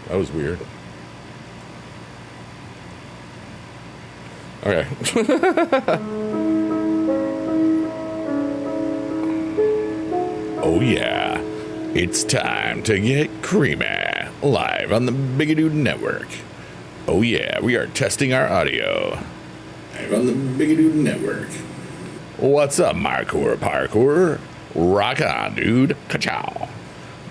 That was weird. Okay. Oh yeah, it's time to get creamy live on the Bigadoo Network. Oh yeah, we are testing our audio. Live on the Bigadoo Network. What's up, parkour? Rock on, dude. Ka-chow.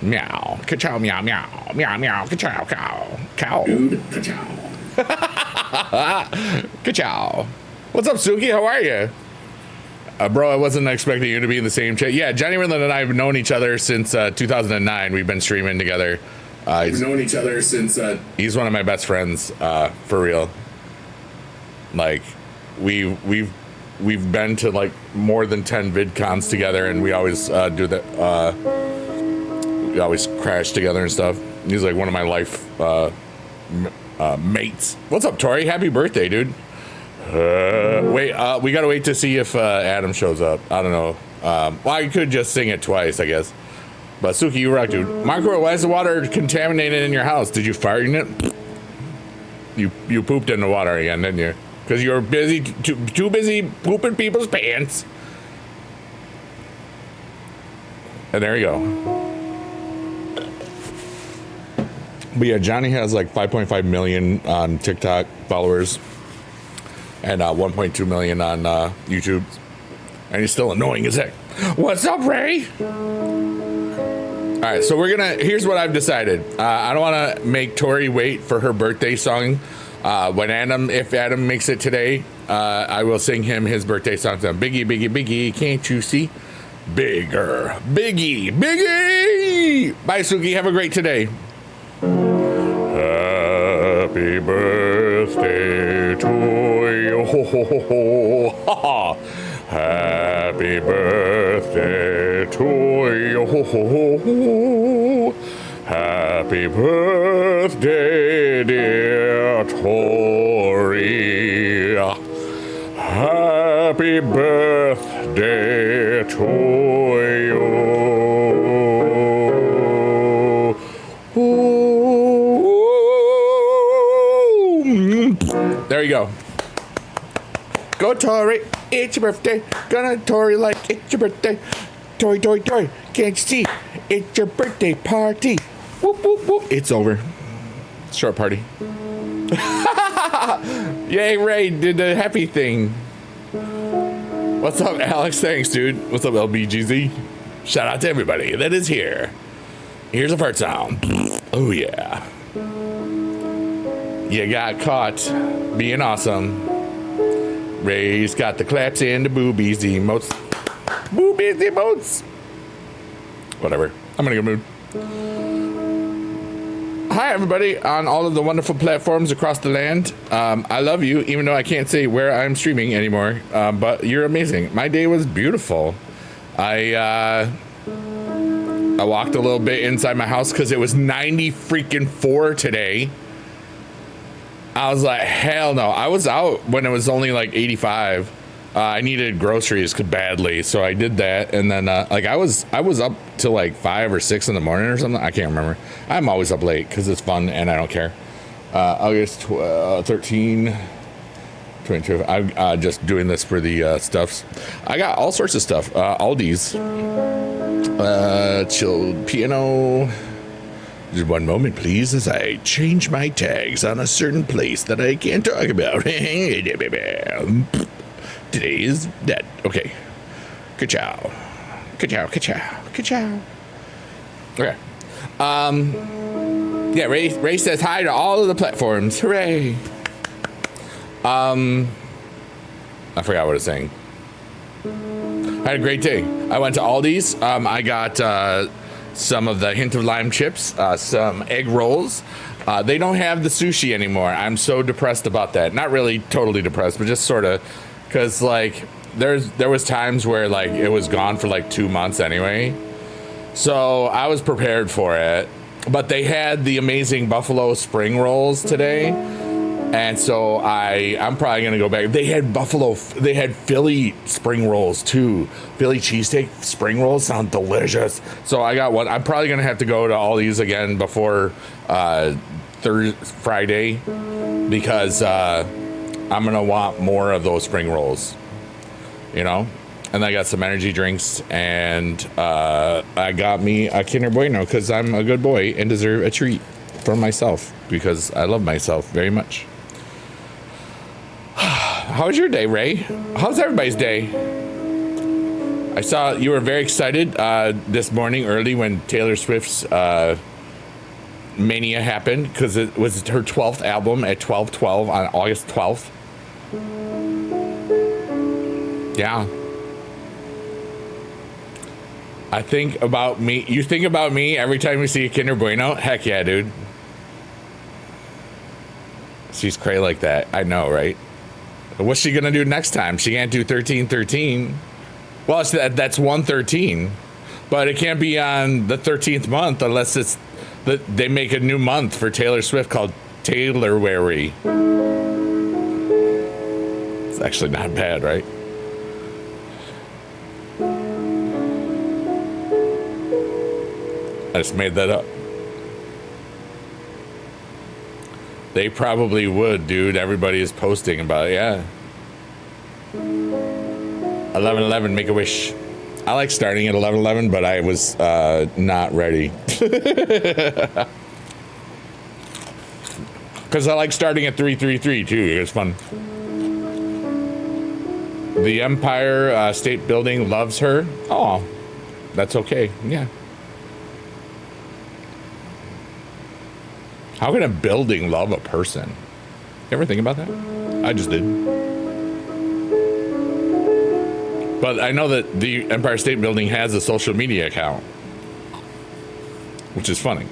Meow. Ka-chow, meow, meow. Meow, meow. Ka-chow, cow. Cow. Dude, ka-chow. Ka-chow. What's up, Suki? How are you? Bro, I wasn't expecting you to be in the same chat. Yeah, Johnny Ridland and I have known each other since 2009. We've been streaming together. We've known each other since... he's one of my best friends, for real. Like, we've been to, like, more than 10 VidCons together, and we always do that. We always crash together and stuff. He's, like, one of my life mates. What's up, Tori? Happy birthday, dude. Wait, we gotta wait to see if Adam shows up. I don't know. Well, I could just sing it twice, I guess. But Suki, you rock, dude. Marco, why is the water contaminated in your house? Did you fart in it? You pooped in the water again, didn't you? Because you were busy, too busy pooping people's pants. And there you go. But yeah, Johnny has like 5.5 million on TikTok followers. And 1.2 million on YouTube. And he's still annoying as heck. What's up, Ray? All right, so here's what I've decided. I don't want to make Tori wait for her birthday song. If Adam makes it today, I will sing him his birthday song. Biggie, biggie, biggie, can't you see? Bigger, biggie, biggie. Bye, Suki. Have a great today. Happy birthday to you. Happy birthday to you. Happy birthday, dear Tori. Happy birthday to you. There you go. Go, Tori. It's your birthday. Gonna Tori like it's your birthday. Tori, Tori, Tori. Can't you see? It's your birthday party. Whoop, whoop, whoop. It's over. Short party. Yay, Ray did the happy thing. What's up, Alex? Thanks, dude. What's up, LBGZ? Shout out to everybody that is here. Here's a fart sound. Oh, yeah. You got caught being awesome. Ray's got the claps and the boobies emotes. Boobies emotes. Whatever. I'm in a good mood. Hi, everybody on all of the wonderful platforms across the land. I love you, even though I can't say where I'm streaming anymore. But you're amazing. My day was beautiful. I walked a little bit inside my house because it was 94 today. I was like, hell no. I was out when it was only like 85. I needed groceries badly, so I did that. And then I was up till like 5 or 6 in the morning or something. I can't remember. I'm always up late because it's fun and I don't care. August 13, 22. I'm just doing this for the stuffs. I got all sorts of stuff. Aldi's, chilled piano. Just one moment, please, as I change my tags on a certain place that I can't talk about. Today is that. Okay. Ka-chow. Ka-chow, ka-chow, ka-chow. Okay. Yeah, Ray says hi to all of the platforms. Hooray. I forgot what I was saying. I had a great day. I went to Aldi's. I got some of the Hint of Lime chips, some egg rolls. They don't have the sushi anymore. I'm so depressed about that. Not really totally depressed, but just sort of, because like there was times where like it was gone for like 2 months anyway. So I was prepared for it. But they had the amazing buffalo spring rolls today. And so I'm probably gonna go back. They had Philly spring rolls too. Philly cheesesteak spring rolls sound delicious. So I got one. I'm probably gonna have to go to all these again before Friday, because I'm gonna want more of those spring rolls. You know, and I got some energy drinks, and I got me a Kinder Bueno because I'm a good boy and deserve a treat for myself because I love myself very much. How was your day, Ray? How's everybody's day? I saw you were very excited this morning early when Taylor Swift's Mania happened, because it was her 12th album at 12/12 on August 12th. Yeah. I think about me. You think about me every time you see a Kinder Bueno? Heck yeah, dude. She's cray like that. I know, right? What's she gonna do next time? She can't do 13/13. Well, that's 1/13, but it can't be on the 13th month unless they make a new month for Taylor Swift called Taylorwary. It's actually not bad, right? I just made that up. They probably would, dude. Everybody is posting about it. Yeah. 11/11, make a wish. I like starting at 11/11, but I was not ready. Because I like starting at 333 too. It's fun. The Empire State Building loves her. Oh, that's okay. Yeah. How can a building love a person? You ever think about that? I just did. But I know that the Empire State Building has a social media account, which is funny.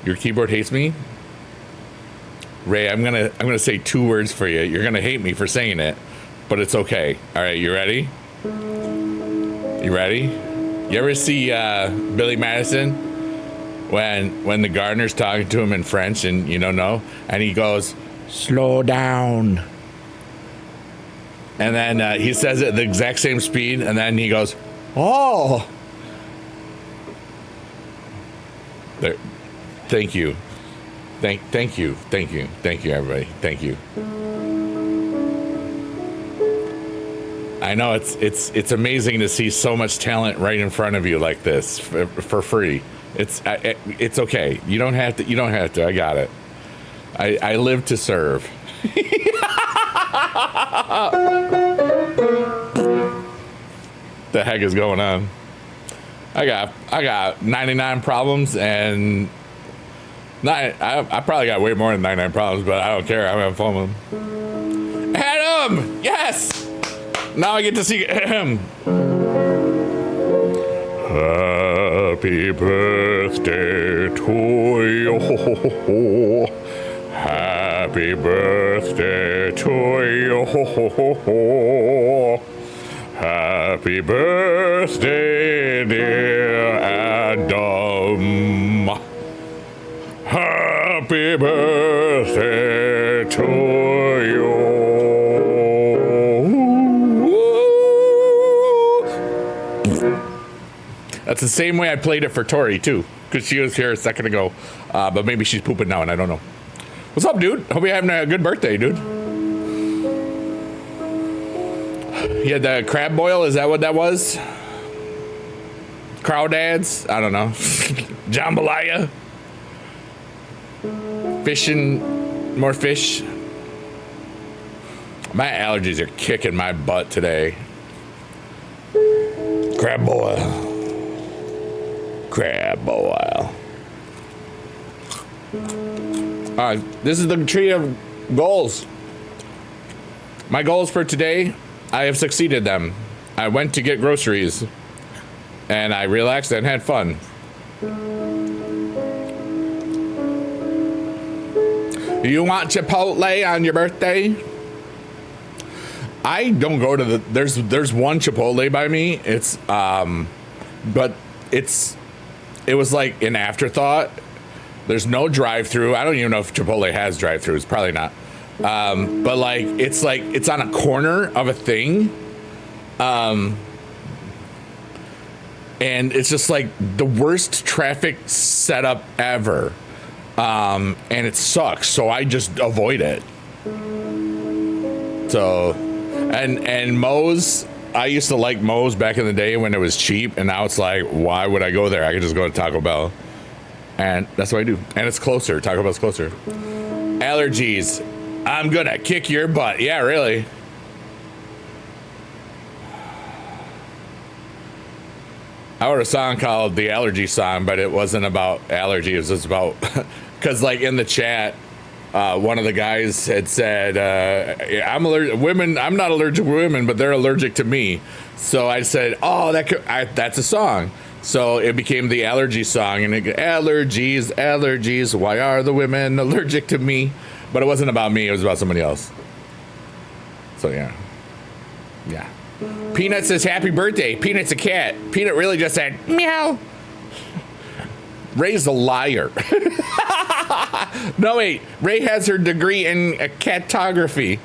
Your keyboard hates me? Ray, I'm gonna say 2 words for you. You're gonna hate me for saying it, but it's okay. All right, you ready? You ready? You ever see Billy Madison? When the gardener's talking to him in French and you don't know, and he goes, slow down. And then he says it at the exact same speed, and then he goes, oh. There. Thank you. Thank you, everybody. Thank you. I know it's amazing to see so much talent right in front of you like this for free. It's okay. You don't have to. I got it. I live to serve. The heck is going on? I got 99 problems, and I probably got way more than 99 problems, but I don't care. I'm having fun with them. Adam, yes. Now I get to see him. Happy birthday to you. Happy birthday to you. Happy birthday, dear Adam. Happy birthday to you. That's the same way I played it for Tori, too, because she was here a second ago, but maybe she's pooping now, and I don't know. What's up, dude? Hope you're having a good birthday, dude. You had the crab boil? Is that what that was? Crawdads? I don't know. Jambalaya? Fishing, more fish? My allergies are kicking my butt today. Crab boil. Crab boil. This is the tree of goals. My goals for today, I have succeeded them. I went to get groceries, and I relaxed and had fun. You want Chipotle on your birthday? I don't go to there's one Chipotle by me. But it was like an afterthought. There's no drive-through. I don't even know if Chipotle has drive-throughs. Probably not. But like it's on a corner of a thing. And it's just like the worst traffic setup ever. And it sucks. So I just avoid it. So, and Moe's, I used to like Moe's back in the day when it was cheap. And now it's like, why would I go there? I could just go to Taco Bell. And that's what I do. And it's closer. Taco Bell's closer. Allergies. I'm gonna kick your butt. Yeah, really. I wrote a song called The Allergy Song, but it wasn't about allergy. It was just about, because like in the chat, one of the guys had said, I'm not allergic to women, but they're allergic to me. So I said, oh, that's a song. So it became The Allergy Song, and allergies, why are the women allergic to me? But it wasn't about me, it was about somebody else. So yeah. Peanut says happy birthday. Peanut's a cat. Peanut really just said meow. Ray's a liar. No, wait. Ray has her degree in catography.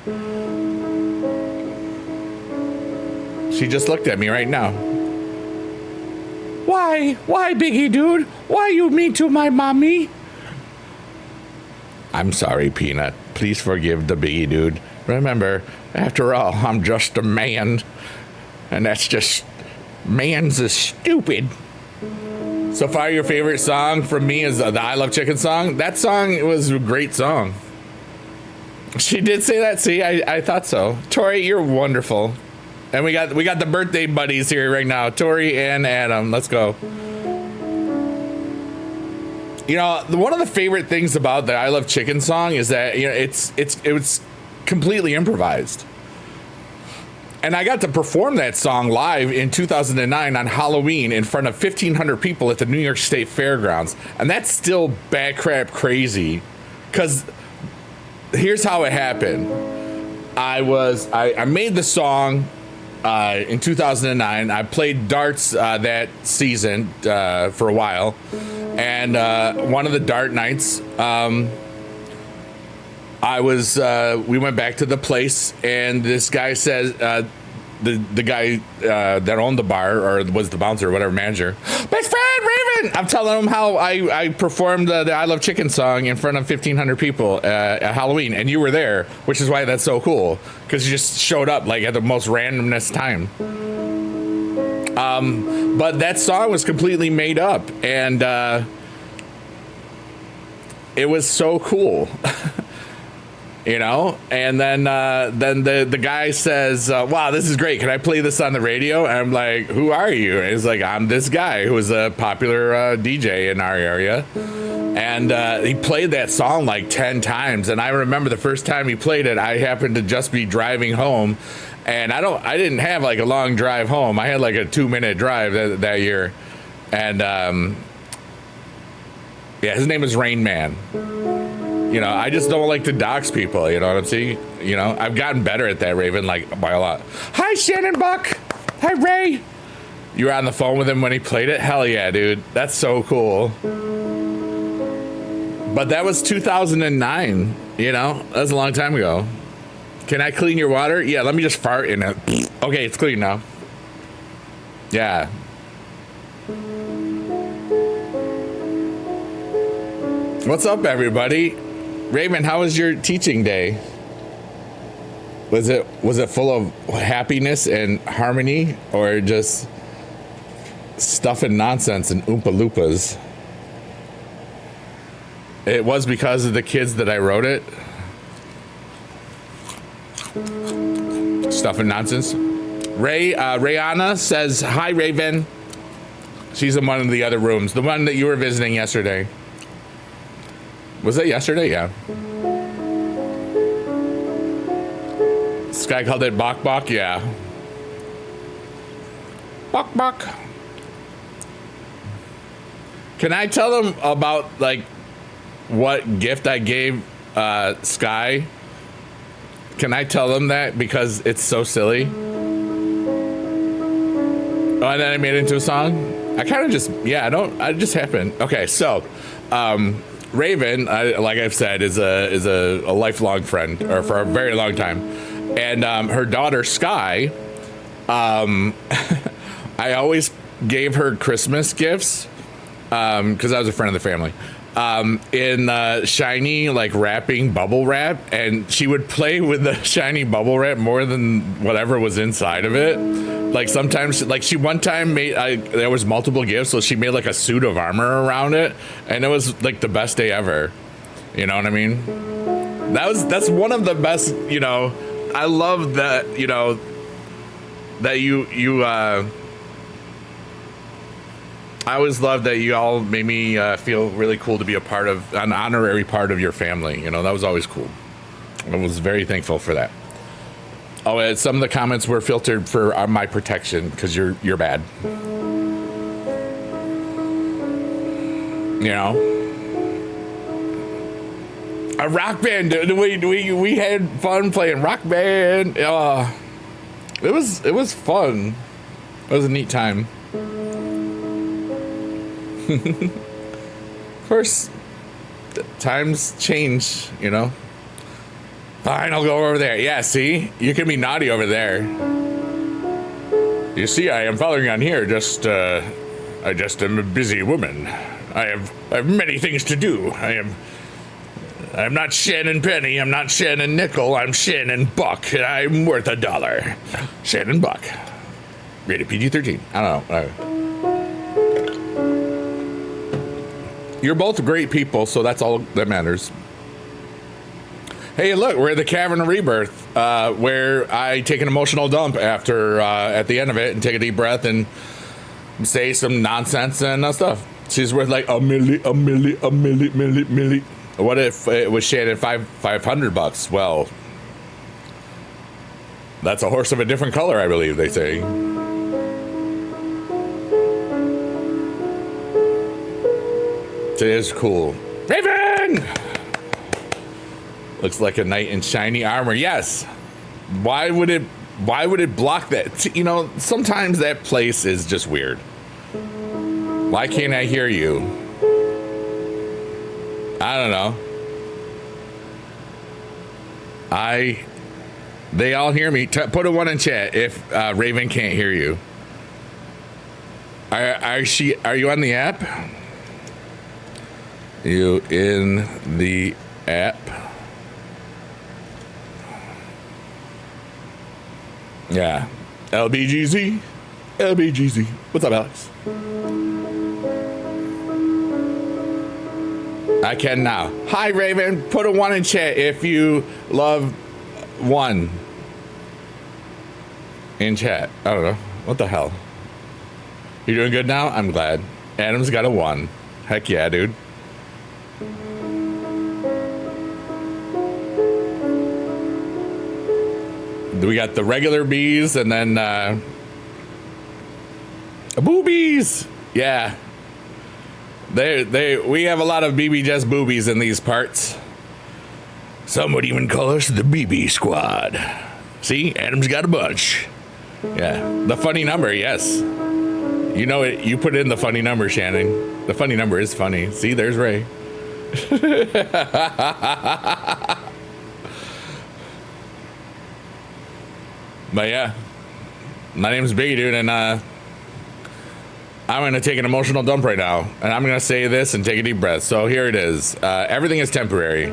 She just looked at me right now. Why, Biggie dude? Why you mean to my mommy? I'm sorry, Peanut. Please forgive the Biggie dude. Remember, after all, I'm just a man. And that's just, man's is stupid. So far, your favorite song from me is the I Love Chicken song. That song was a great song. She did say that. See, I thought so. Tori, you're wonderful. And we got the birthday buddies here right now. Tori and Adam. Let's go. You know, one of the favorite things about the I Love Chicken song is that, you know, it was completely improvised. And I got to perform that song live in 2009 on Halloween in front of 1,500 people at the New York State Fairgrounds. And that's still bad crap crazy. Because here's how it happened. I made the song in 2009. I played darts that season for a while. And one of the dart nights, we went back to the place, and this guy says, the guy that owned the bar, or was the bouncer, or whatever, manager, best friend Raven. I'm telling him how I performed the I Love Chicken song in front of 1,500 people at Halloween, and you were there, which is why that's so cool, because you just showed up like at the most randomness time. But that song was completely made up, and it was so cool. You know, and then the guy says, wow, this is great. Can I play this on the radio? And I'm like, who are you? And he's like, I'm this guy who was a popular DJ in our area. And he played that song like 10 times. And I remember the first time he played it, I happened to just be driving home. And I didn't have like a long drive home. I had like a 2-minute drive that year. And yeah, his name is Rain Man. You know, I just don't like to dox people, you know what I'm saying? You know, I've gotten better at that, Raven, like, by a lot. Hi, Shannon Buck. Hi, Ray. You were on the phone with him when he played it? Hell yeah, dude. That's so cool. But that was 2009, you know? That was a long time ago. Can I clean your water? Yeah, let me just fart in it. Okay, it's clean now. Yeah. What's up, everybody? Raymond, how was your teaching day? Was it full of happiness and harmony, or just stuff and nonsense and Oompa Loompas? It was because of the kids that I wrote it. Stuff and nonsense. Rayana says, hi, Raven. She's in one of the other rooms, the one that you were visiting yesterday. Was that yesterday? Yeah. This guy called it Bok Bok? Yeah. Bok Bok. Can I tell them about, like, what gift I gave Sky? Can I tell them that? Because it's so silly. Oh, and then I made it into a song? I kind of just, yeah, it just happened. Okay, so, Raven, like I've said, is a lifelong friend, or for a very long time, and her daughter Sky. I always gave her Christmas gifts because I was a friend of the family. In shiny, like, wrapping bubble wrap, and she would play with the shiny bubble wrap more than whatever was inside of it. Like, sometimes, like, she one time made, there was multiple gifts, so she made like a suit of armor around it, and it was like the best day ever. You know what I mean? That's one of the best, you know. I love that, you know, that you I always love that you all made me feel really cool to be a part of, an honorary part of your family. You know, that was always cool. I was very thankful for that. Oh, and some of the comments were filtered for my protection because you're bad. You know, a rock band. We had fun playing Rock Band. It was fun. It was a neat time. Of course, times change, you know. Fine, I'll go over there. Yeah, see? You can be naughty over there. You see, I am following on here. I just am a busy woman. I have many things to do. I'm not Shannon Penny. I'm not Shannon Nickel. I'm Shannon Buck. And I'm worth $1. Shannon Buck. Rated PG-13. I don't know. You're both great people, so that's all that matters. Hey, look, we're at the Cavern of Rebirth, where I take an emotional dump after at the end of it and take a deep breath and say some nonsense and stuff. She's worth like a milli. What if it was Shannon $500? Well, that's a horse of a different color, I believe they say. It is cool. Raven! Looks like a knight in shiny armor. Yes. Why would it block that? You know, sometimes that place is just weird. Why can't I hear you? I don't know. They all hear me. Put a 1 in chat if Raven can't hear you. Are you on the app? You in the app? Yeah. LBGZ. What's up, Alex? I can now. Hi, Raven. Put a 1 in chat if you love 1 in chat. I don't know. What the hell? You doing good now? I'm glad. Adam's got a 1. Heck yeah, dude. We got the regular bees and then boobies. Yeah. We have a lot of BB Just boobies in these parts. Some would even call us the BB Squad. See, Adam's got a bunch. Yeah, the funny number, yes. You know it. You put in the funny number, Shannon. The funny number is funny. See, there's Ray. But yeah, my name's Biggie Dude, and I'm going to take an emotional dump right now. And I'm going to say this and take a deep breath. So here it is. Everything is temporary.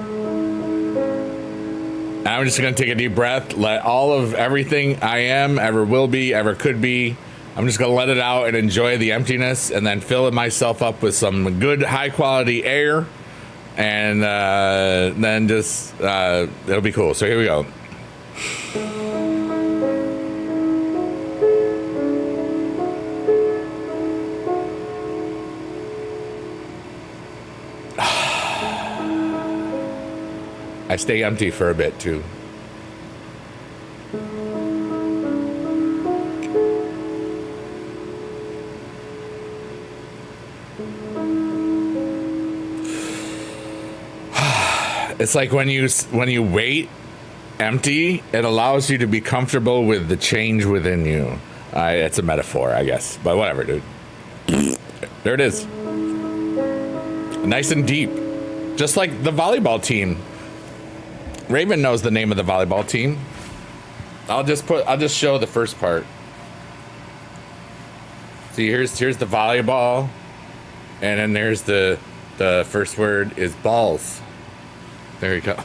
I'm just going to take a deep breath. Let all of everything I am, ever will be, ever could be. I'm just going to let it out and enjoy the emptiness and then fill myself up with some good, high-quality air. And then just, it'll be cool. So here we go. I stay empty for a bit too. It's like when you wait empty, it allows you to be comfortable with the change within you. It's a metaphor, I guess, but whatever, dude. There it is. Nice and deep. Just like the volleyball team. Raven knows the name of the volleyball team. I'll just show the first part. See, here's the volleyball, and then there's the first word is balls. There you go.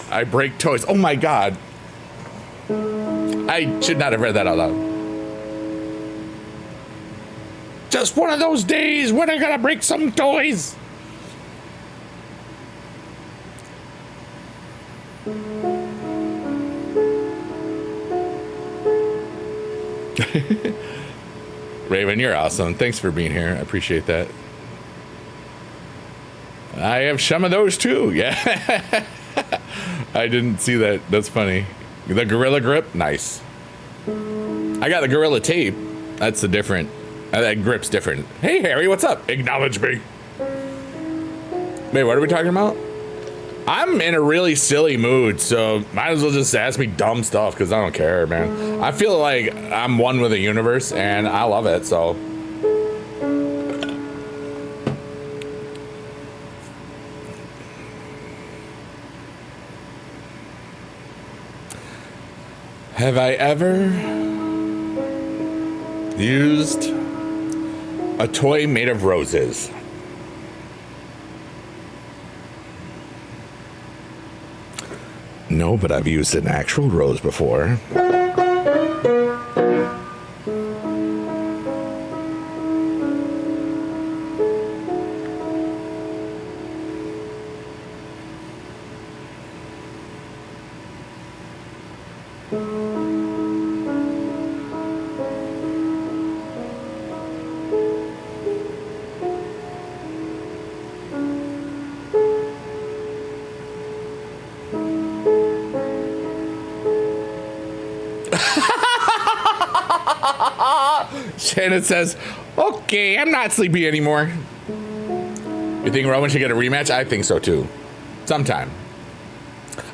I break toys. Oh my God. I should not have read that out loud. Just one of those days when I gotta break some toys. Raven, you're awesome. Thanks for being here. I appreciate that. I have some of those too. Yeah. I didn't see that. That's funny. The Gorilla Grip, nice. I got the Gorilla Tape. That's the different. That grip's different. Hey, Harry, what's up? Acknowledge me. Wait, what are we talking about? I'm in a really silly mood, so might as well just ask me dumb stuff because I don't care, man. I feel like I'm one with the universe, and I love it, so. Have I ever used a toy made of roses? No, but I've used an actual rose before. Shannon says, okay, I'm not sleepy anymore. You think Roman should get a rematch? I think so too. Sometime.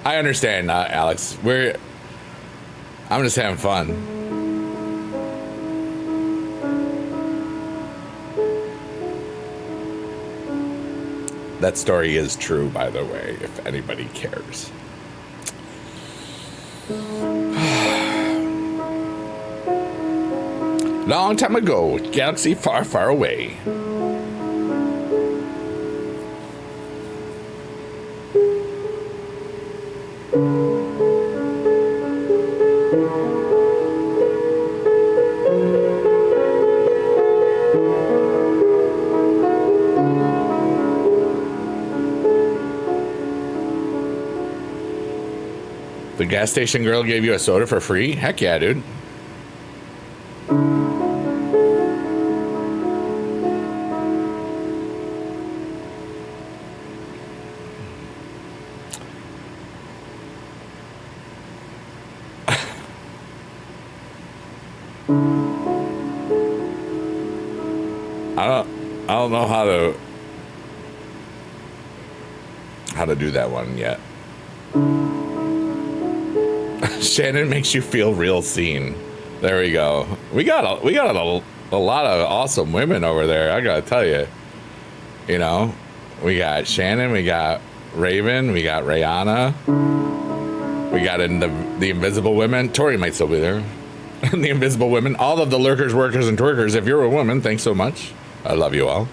I understand, Alex. I'm just having fun. That story is true, by the way, if anybody cares. Long time ago, galaxy far, far away. The gas station girl gave you a soda for free? Heck yeah, dude. I don't know how to do that one yet. Shannon makes you feel real seen. There we go. We got a lot of awesome women over there. I gotta tell you. You know, we got Shannon, we got Raven, we got Rihanna, we got the Invisible Women. Tori might still be there. The Invisible Women, all of the lurkers, workers, and twerkers. If you're a woman, thanks so much. I love you all.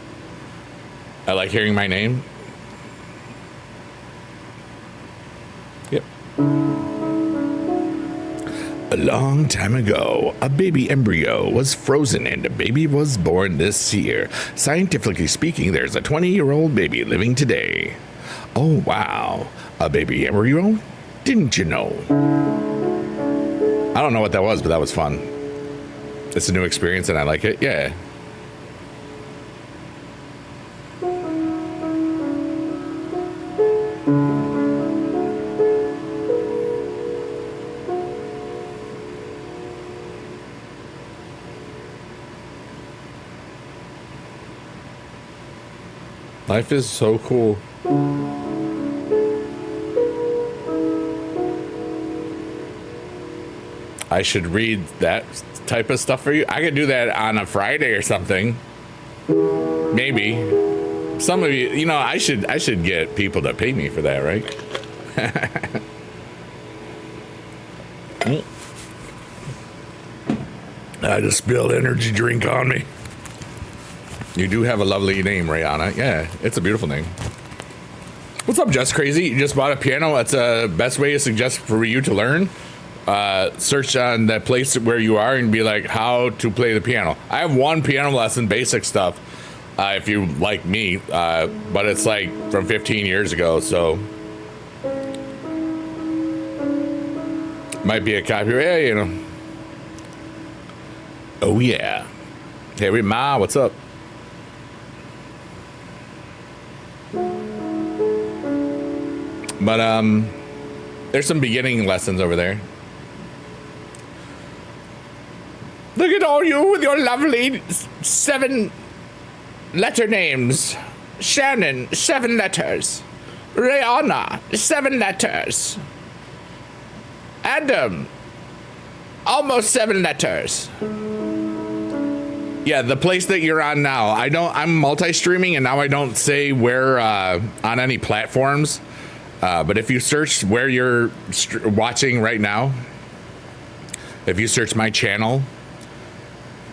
I like hearing my name. Yep. A long time ago, a baby embryo was frozen and a baby was born this year. Scientifically speaking, there's a 20-year-old baby living today. Oh, wow. A baby embryo? Didn't you know? I don't know what that was, but that was fun. It's a new experience and I like it. Yeah. Life is so cool. I should read that type of stuff for you. I could do that on a Friday or something. Maybe. Some of you, I should get people to pay me for that, right? I just spilled energy drink on me. You do have a lovely name, Rihanna. Yeah, it's a beautiful name. What's up, Just Crazy? You just bought a piano. That's the best way to suggest for you to learn. Search on that place where you are and be like, how to play the piano. I have one piano lesson, basic stuff, if you like me, but it's like from 15 years ago, so might be a copyright, Oh yeah. Hey, Ma, what's up? But there's some beginning lessons over there. Look at all you with your lovely 7-letter names. Shannon, 7 letters. Rihanna, 7 letters. Adam, almost 7 letters. Yeah, the place that you're on now. I'm multi-streaming, and now I don't say where on any platforms. But if you search where you're watching right now, if you search my channel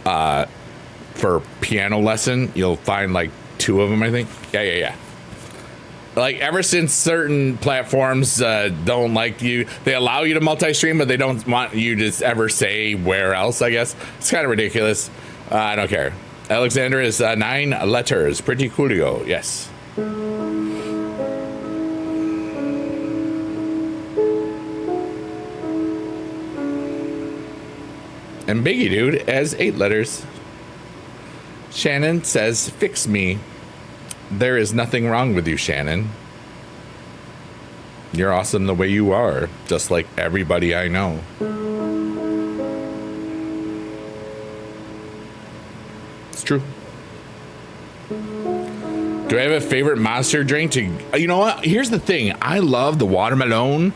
for piano lesson, you'll find like 2 of them, I think. Yeah. Like ever since certain platforms don't like you, they allow you to multi-stream, but they don't want you to ever say where else, I guess. It's kind of ridiculous. I don't care. Alexander is 9 letters. Pretty coolio. Yes. And Biggie Dude as 8 letters. Shannon says, fix me. There is nothing wrong with you, Shannon. You're awesome the way you are, just like everybody I know. It's true. Do I have a favorite monster drink? You know what? Here's the thing. I love the watermelon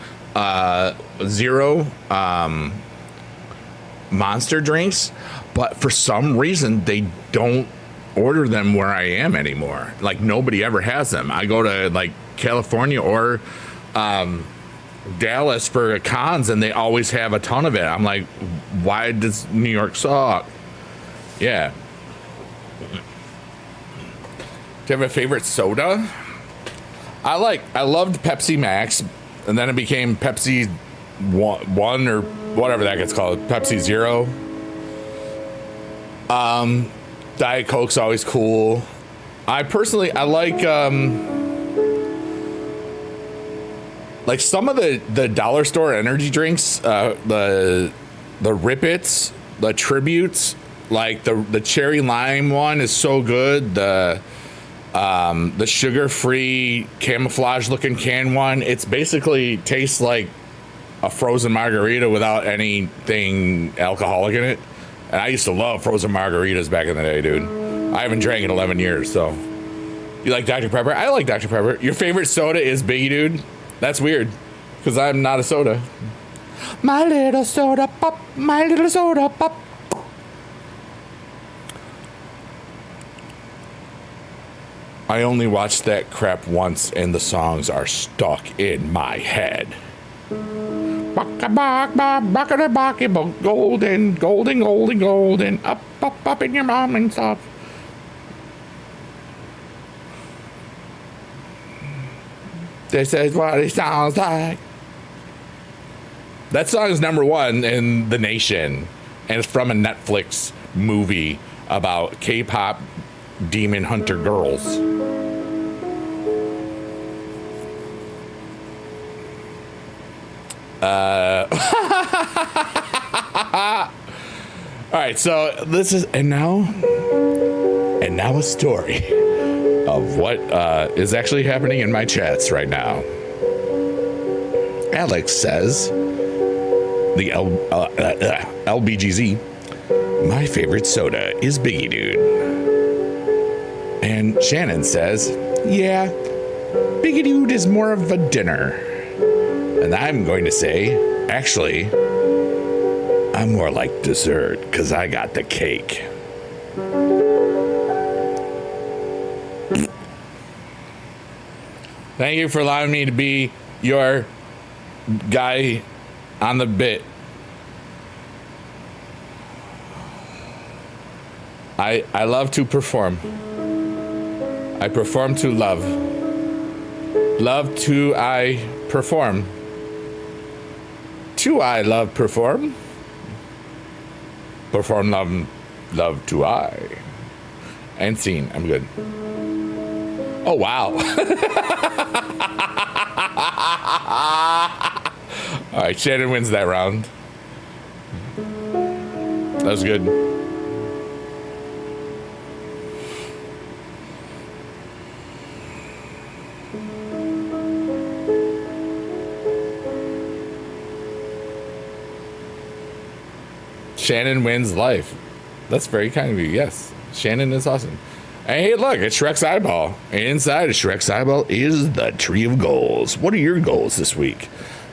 zero monster drinks, but for some reason they don't order them where I am anymore. Like nobody ever has them. I go to like California or Dallas for cons and they always have a ton of it. I'm like, why does New York suck? Yeah. Do you have a favorite soda? I loved Pepsi Max, and then it became Pepsi one or whatever that gets called, Pepsi Zero. Diet Coke's always cool. I like some of the dollar store energy drinks, the Rip-Its, the Tributes, like the cherry lime one is so good. The sugar-free camouflage looking can one, it's basically tastes like a frozen margarita without anything alcoholic in it. And I used to love frozen margaritas back in the day, dude. I haven't drank in 11 years, so. You like Dr. Pepper? I like Dr. Pepper. Your favorite soda is Biggie Dude? That's weird, because I'm not a soda. My little soda pop, my little soda pop. I only watched that crap once, and the songs are stuck in my head. Golden, golden, golden, golden, up in your mom and stuff. This is what it sounds like. That song is #1 in the nation, and it's from a Netflix movie about K-pop demon hunter girls. All right, so this is and now a story of what is actually happening in my chats right now. Alex says, the LBGZ, my favorite soda is Biggie Dude. And Shannon says, yeah, Biggie Dude is more of a dinner. And I'm going to say, actually, I'm more like dessert because I got the cake. Thank you for allowing me to be your guy on the bit. I love to perform. I perform to love. Love to I perform. To I love perform. Perform love, love to I. And scene. I'm good. Oh, wow. All right, Shannon wins that round. That was good. Shannon wins life. That's very kind of you. Yes, Shannon is awesome. And hey, look, it's Shrek's eyeball. And inside of Shrek's eyeball is the tree of goals. What are your goals this week?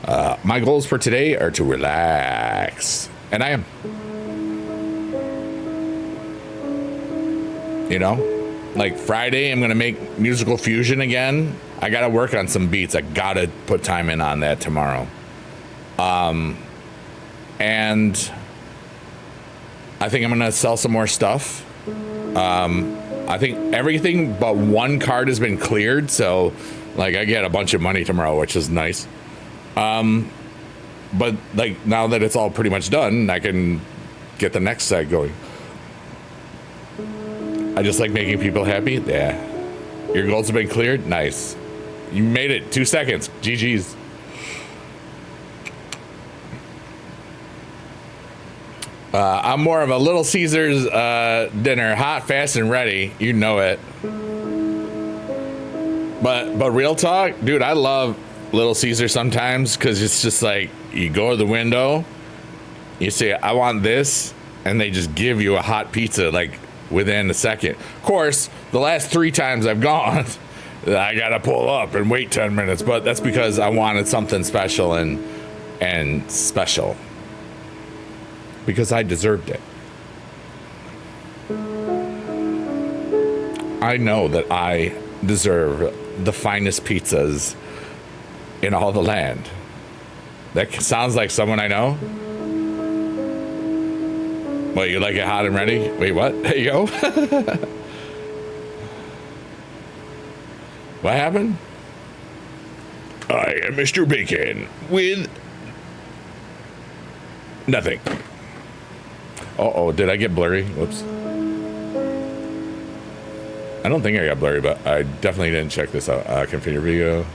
My goals for today are to relax. And I am. You know, like Friday, I'm going to make musical fusion again. I got to work on some beats. I got to put time in on that tomorrow. And I think I'm going to sell some more stuff. I think everything but one card has been cleared. So, like, I get a bunch of money tomorrow, which is nice. But, like, now that it's all pretty much done, I can get the next set going. I just like making people happy. Yeah. Your goals have been cleared? Nice. You made it. 2 seconds. GG's. I'm more of a Little Caesars dinner, hot, fast, and ready. You know it. But real talk, dude, I love Little Caesar sometimes because it's just like you go to the window, you say, I want this, and they just give you a hot pizza like within a second. Of course, the last 3 times I've gone, I gotta pull up and wait 10 minutes, but that's because I wanted something special and special. Because I deserved it. I know that I deserve the finest pizzas in all the land. That sounds like someone I know. What, you like it hot and ready? Wait, what? There you go. What happened? I am Mr. Bacon with nothing. Uh-oh, did I get blurry? Whoops. I don't think I got blurry, but I definitely didn't check this out. Configure video.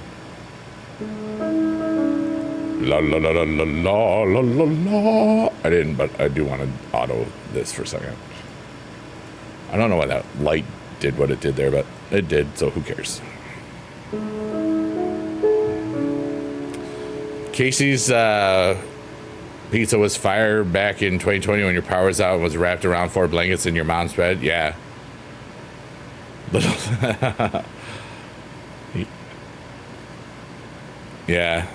La la la la la la la la la. I didn't, but I do want to auto this for a second. I don't know why that light did what it did there, but it did, so who cares? Casey's pizza was fire back in 2020 when your power was out and was wrapped around 4 blankets in your mom's bed. Yeah. Yeah.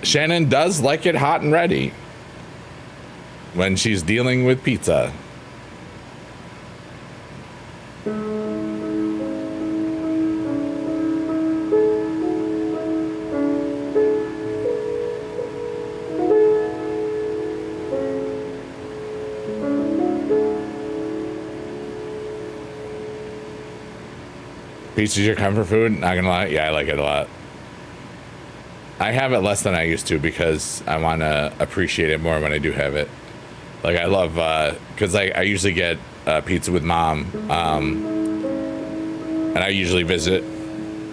Shannon does like it hot and ready when she's dealing with pizza. Pizza's your comfort food? Not gonna lie, yeah, I like it a lot. I have it less than I used to because I want to appreciate it more when I do have it. Like I love, because I usually get pizza with mom, and I usually visit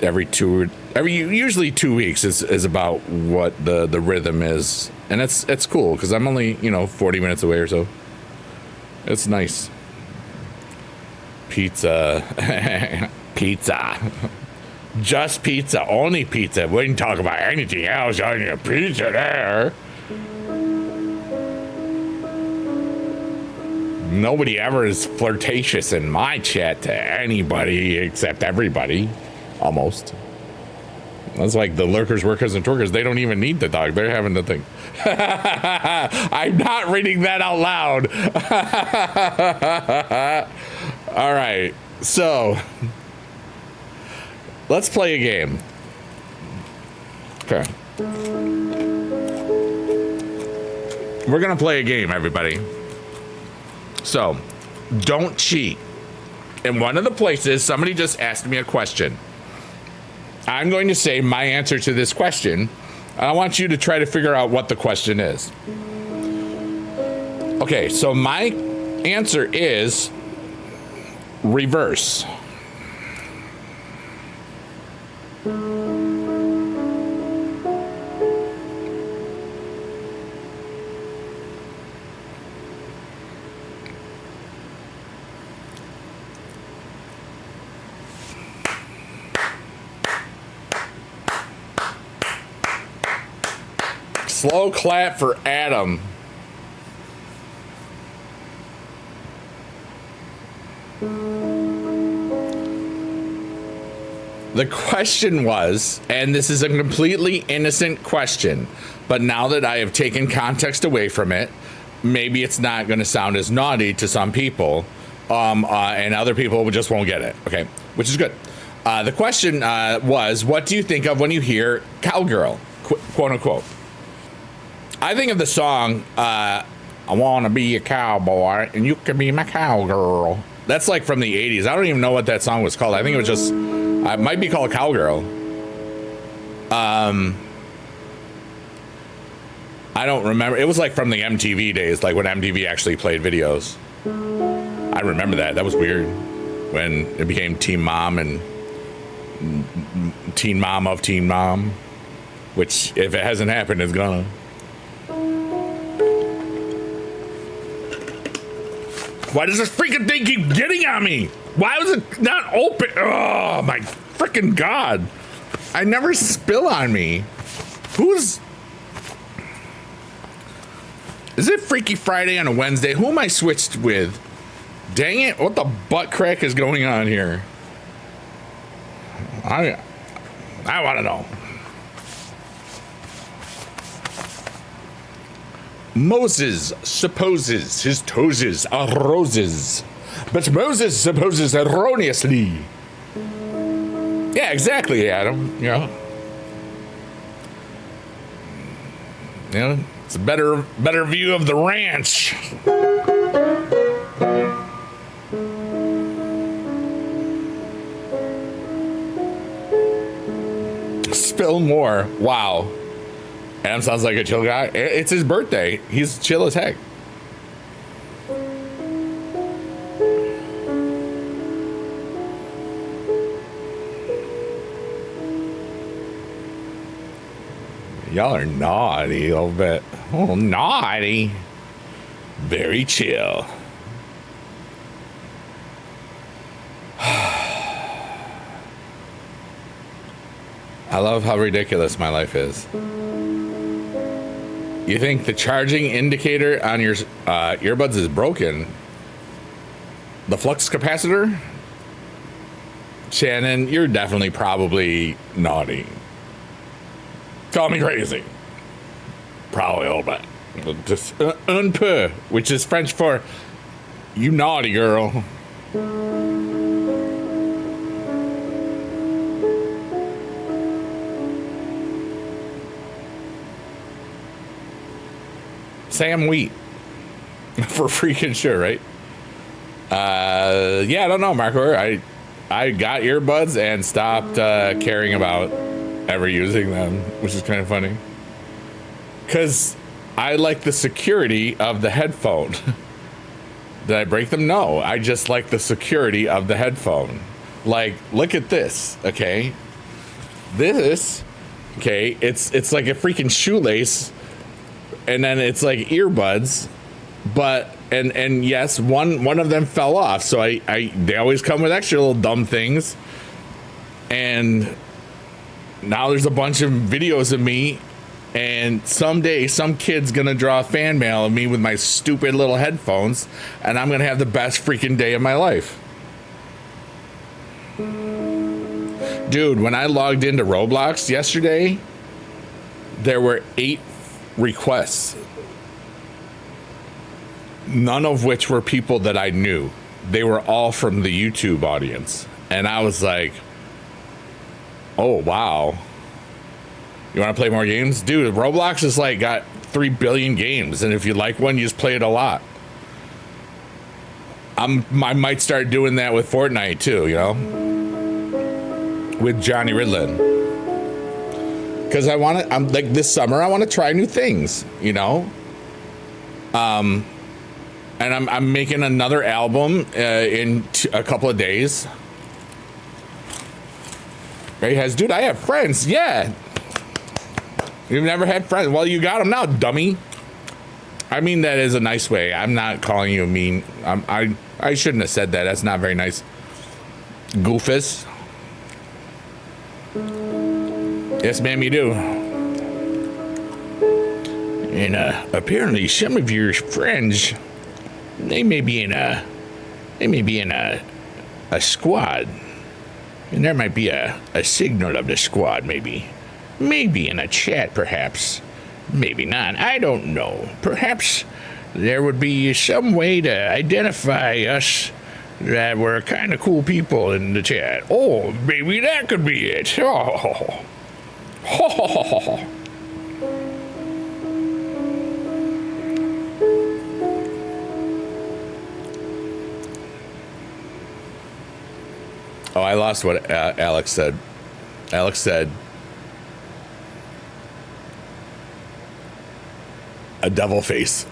usually 2 weeks is about what the rhythm is, and it's cool because I'm only 40 minutes away or so. It's nice. Pizza. Pizza. Just pizza. Only pizza. Wouldn't talk about anything else on your pizza there. Nobody ever is flirtatious in my chat to anybody except everybody. Almost. That's like the lurkers, workers, and twerkers. They don't even need to talk. They're having the thing. I'm not reading that out loud. All right. So... let's play a game. Okay. We're going to play a game, everybody. So, don't cheat. In one of the places, somebody just asked me a question. I'm going to say my answer to this question. I want you to try to figure out what the question is. Okay, so my answer is reverse. Slow clap for Adam. The question was, and this is a completely innocent question, but now that I have taken context away from it, maybe it's not going to sound as naughty to some people, and other people just won't get it. Okay, which is good. The question was, what do you think of when you hear cowgirl, quote unquote? I think of the song, I want to be a cowboy and you can be my cowgirl. That's like from the 80s. I don't even know what that song was called. I think it was just, it might be called Cowgirl. I don't remember. It was like from the MTV days, like when MTV actually played videos. I remember that. That was weird when it became Teen Mom and Teen Mom of Teen Mom, which if it hasn't happened, it's gonna. Why does this freaking thing keep getting on me? Why was it not open? Oh, my freaking God. I never spill on me. Is it Freaky Friday on a Wednesday? Who am I switched with? Dang it. What the butt crack is going on here? I want to know. Moses supposes his toes are roses, but Moses supposes erroneously. Yeah, exactly, Adam. You know, it's a better view of the ranch. Spill more. Wow. Adam sounds like a chill guy. It's his birthday. He's chill as heck. Y'all are naughty a little bit. Oh, naughty. Very chill. I love how ridiculous my life is. You think the charging indicator on your earbuds is broken? The flux capacitor? Shannon, you're definitely probably naughty. Call me crazy. Probably a little bit. Just un peu, which is French for you naughty girl. Sam Wheat. For freaking sure, right? Yeah, I don't know, Marco. I got earbuds and stopped caring about ever using them, which is kind of funny. Because I like the security of the headphone. Did I break them? No, I just like the security of the headphone. Like, look at this, okay? This, okay, it's like a freaking shoelace. And then it's like earbuds, but and yes, one of them fell off. So they always come with extra little dumb things. And now there's a bunch of videos of me, and someday some kid's gonna draw a fan mail of me with my stupid little headphones, and I'm gonna have the best freaking day of my life. Dude, when I logged into Roblox yesterday, there were 8 requests, none of which were people that I knew. They were all from the YouTube audience. And I was like, Oh, wow. You want to play more games? Dude, Roblox is like got 3 billion games. And if you like one, you just play it a lot. I might start doing that with Fortnite too, you know? With Johnny Ridlin. Because I'm like this summer, I want to try new things, you know? And I'm making another album in a couple of days. Ray has, dude, I have friends. Yeah. You've never had friends. Well, you got them now, dummy. I mean that is a nice way. I'm not calling you mean. I shouldn't have said that. That's not very nice. Goofus. Yes, ma'am, you do. And apparently some of your friends, they may be in a squad. And there might be a signal of the squad, maybe. Maybe in a chat, perhaps. Maybe not. I don't know. Perhaps there would be some way to identify us that we're kind of cool people in the chat. Oh, maybe that could be it. Oh. Oh, I lost what Alex said. Alex said, a devil face.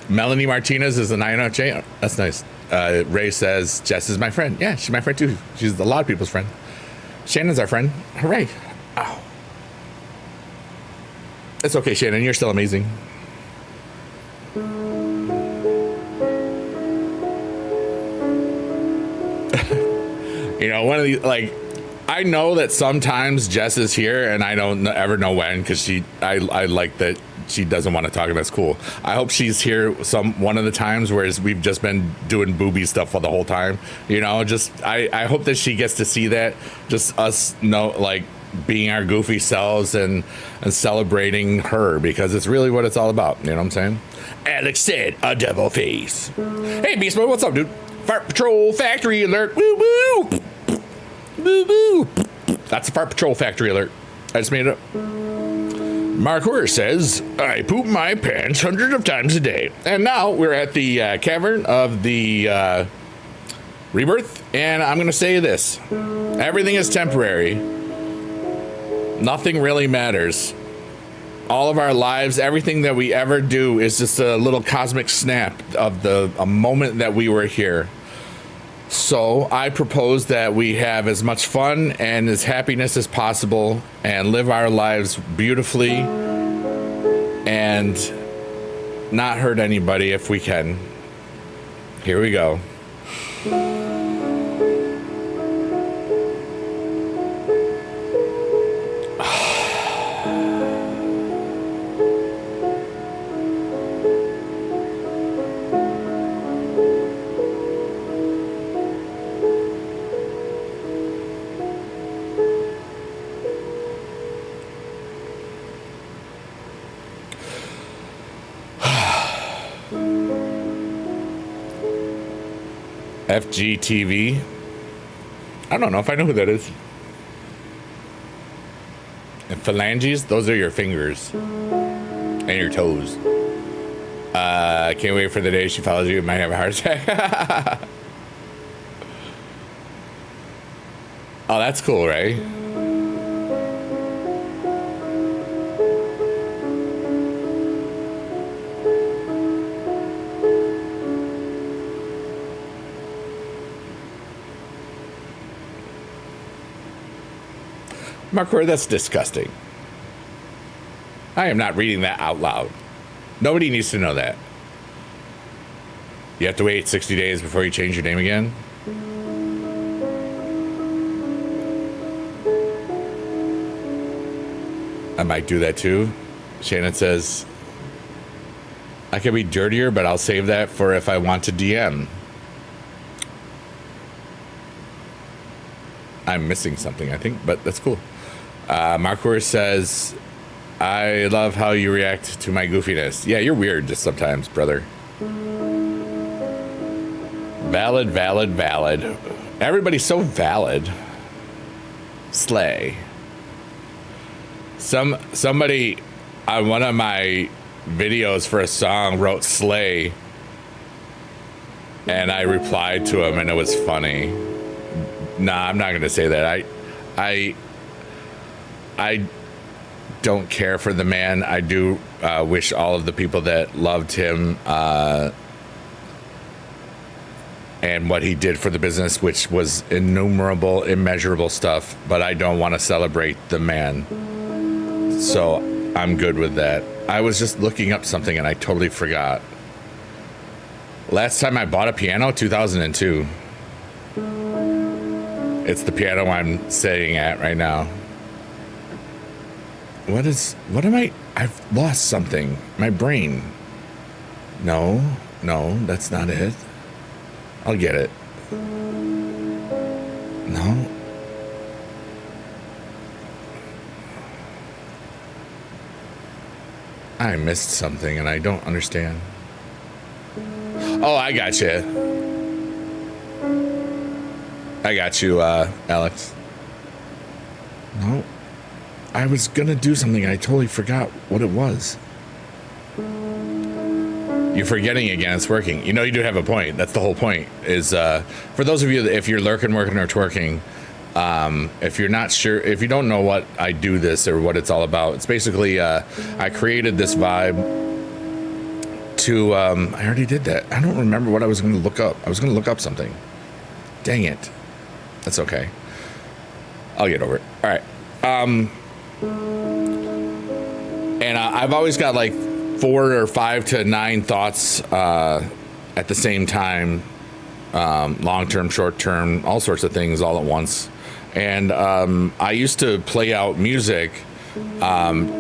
Melanie Martinez is a 9-0 chain. That's nice. Ray says, Jess is my friend. Yeah, she's my friend too. She's a lot of people's friend. Shannon's our friend. Hooray. Oh. It's okay, Shannon. You're still amazing. You know, one of these, like, I know that sometimes Jess is here and I don't ever know when, because I like that she doesn't want to talk, and that's cool. I hope she's here one of the times, whereas we've just been doing booby stuff for the whole time. You know, just I hope that she gets to see that, just us like being our goofy selves and celebrating her, because it's really what it's all about. You know what I'm saying? Alex said, a devil face. Hey, Beast Mode, what's up, dude? Fart Patrol Factory Alert. Woo woo. Woo woo. That's the Fart Patrol Factory Alert. I just made it up. Mark Werr says, I poop my pants hundreds of times a day. And now we're at the cavern of the rebirth. And I'm going to say this. Everything is temporary. Nothing really matters. All of our lives, everything that we ever do is just a little cosmic snap of a moment that we were here. So I propose that we have as much fun and as happiness as possible and live our lives beautifully and not hurt anybody if we can. Here we go. FGTV. I don't know if I know who that is. And phalanges, those are your fingers and your toes. I can't wait for the day she follows you. You might have a heart attack. Oh, that's cool, right? Mark Werr, that's disgusting. I am not reading that out loud. Nobody needs to know that. You have to wait 60 days before you change your name again? I might do that too. Shannon says, I can be dirtier, but I'll save that for if I want to DM. I'm missing something, I think, but that's cool. Mark Werr says, I love how you react to my goofiness. Yeah, you're weird just sometimes, brother. Valid, valid, valid. Everybody's so valid. Slay. Somebody on one of my videos for a song wrote "slay," and I replied to him, and it was funny. Nah, I'm not gonna say that. I don't care for the man. I do wish all of the people that loved him and what he did for the business, which was innumerable, immeasurable stuff, but I don't want to celebrate the man. So I'm good with that. I was just looking up something and I totally forgot. Last time I bought a piano, 2002. It's the piano I'm sitting at right now. I've lost something. My brain. No, that's not it. I'll get it. No. I missed something and I don't understand. Oh, I got you. I got you, Alex. No. I was gonna do something and I totally forgot what it was. You're forgetting again. It's working. You know, you do have a point. That's the whole point. Is for those of you that if you're lurking, working, or twerking, if you're not sure, if you don't know what I do this or what it's all about, it's basically I created this vibe to. I already did that. I don't remember what I was going to look up. I was going to look up something. Dang it. That's okay. I'll get over it. All right. And I've always got like 4 or 5 to 9 thoughts at the same time, long-term, short-term, all sorts of things all at once. And I used to play out music to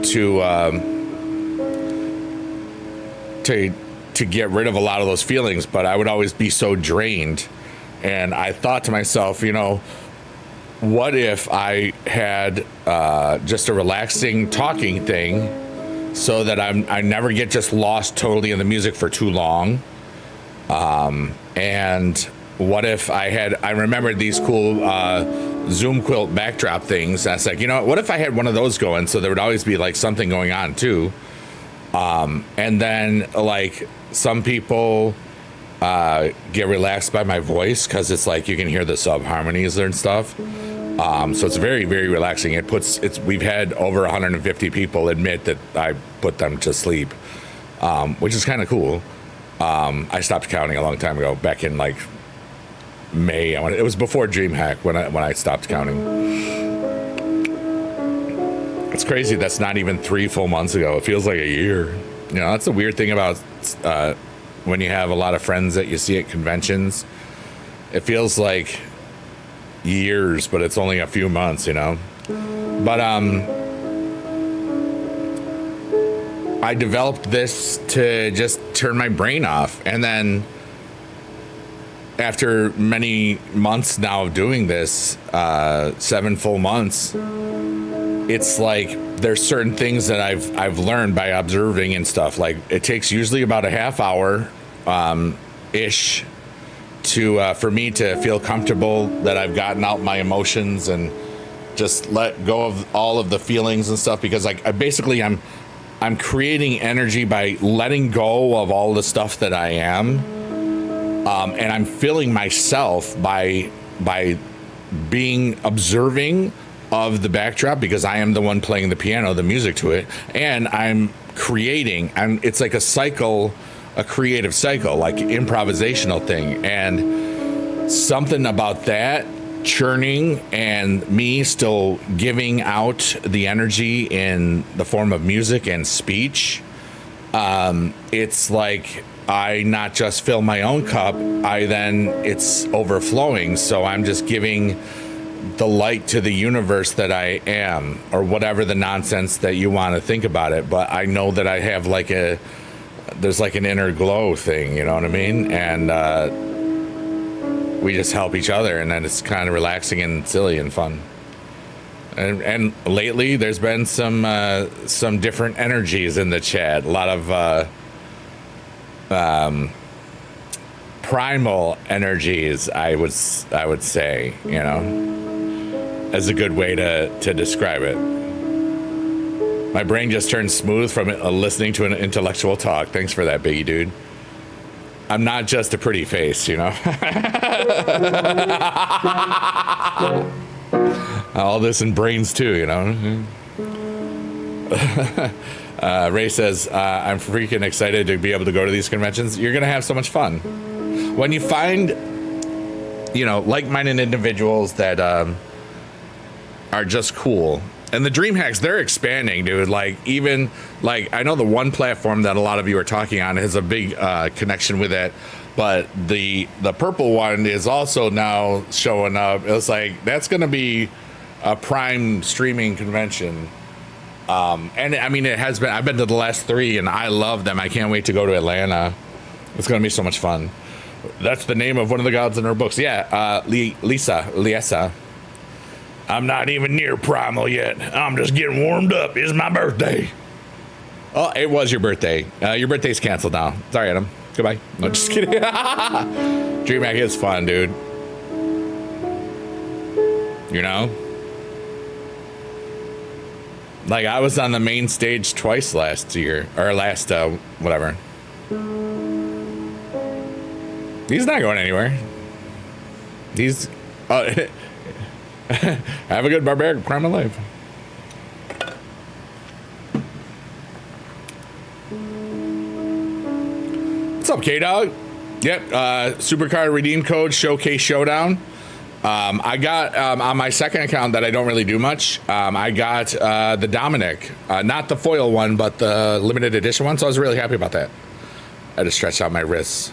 get rid of a lot of those feelings, but I would always be so drained. And I thought to myself, you know, what if I had just a relaxing talking thing so that I never get just lost totally in the music for too long? And what if I remembered these cool Zoom quilt backdrop things. I was like, you know, what if I had one of those going so there would always be like something going on too? And then like some people get relaxed by my voice because it's like you can hear the sub harmonies and stuff. So it's very, very relaxing. We've had over 150 people admit that I put them to sleep, which is kind of cool. I stopped counting a long time ago, back in like May. It was before DreamHack when I stopped counting. It's crazy. That's not even 3 full months ago. It feels like a year. You know, that's the weird thing about when you have a lot of friends that you see at conventions. It feels like years, but it's only a few months, you know. But I developed this to just turn my brain off, and then after many months now of doing this, 7 full months, it's like there's certain things that I've learned by observing and stuff. Like it takes usually about a half hour ish to for me to feel comfortable that I've gotten out my emotions and just let go of all of the feelings and stuff, because like I'm creating energy by letting go of all the stuff that I am, and I'm filling myself by being observing of the backdrop, because I am the one playing the piano, the music to it, and I'm creating, and it's like a cycle, a creative cycle, like improvisational thing. And something about that churning and me still giving out the energy in the form of music and speech, it's like I not just fill my own cup, it's overflowing, so I'm just giving the light to the universe that I am, or whatever the nonsense that you want to think about it. But I know that I have there's like an inner glow thing, you know what I mean? And we just help each other, and then it's kind of relaxing and silly and fun. And lately there's been some different energies in the chat, a lot of primal energies, I would say, you know, as a good way to describe it. My brain just turned smooth from listening to an intellectual talk. Thanks for that, Biggie dude. I'm not just a pretty face, you know. All this in brains too, you know. Ray says, I'm freaking excited to be able to go to these conventions. You're going to have so much fun. When you find, you know, like-minded individuals that are just cool. And the Dream Hacks, they're expanding, dude. Like, even, like, I know the one platform that a lot of you are talking on has a big connection with it. But the purple one is also now showing up. It's like, that's going to be a prime streaming convention. And I mean, it has been, I've been to the last 3 and I love them. I can't wait to go to Atlanta. It's going to be so much fun. That's the name of one of the gods in her books. Yeah, Liesa. I'm not even near primal yet. I'm just getting warmed up. It's my birthday. Oh, it was your birthday. Your birthday's canceled now. Sorry, Adam. Goodbye. No, just kidding. DreamHack is fun, dude. You know? Like, I was on the main stage twice last year. Or last, whatever. He's not going anywhere. He's... have a good barbaric primal life. What's up, K-Dog? Yep, Supercard redeem code Showcase Showdown. I got on my second account that I don't really do much. I got the Dominic, not the foil one, but the limited edition one. So I was really happy about that. I had to stretch out my wrists.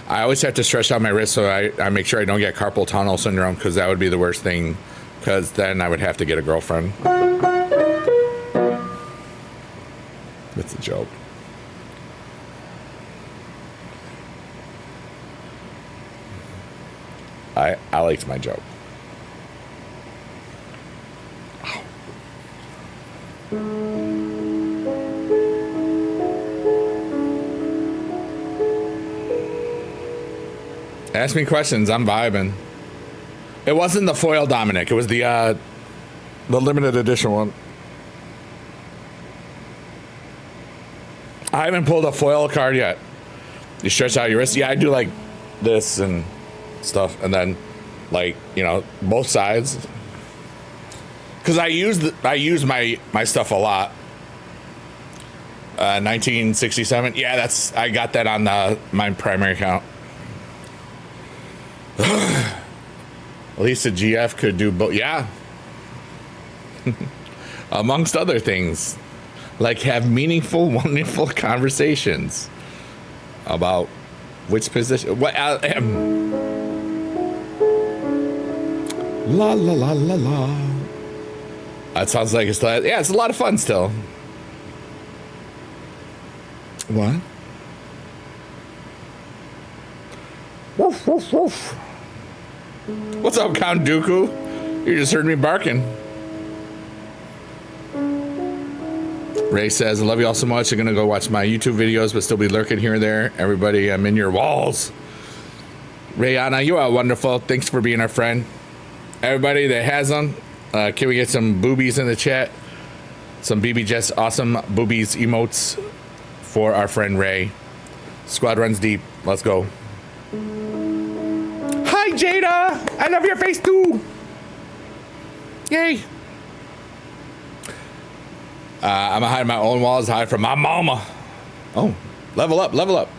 I always have to stretch out my wrists so I make sure I don't get carpal tunnel syndrome, because that would be the worst thing, because then I would have to get a girlfriend. That's a joke. I liked my joke. Ask me questions. I'm vibing. It wasn't the foil Dominic. It was the limited edition one. I haven't pulled a foil card yet. You stretch out your wrist. Yeah, I do like this and stuff, and then, like, you know, both sides. Because I use my stuff a lot. 1967. Yeah, I got that on my primary account. At least a GF could do both. Yeah. Amongst other things, like have meaningful, wonderful conversations about which position. What? La la la la la. That sounds like it's yeah. It's a lot of fun still. What? Woof woof woof. What's up, Count Dooku? You just heard me barking. Ray says, I love you all so much. I'm going to go watch my YouTube videos, but still be lurking here and there. Everybody, I'm in your walls. Rayana, you are wonderful. Thanks for being our friend. Everybody that has them, can we get some boobies in the chat? Some BB Jets, awesome boobies emotes for our friend Ray. Squad runs deep. Let's go. Hi, Jada. I love your face too. Yay. I'm behind my own walls, hide from my mama. Oh, level up, level up.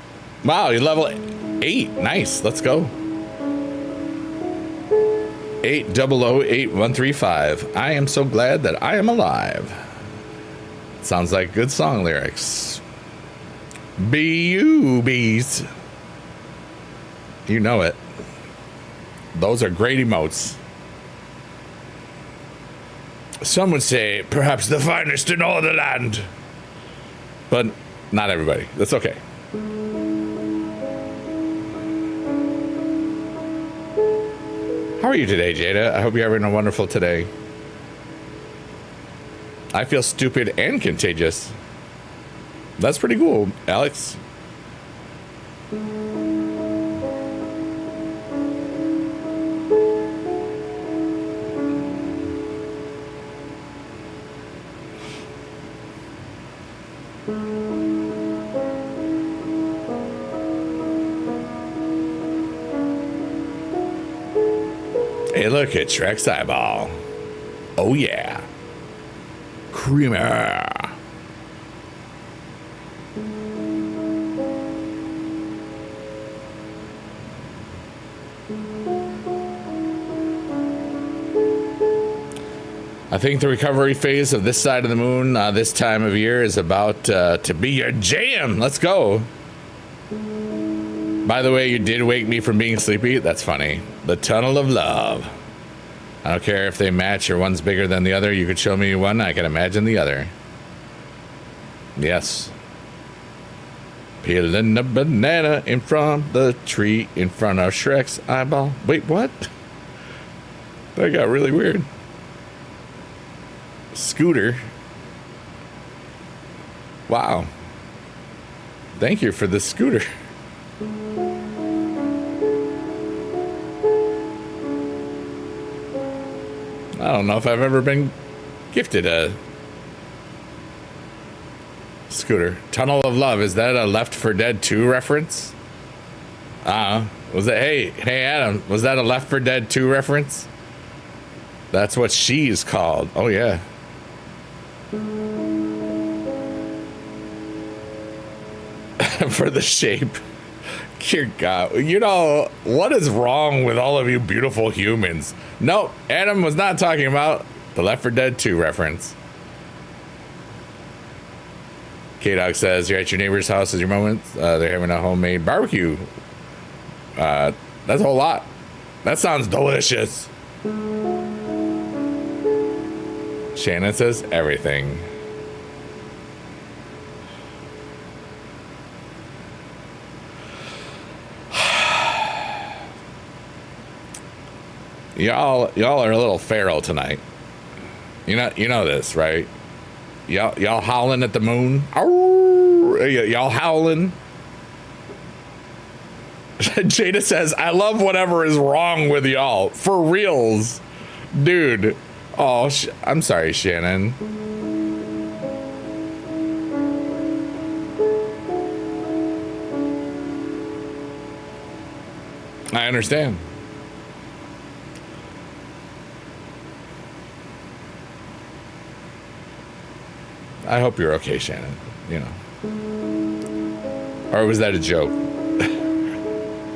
Wow, you level 8. Nice. Let's go. 8008135. I am so glad that I am alive. Sounds like good song lyrics. Boobies. You know it. Those are great emotes. Some would say perhaps the finest in all the land. But not everybody. That's okay. How are you today, Jada? I hope you're having a wonderful today. I feel stupid and contagious. That's pretty cool, Alex. Hey, look at Shrek's eyeball. Oh, yeah. Creamer. I think the recovery phase of this side of the moon this time of year is about to be your jam. Let's go. By the way, you did wake me from being sleepy. That's funny. The tunnel of love. I don't care if they match or one's bigger than the other. You could show me one, I can imagine the other. Yes. Peeling a banana in front of the tree in front of Shrek's eyeball. Wait, what? That got really weird. Scooter. Wow. Thank you for the scooter. I don't know if I've ever been gifted a scooter. Tunnel of Love. Is that a Left 4 Dead 2 reference? Was it? Hey, Adam. Was that a Left 4 Dead 2 reference? That's what she's called. Oh, yeah. For the shape. Dear God. You know, what is wrong with all of you beautiful humans? Nope. Adam was not talking about the Left 4 Dead 2 reference. K-Dog says, you're at your neighbor's house as your moment. They're having a homemade barbecue. That's a whole lot. That sounds delicious. Shannon says everything. Y'all are a little feral tonight. You know this, right? Y'all howling at the moon. Y'all howling. Jada says, I love whatever is wrong with y'all. For reals. Dude. Oh, I'm sorry, Shannon. I understand. I hope you're okay, Shannon. You know. Or was that a joke?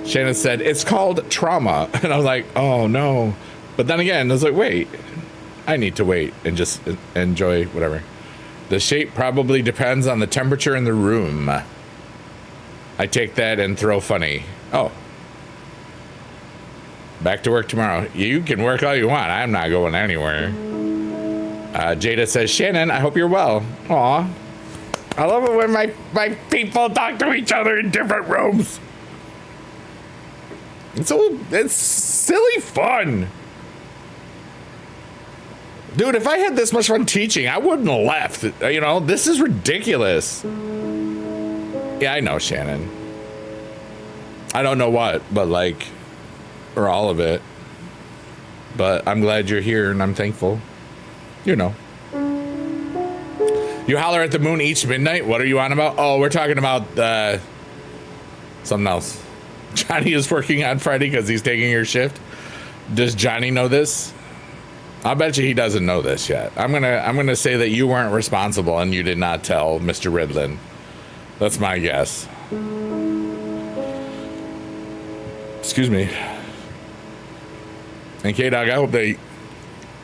Shannon said, it's called trauma. And I was like, oh, no. But then again, I was like, wait. I need to wait and just enjoy whatever. The shape probably depends on the temperature in the room. I take that and throw funny. Oh. Back to work tomorrow. You can work all you want. I'm not going anywhere. Jada says, Shannon, I hope you're well. Aw. I love it when my people talk to each other in different rooms. It's silly fun. Dude, if I had this much fun teaching, I wouldn't have left. You know, this is ridiculous. Yeah, I know, Shannon. I don't know what, but like, or all of it. But I'm glad you're here and I'm thankful. You know. You holler at the moon each midnight? What are you on about? Oh, we're talking about something else. Johnny is working on Friday because he's taking your shift. Does Johnny know this? I'll bet you he doesn't know this yet. I'm gonna say that you weren't responsible and you did not tell Mr. Ridlin. That's my guess. Excuse me. And K-Dog, I hope that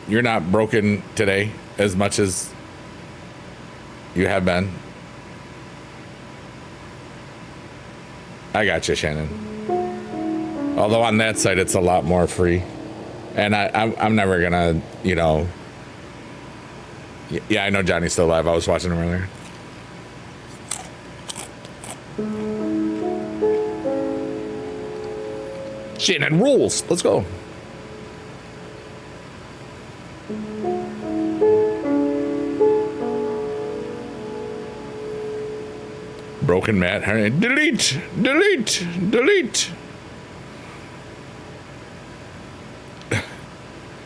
you're not broken today as much as you have been. I got you, Shannon. Although on that site, it's a lot more free. And I'm never gonna, you know. Yeah, I know Johnny's still alive. I was watching him earlier. Shannon rules. Let's go. Broken Matt. Delete. Delete. Delete.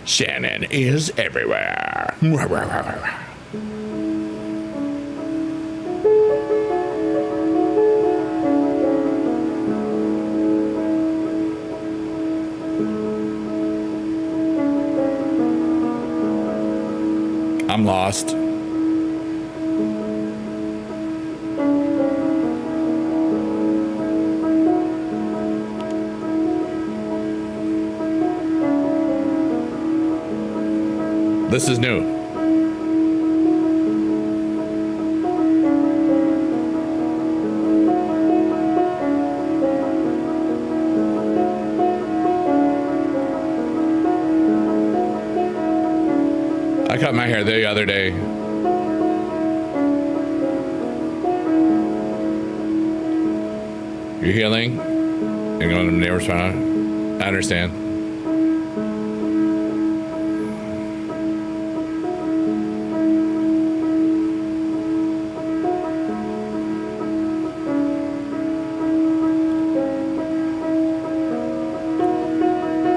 Shannon is everywhere. lost. This is new. I cut my hair the other day. You're healing? And going to never respond. I understand.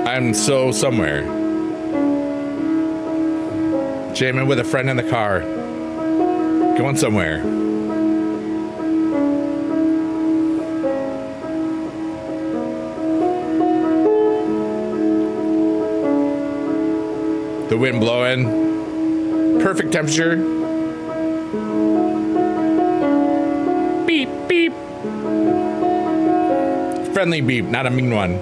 I'm so somewhere. Jamming with a friend in the car. Going somewhere. The wind blowing. Perfect temperature. Beep, beep. Friendly beep, not a mean one.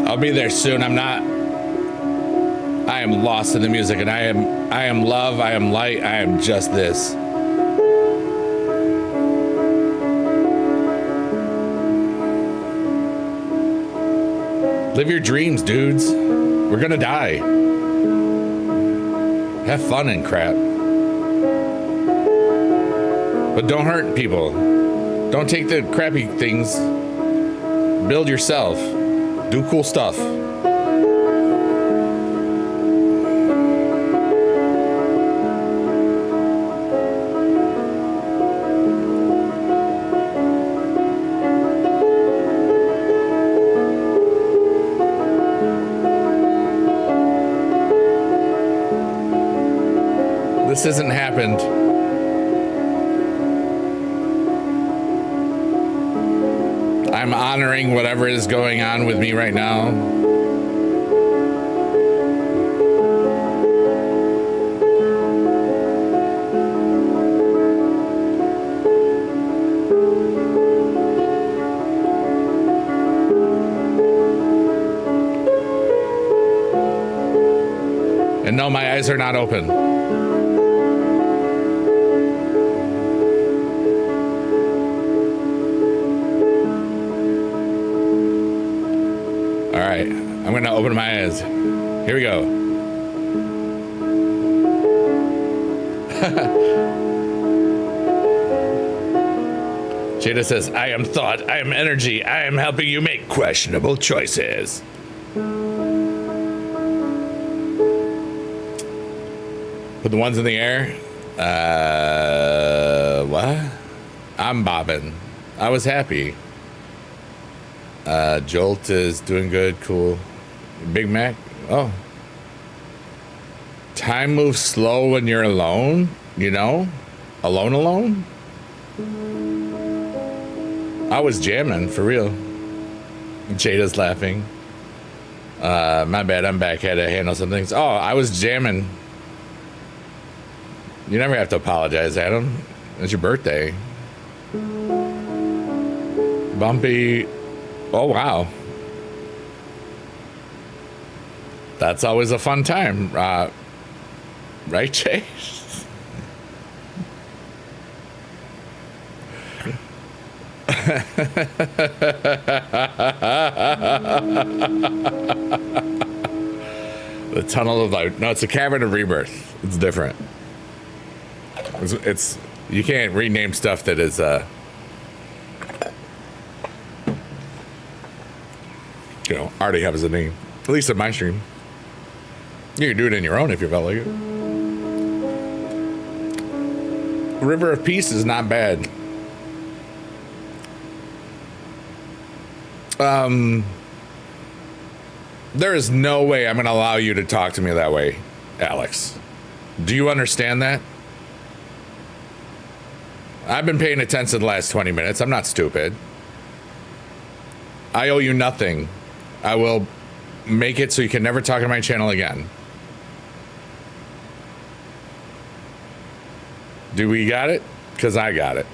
I'll be there soon. I am lost in the music, and I am love, I am light, I am just this. Live your dreams, dudes. We're gonna die. Have fun and crap. But don't hurt people. Don't take the crappy things. Build yourself. Do cool stuff. This hasn't happened. I'm honoring whatever is going on with me right now. And no, my eyes are not open. All right, I'm gonna open my eyes. Here we go. Jada says, I am thought, I am energy, I am helping you make questionable choices. Put the ones in the air. What? I'm bobbing. I was happy. Jolt is doing good, cool. Big Mac, oh. Time moves slow when you're alone, you know? Alone? I was jamming, for real. Jada's laughing. My bad. I'm back. Had to handle some things. Oh, I was jamming. You never have to apologize, Adam. It's your birthday. Bumpy. Oh, wow. That's always a fun time. Right, Jay? The tunnel of life. No, it's a cavern of rebirth. It's different. It's you can't rename stuff that is already has a name. At least in my stream. You can do it in your own if you felt like it. River of Peace is not bad. There is no way I'm going to allow you to talk to me that way, Alex. Do you understand that? I've been paying attention the last 20 minutes. I'm not stupid. I owe you nothing. I will make it so you can never talk to my channel again. Do we got it? Because I got it.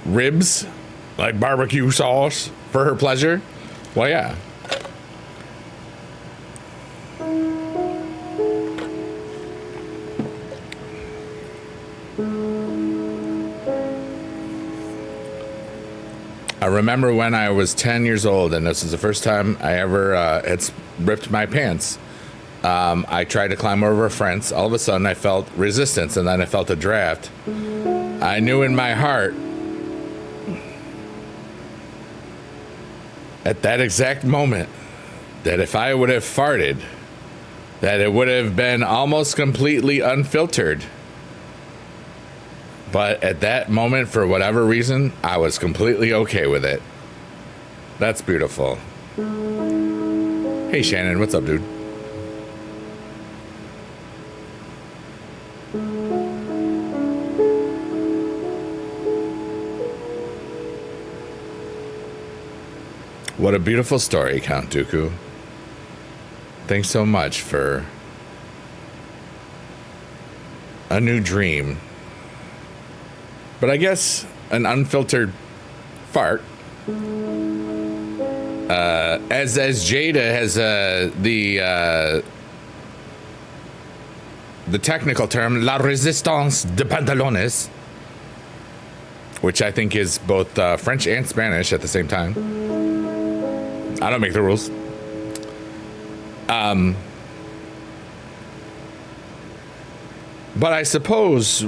Ribs, like barbecue sauce for her pleasure? Well, yeah. I remember when I was 10 years old, and this is the first time I ever had ripped my pants. I tried to climb over a fence. All of a sudden, I felt resistance, and then I felt a draft. I knew in my heart, at that exact moment, that if I would have farted, that it would have been almost completely unfiltered. But at that moment, for whatever reason, I was completely okay with it. That's beautiful. Hey, Shannon, what's up, dude? What a beautiful story, Count Dooku. Thanks so much for a new dream. But I guess an unfiltered fart, as Jada has the technical term, la résistance de pantalones, which I think is both French and Spanish at the same time. I don't make the rules. But I suppose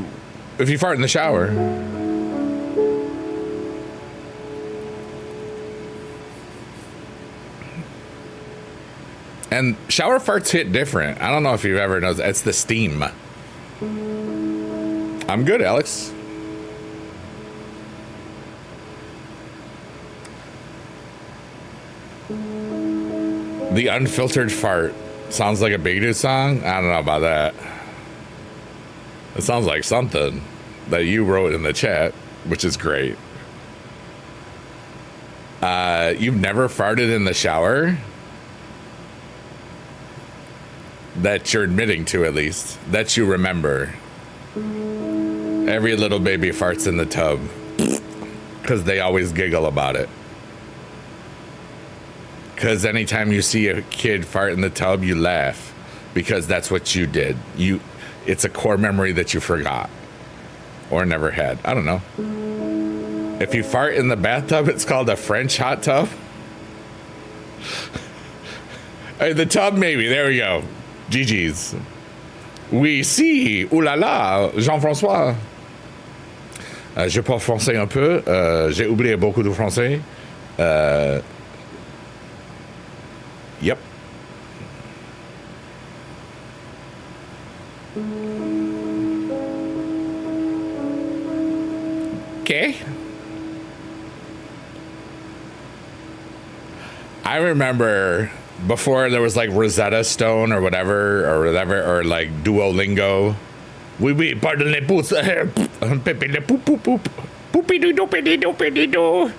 if you fart in the shower, and shower farts hit different. I don't know if you've ever noticed. It's the steam. I'm good, Alex. The unfiltered fart sounds like a Big Dude song. I don't know about that. It sounds like something that you wrote in the chat, which is great. You've never farted in the shower? That you're admitting to, at least. That you remember. Every little baby farts in the tub. Because they always giggle about it. Because anytime you see a kid fart in the tub, you laugh. Because that's what you did. It's a core memory that you forgot. Or never had. I don't know. If you fart in the bathtub, it's called a French hot tub. The tub, maybe. There we go. GG's. Oui, si. Ouh là là. Jean-François. Je parle français un peu. J'ai oublié beaucoup de français. Yep. Okay. I remember before there was like Rosetta Stone or whatever, or like Duolingo. We pardon le poop, poop poop poop, poopy doo doopy doopy doo.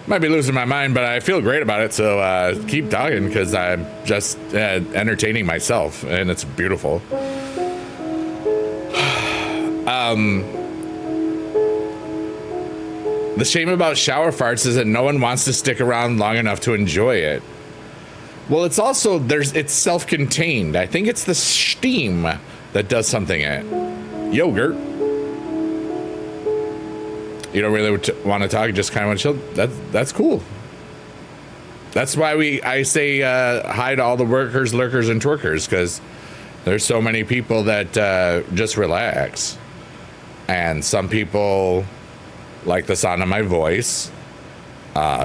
Might be losing my mind, but I feel great about it. So keep talking because I'm just entertaining myself, and it's beautiful. The shame about shower farts is that no one wants to stick around long enough to enjoy it. Well, it's also it's self-contained. I think it's the steam that does something in it. Yogurt. You don't really want to talk, you just kind of want to chill. That's cool. That's why I say hi to all the workers, lurkers, and twerkers, because there's so many people that just relax. And some people like the sound of my voice.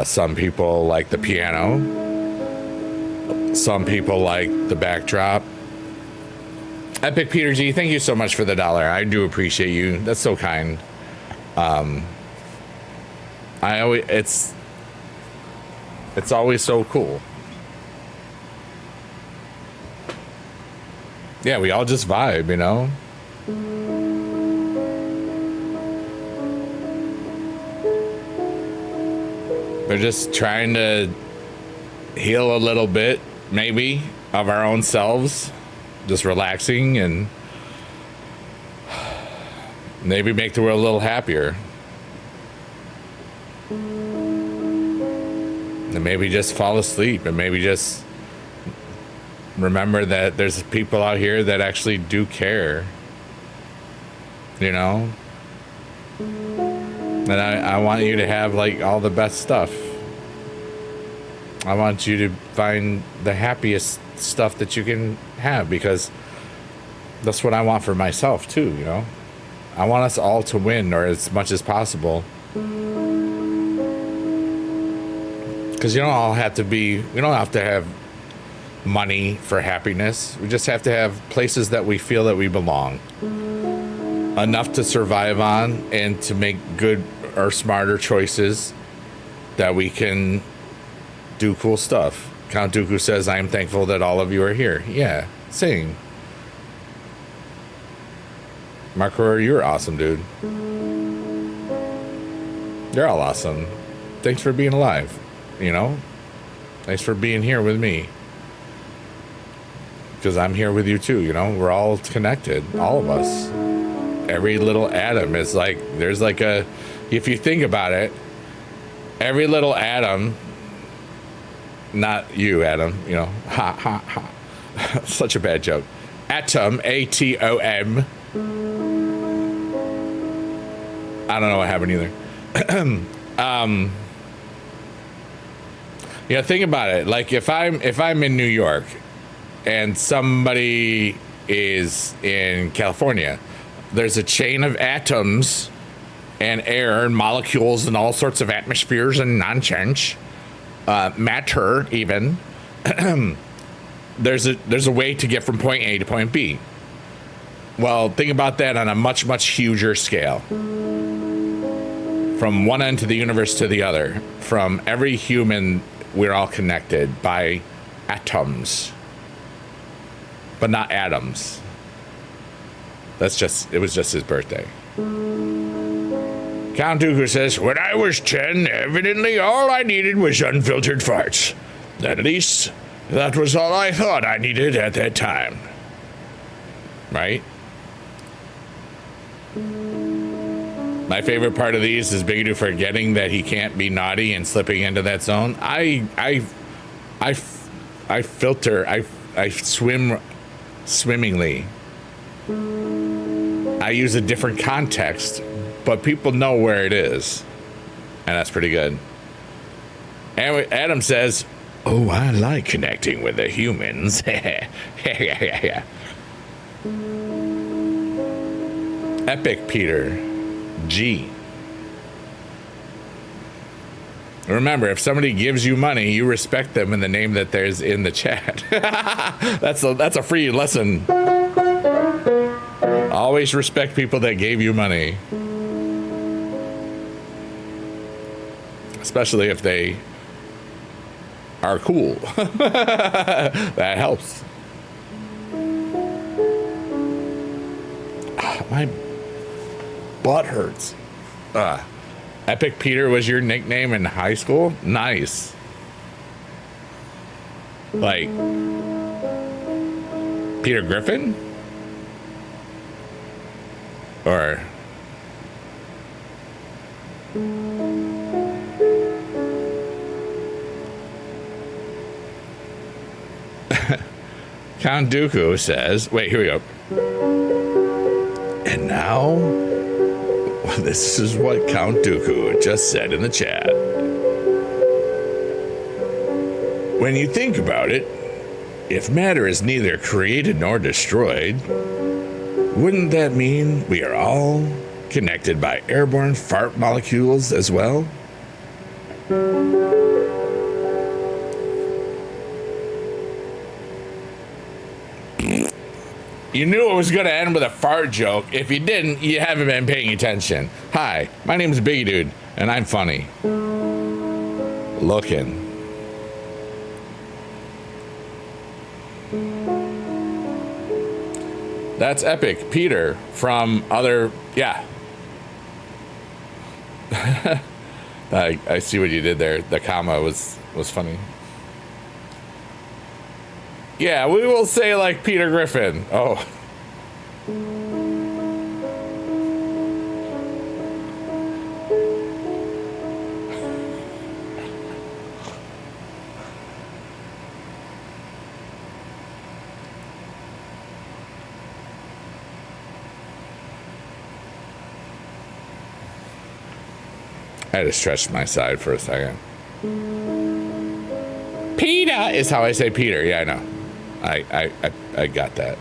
Some people like the piano. Some people like the backdrop. Epic Peter G, thank you so much for the $1. I do appreciate you. That's so kind. It's always so cool. Yeah, we all just vibe, you know? We're just trying to heal a little bit, maybe, of our own selves. Just relaxing and maybe make the world a little happier. And maybe just fall asleep, and maybe just remember that there's people out here that actually do care. You know? And I want you to have like all the best stuff. I want you to find the happiest stuff that you can have, because that's what I want for myself too, you know? I want us all to win, or as much as possible. Because we don't have to have money for happiness. We just have to have places that we feel that we belong. Enough to survive on and to make good or smarter choices that we can do cool stuff. Count Dooku says, I am thankful that all of you are here. Yeah, same. Mark Royer, you're awesome, dude. You're all awesome. Thanks for being alive, you know? Thanks for being here with me. Because I'm here with you too, you know? We're all connected, all of us. Every little atom is like, there's like if you think about it, every little atom, not you, Adam, you know, ha, ha, ha. Such a bad joke. Atom, A-T-O-M. I don't know what happened either. Yeah, think about it. Like if I'm in New York and somebody is in California, there's a chain of atoms and air and molecules and all sorts of atmospheres and nonsense, matter even. There's a way to get from point A to point B. Well, think about that on a much, much huger scale. From one end of the universe to the other, from every human, we're all connected by atoms, but not atoms. It was just his birthday. Count Dooku says, when I was 10, evidently all I needed was unfiltered farts. At least, that was all I thought I needed at that time. Right? My favorite part of these is Bigadoo forgetting that he can't be naughty and slipping into that zone. I filter. I swim swimmingly. I use a different context, but people know where it is, and that's pretty good. And Adam says, "Oh, I like connecting with the humans." Epic Peter G. Remember, if somebody gives you money, you respect them in the name that there's in the chat. That's a free lesson. Always respect people that gave you money. Especially if they are cool. That helps. My butt hurts. Epic Peter was your nickname in high school? Nice. Like Peter Griffin? Or Count Dooku says, wait, here we go. And now, this is what Count Dooku just said in the chat. When you think about it, if matter is neither created nor destroyed, wouldn't that mean we are all connected by airborne fart molecules as well? You knew it was going to end with a fart joke. If you didn't, you haven't been paying attention. Hi, my name's Biggie Dude, and I'm funny. Looking. That's Epic Peter from other... Yeah. I see what you did there. The comma was funny. Yeah, we will say like Peter Griffin. Oh. I had to stretch my side for a second. Peter is how I say Peter. Yeah, I know. I got that.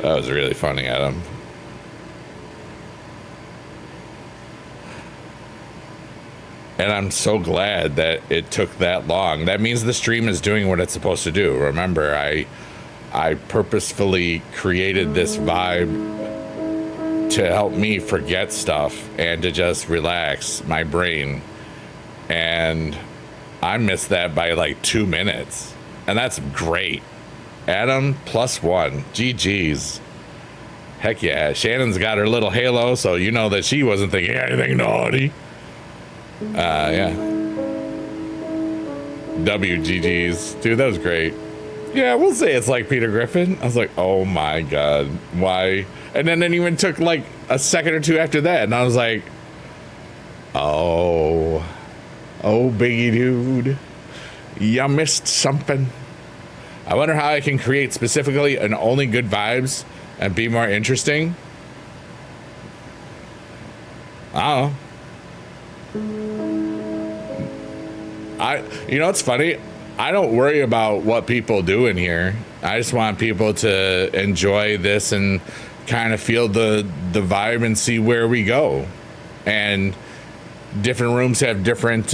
That was really funny, Adam. And I'm so glad that it took that long. That means the stream is doing what it's supposed to do. Remember, I purposefully created this vibe to help me forget stuff and to just relax my brain. And I missed that by like 2 minutes. And that's great. Adam +1. GG's. Heck yeah. Shannon's got her little halo, so you know that she wasn't thinking anything naughty. Yeah. WGG's. Dude, that was great. Yeah, we'll say it's like Peter Griffin. I was like, oh my God, why? And then it even took like a second or two after that. And I was like, oh, Biggie Dude, you missed something. I wonder how I can create specifically an only good vibes and be more interesting. I don't know. You know, it's funny. I don't worry about what people do in here. I just want people to enjoy this and kind of feel the vibe and see where we go. And different rooms have different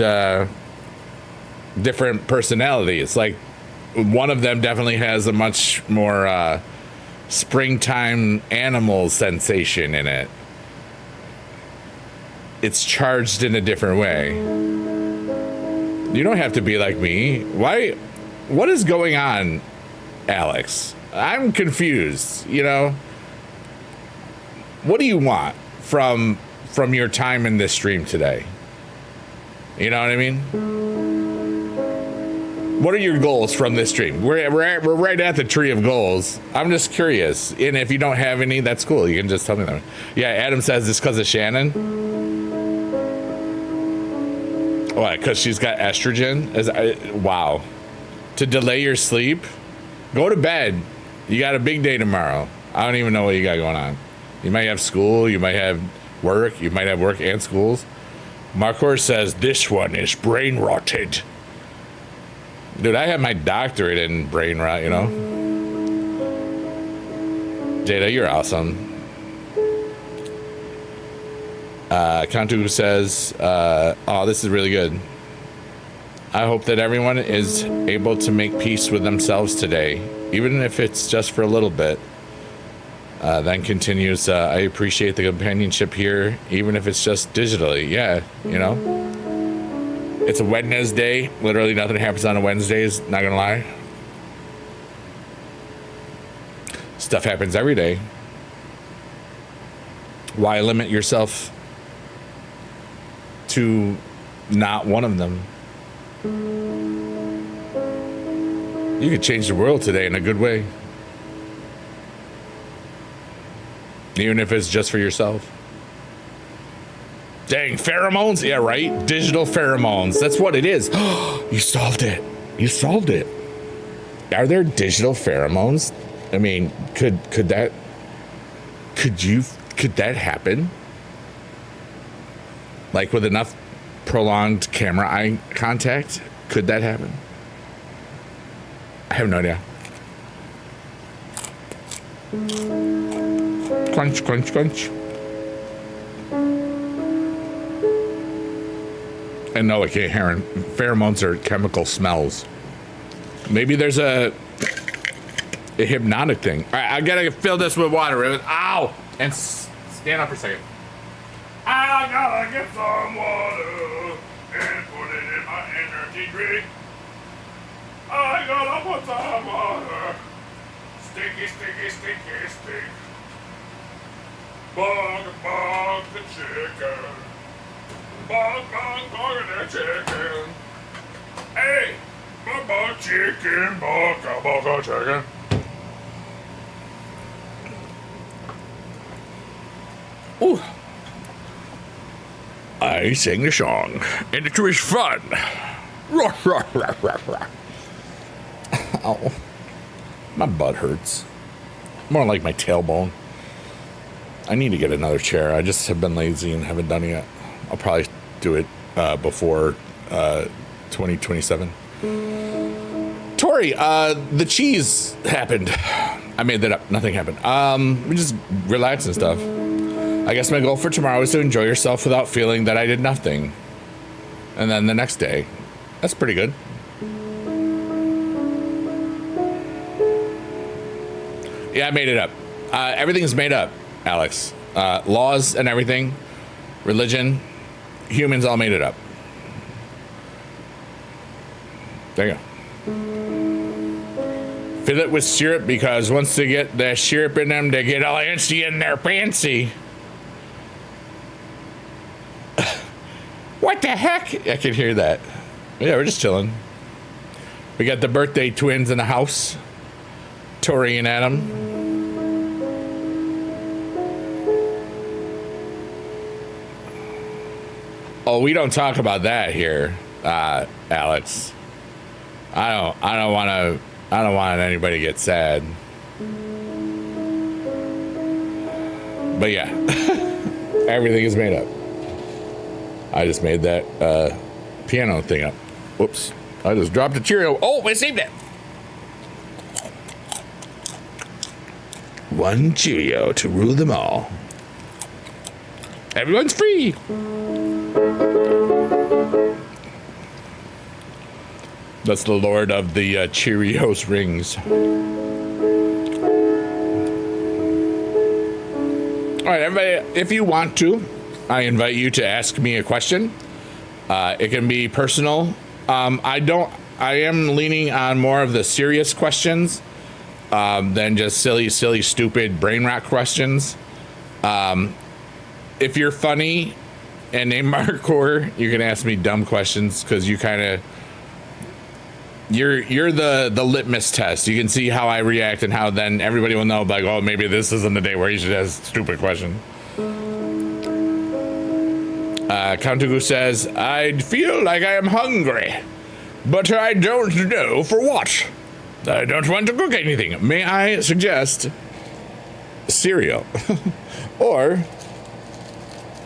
personalities. Like one of them definitely has a much more springtime animal sensation in it. It's charged in a different way. You don't have to be like me. Why? What is going on, Alex? I'm confused, you know? What do you want from your time in this stream today? You know what I mean? What are your goals from this stream? We're right at the tree of goals. I'm just curious. And if you don't have any, that's cool. You can just tell me that. Yeah, Adam says it's because of Shannon. What, because she's got estrogen? Wow. To delay your sleep? Go to bed. You got a big day tomorrow. I don't even know what you got going on. You might have school. You might have work. You might have work and schools. Marcor says, this one is brain rotted. Dude, I have my doctorate in brain rot, you know? Jada, you're awesome. Kantu says, oh, this is really good. I hope that everyone is able to make peace with themselves today, even if it's just for a little bit. Then continues, I appreciate the companionship here, even if it's just digitally. Yeah, you know? It's a Wednesday. Literally nothing happens on a Wednesdays, not gonna lie. Stuff happens every day. Why limit yourself to not one of them? You could change the world today in a good way. Even if it's just for yourself. Dang, pheromones? Yeah, right? Digital pheromones. That's what it is. You solved it. You solved it. Are there digital pheromones? I mean, could that happen? Like with enough prolonged camera eye contact? Could that happen? I have no idea. Crunch, crunch, crunch. And no, I can't hear it. Pheromones are chemical smells. Maybe there's a hypnotic thing. All right, I gotta fill this with water. Ow! And stand up for a second. I gotta get some water and put it in my energy drink. I gotta put some water. Sticky, sticky, sticky, stick. Bug, bug the chicken. Bug, bug, bug the chicken. Hey, bug, bug chicken, bug, chicken. Ooh. I sang the song, and it was fun. Ow. My butt hurts. More like my tailbone. I need to get another chair. I just have been lazy and haven't done it yet. I'll probably do it before 2027. Tori, the cheese happened. I made that up. Nothing happened. We just relaxed and stuff. I guess my goal for tomorrow is to enjoy yourself without feeling that I did nothing. And then the next day. That's pretty good. Yeah, I made it up. Everything's made up, Alex. Laws and everything, religion, humans all made it up. There you go. Fill it with syrup because once they get the syrup in them, they get all antsy in their fancy. What the heck? I can hear that. Yeah, we're just chilling. We got the birthday twins in the house. Tori and Adam. Oh, we don't talk about that here, Alex. I don't want anybody to get sad. But yeah, everything is made up. I just made that piano thing up. Whoops. I just dropped a Cheerio. Oh, I saved it. One Cheerio to rule them all. Everyone's free. That's the Lord of the Cheerios rings. All right, everybody, if you want to, I invite you to ask me a question. It can be personal. I am leaning on more of the serious questions than just silly, stupid brain rot questions. If you're funny and named Markor, you can ask me dumb questions because you kind of you're the litmus test. You can see how I react and how then everybody will know, like, oh, maybe this isn't the day where you should ask a stupid question. Kantugu says, I feel like I am hungry, but I don't know for what. I don't want to cook anything. May I suggest cereal or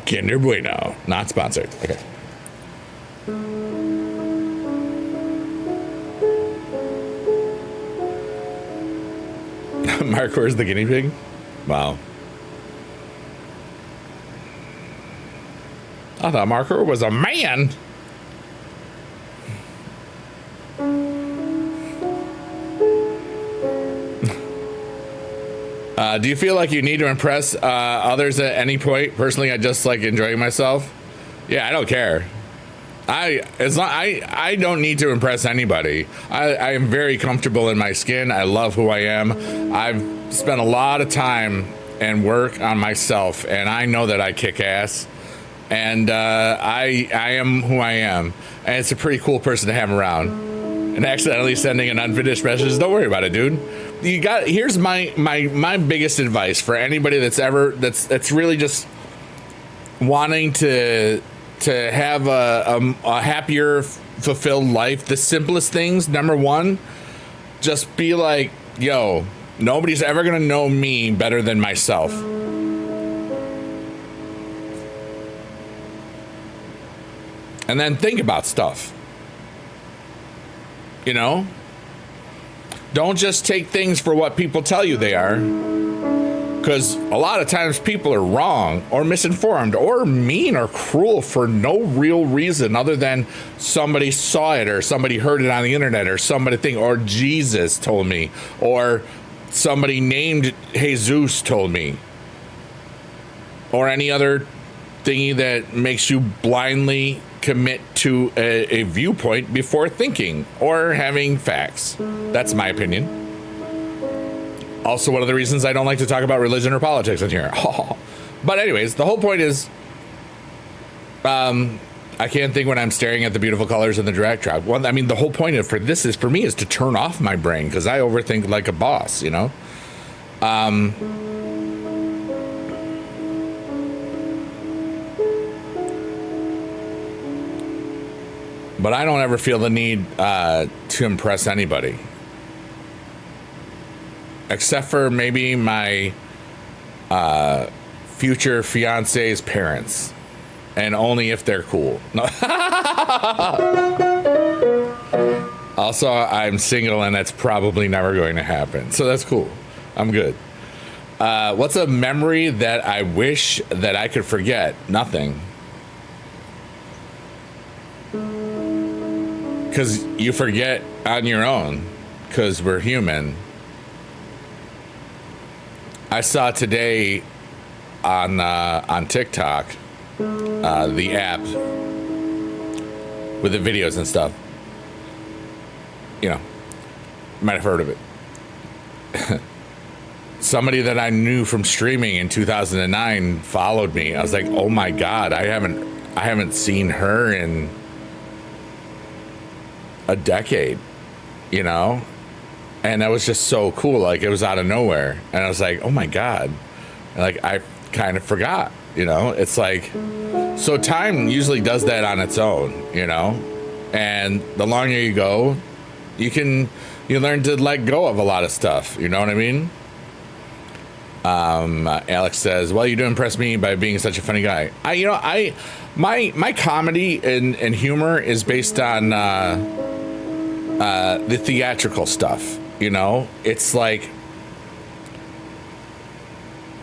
Kinder Bueno? Not sponsored. Okay. Markor's the guinea pig? Wow. I thought Markor was a man. Do you feel like you need to impress others at any point? Personally, I just like enjoying myself. Yeah, I don't care. I don't need to impress anybody. I am very comfortable in my skin. I love who I am. I've spent a lot of time and work on myself, and I know that I kick ass. And I am who I am, and it's a pretty cool person to have around. And accidentally sending an unfinished message, don't worry about it, dude. Here's my biggest advice for anybody that's really just wanting to have a happier, fulfilled life. The simplest things. Number one, just be like, yo, nobody's ever gonna know me better than myself. And then think about stuff. You know? Don't just take things for what people tell you they are. Because a lot of times people are wrong or misinformed or mean or cruel for no real reason other than somebody saw it or somebody heard it on the internet or somebody or Jesus told me or somebody named Jesus told me or any other thingy that makes you blindly commit to a viewpoint before thinking or having facts. That's my opinion. Also, one of the reasons I don't like to talk about religion or politics in here. But anyways, the whole point is, I can't think when I'm staring at the beautiful colors in the direct drop. Well, I mean, the whole point for me is to turn off my brain because I overthink like a boss, you know? But I don't ever feel the need to impress anybody. Except for maybe my future fiance's parents. And only if they're cool. No. Also, I'm single and that's probably never going to happen. So that's cool. I'm good. What's a memory that I wish that I could forget? Nothing. Because you forget on your own. Because we're human. I saw today on TikTok the app with the videos and stuff. You know, might have heard of it. Somebody that I knew from streaming in 2009 followed me. I was like, oh my God, I haven't seen her in a decade, you know? And that was just so cool. Like, it was out of nowhere. And I was like, oh my God. And like, I kind of forgot, you know? It's like, so time usually does that on its own, you know? And the longer you go, you learn to let go of a lot of stuff. You know what I mean? Alex says, well, you do impress me by being such a funny guy. My comedy and humor is based on the theatrical stuff. You know, it's like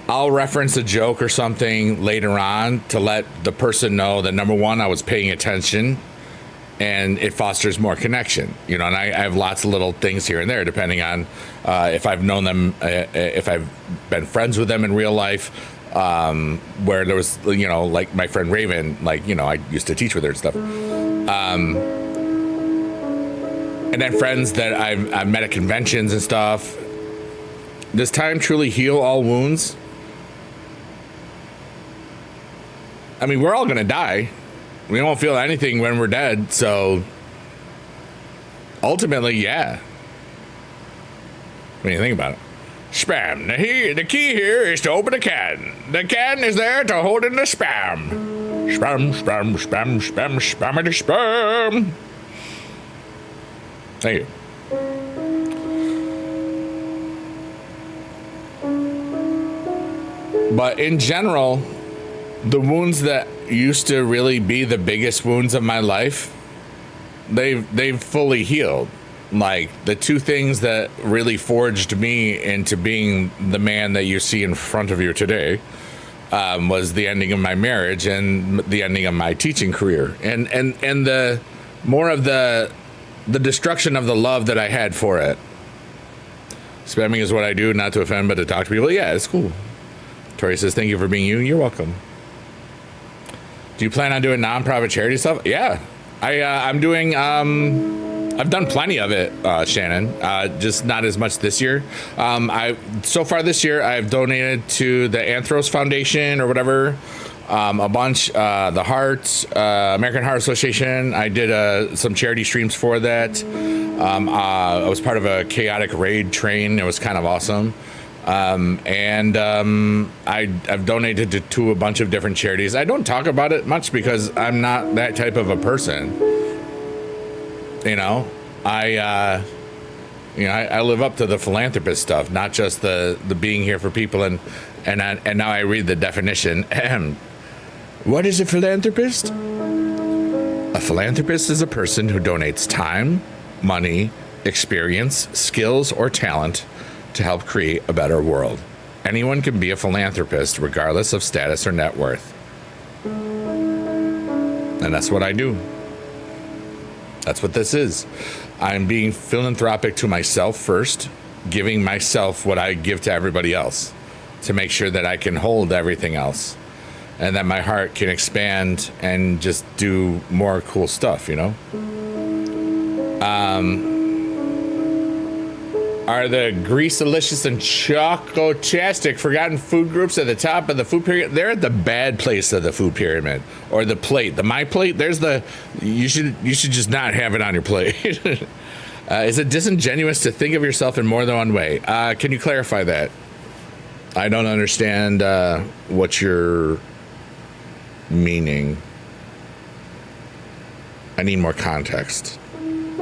I'll reference a joke or something later on to let the person know that, number one, I was paying attention and it fosters more connection, you know, and I have lots of little things here and there depending on if I've known them, if I've been friends with them in real life, where there was, you know, like my friend Raven, like, you know, I used to teach with her and stuff. And then friends that I've met at conventions and stuff. Does time truly heal all wounds? I mean, we're all going to die. We won't feel anything when we're dead. So ultimately, yeah. When you think about it. Spam. The key here is to open a can. The can is there to hold in the spam. Spam, spam, spam, spam, spammity spam. Thank you. But in general, the wounds that used to really be the biggest wounds of my life, they've fully healed. Like, the two things that really forged me into being the man that you see in front of you today was the ending of my marriage and the ending of my teaching career. And the more of the destruction of the love that I had for it. Spamming is what I do, not to offend, but to talk to people. Yeah, it's cool. Tori says, thank you for being you. You're welcome. Do you plan on doing nonprofit charity stuff? Yeah. I'm doing, I've done plenty of it, Shannon, just not as much this year. So far this year, I've donated to the Anthros Foundation or whatever, a bunch, the Heart, American Heart Association. I did some charity streams for that. I was part of a chaotic raid train. It was kind of awesome. I've donated to a bunch of different charities. I don't talk about it much because I'm not that type of a person. You know, I live up to the philanthropist stuff, not just the being here for people. And now I read the definition. What is a philanthropist? A philanthropist is a person who donates time, money, experience, skills, or talent to help create a better world. Anyone can be a philanthropist regardless of status or net worth. And that's what I do. That's what this is. I'm being philanthropic to myself first, giving myself what I give to everybody else to make sure that I can hold everything else and that my heart can expand and just do more cool stuff, you know? Are the Greaselicious and Chocotastic forgotten food groups at the top of the food pyramid? They're at the bad place of the food pyramid, or the plate. The my plate. There's the you should just not have it on your plate. Is it disingenuous to think of yourself in more than one way? Can you clarify that? I don't understand what you're meaning. I need more context,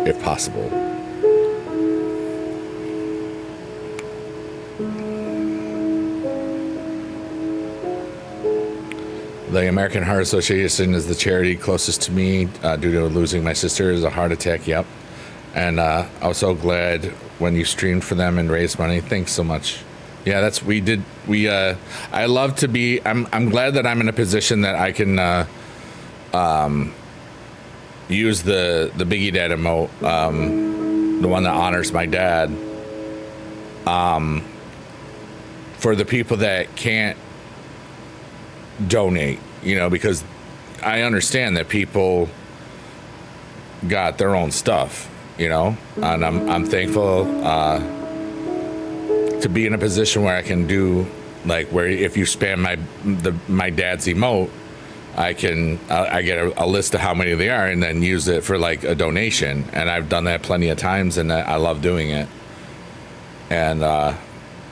if possible. The American Heart Association is the charity closest to me due to losing my sister is a heart attack. Yep. And I was so glad when you streamed for them and raised money. Thanks so much. Yeah, I love to be, I'm glad that I'm in a position that I can use the Biggie Dad emote, the one that honors my dad, for the people that can't donate, you know, because I understand that people got their own stuff, you know, and I'm thankful to be in a position where I can do, like, where if you spam my dad's emote, I get a list of how many they are and then use it for like a donation. And I've done that plenty of times and I love doing it. And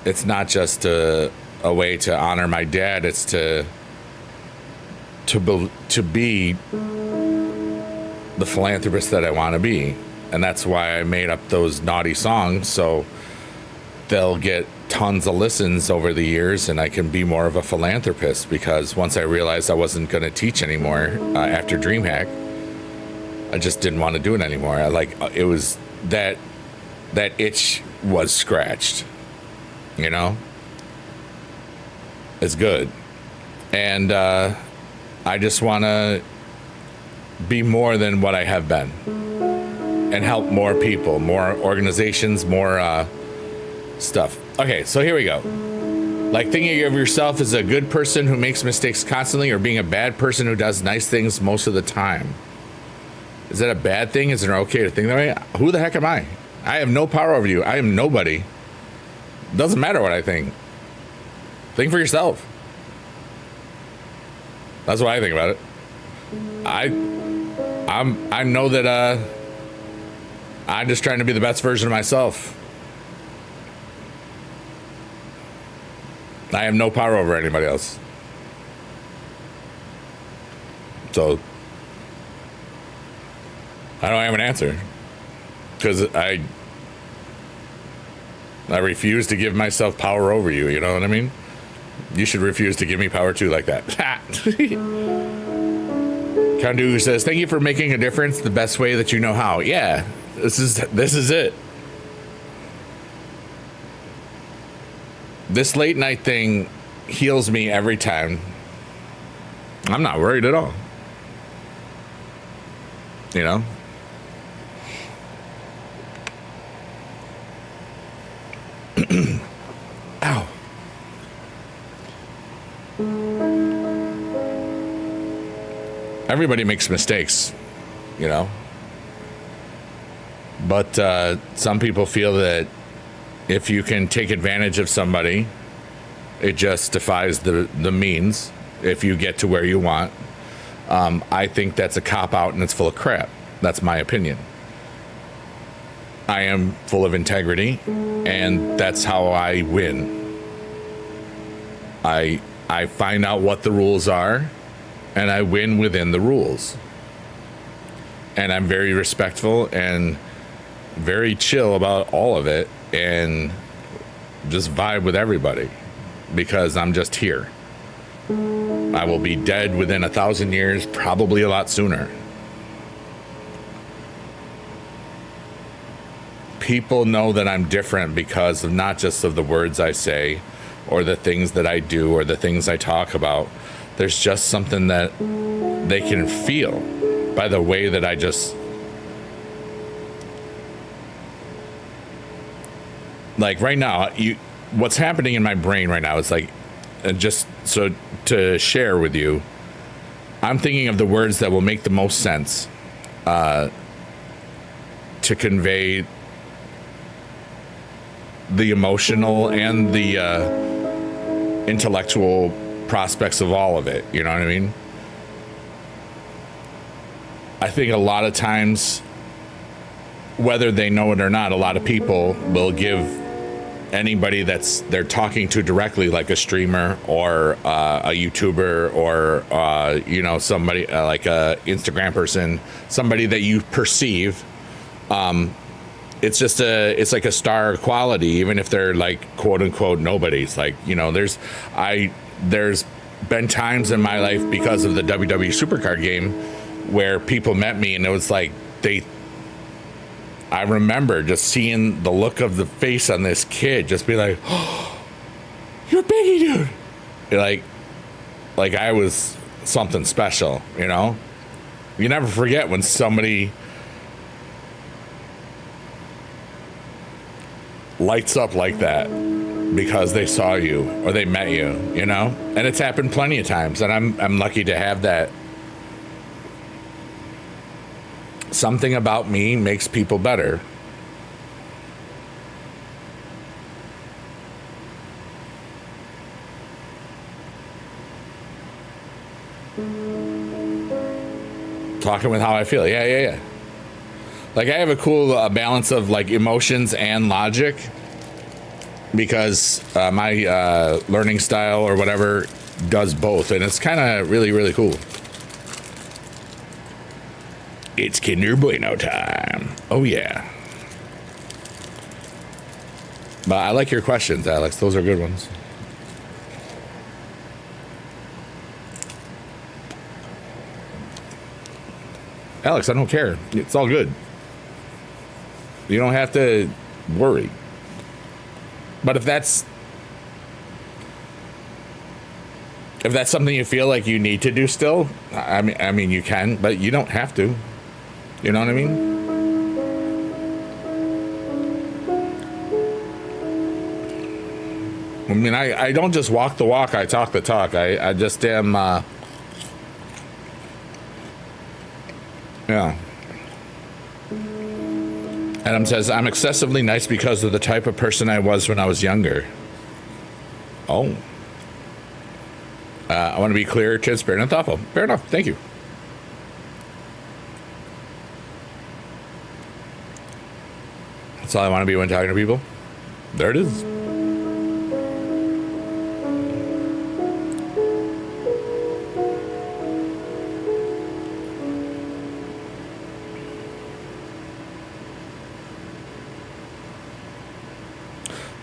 it's not just a way to honor my dad, it's to be the philanthropist that I want to be. And that's why I made up those naughty songs, so they'll get tons of listens over the years and I can be more of a philanthropist, because once I realized I wasn't going to teach anymore after DreamHack, I just didn't want to do it anymore. It was that itch was scratched, you know? It's good. And I just want to be more than what I have been and help more people, more organizations, more stuff. Okay, so here we go. Like thinking of yourself as a good person who makes mistakes constantly, or being a bad person who does nice things most of the time. Is that a bad thing? Is it okay to think that way? Who the heck am I? I have no power over you. I am nobody. Doesn't matter what I think. Think for yourself. That's what I think about it. I know that I'm just trying to be the best version of myself. I have no power over anybody else. So I don't have an answer, because I refuse to give myself power over you. You know what I mean? You should refuse to give me power too, like that. Kandu says, thank you for making a difference the best way that you know how. Yeah, this is it. This late night thing heals me every time. I'm not worried at all. You know? Ow. Everybody makes mistakes, you know. But some people feel that if you can take advantage of somebody, it justifies the means if you get to where you want. I think that's a cop-out and it's full of crap. That's my opinion. I am full of integrity, and that's how I win. I find out what the rules are, and I win within the rules. And I'm very respectful and very chill about all of it, and just vibe with everybody because I'm just here. I will be dead within 1,000 years, probably a lot sooner. People know that I'm different because of not just of the words I say or the things that I do or the things I talk about. There's just something that they can feel by the way that I just, like right now, what's happening in my brain right now is like, just so to share with you, I'm thinking of the words that will make the most sense to convey the emotional and the intellectual prospects of all of it. You know what I mean? I think a lot of times, whether they know it or not, a lot of people will give anybody they're talking to directly, like a streamer or a YouTuber or somebody like a Instagram person, somebody that you perceive. It's like a star quality, even if they're like quote unquote nobodies. Like, there's been times in my life because of the WWE Supercard game where people met me and it was like I remember just seeing the look of the face on this kid, just be like, "Oh, you're Biggie, dude!" Like I was something special, You never forget when somebody lights up like that because they saw you or they met you, And it's happened plenty of times, and I'm lucky to have that. Something about me makes people better. Talking with how I feel. Yeah. Like I have a cool balance of like emotions and logic because my learning style or whatever does both, and it's kind of really, really cool. It's Kinder Bueno time. Oh, yeah. But I like your questions, Alex. Those are good ones. Alex, I don't care. It's all good. You don't have to worry. But if that's something you feel like you need to do still, I mean you can, but you don't have to. You know what I mean? I mean, I don't just walk the walk, I talk the talk. I just am, yeah. Adam says, I'm excessively nice because of the type of person I was when I was younger. Oh. I want to be clear, transparent, and thoughtful. Fair enough. Thank you. That's all I want to be when talking to people. There it is.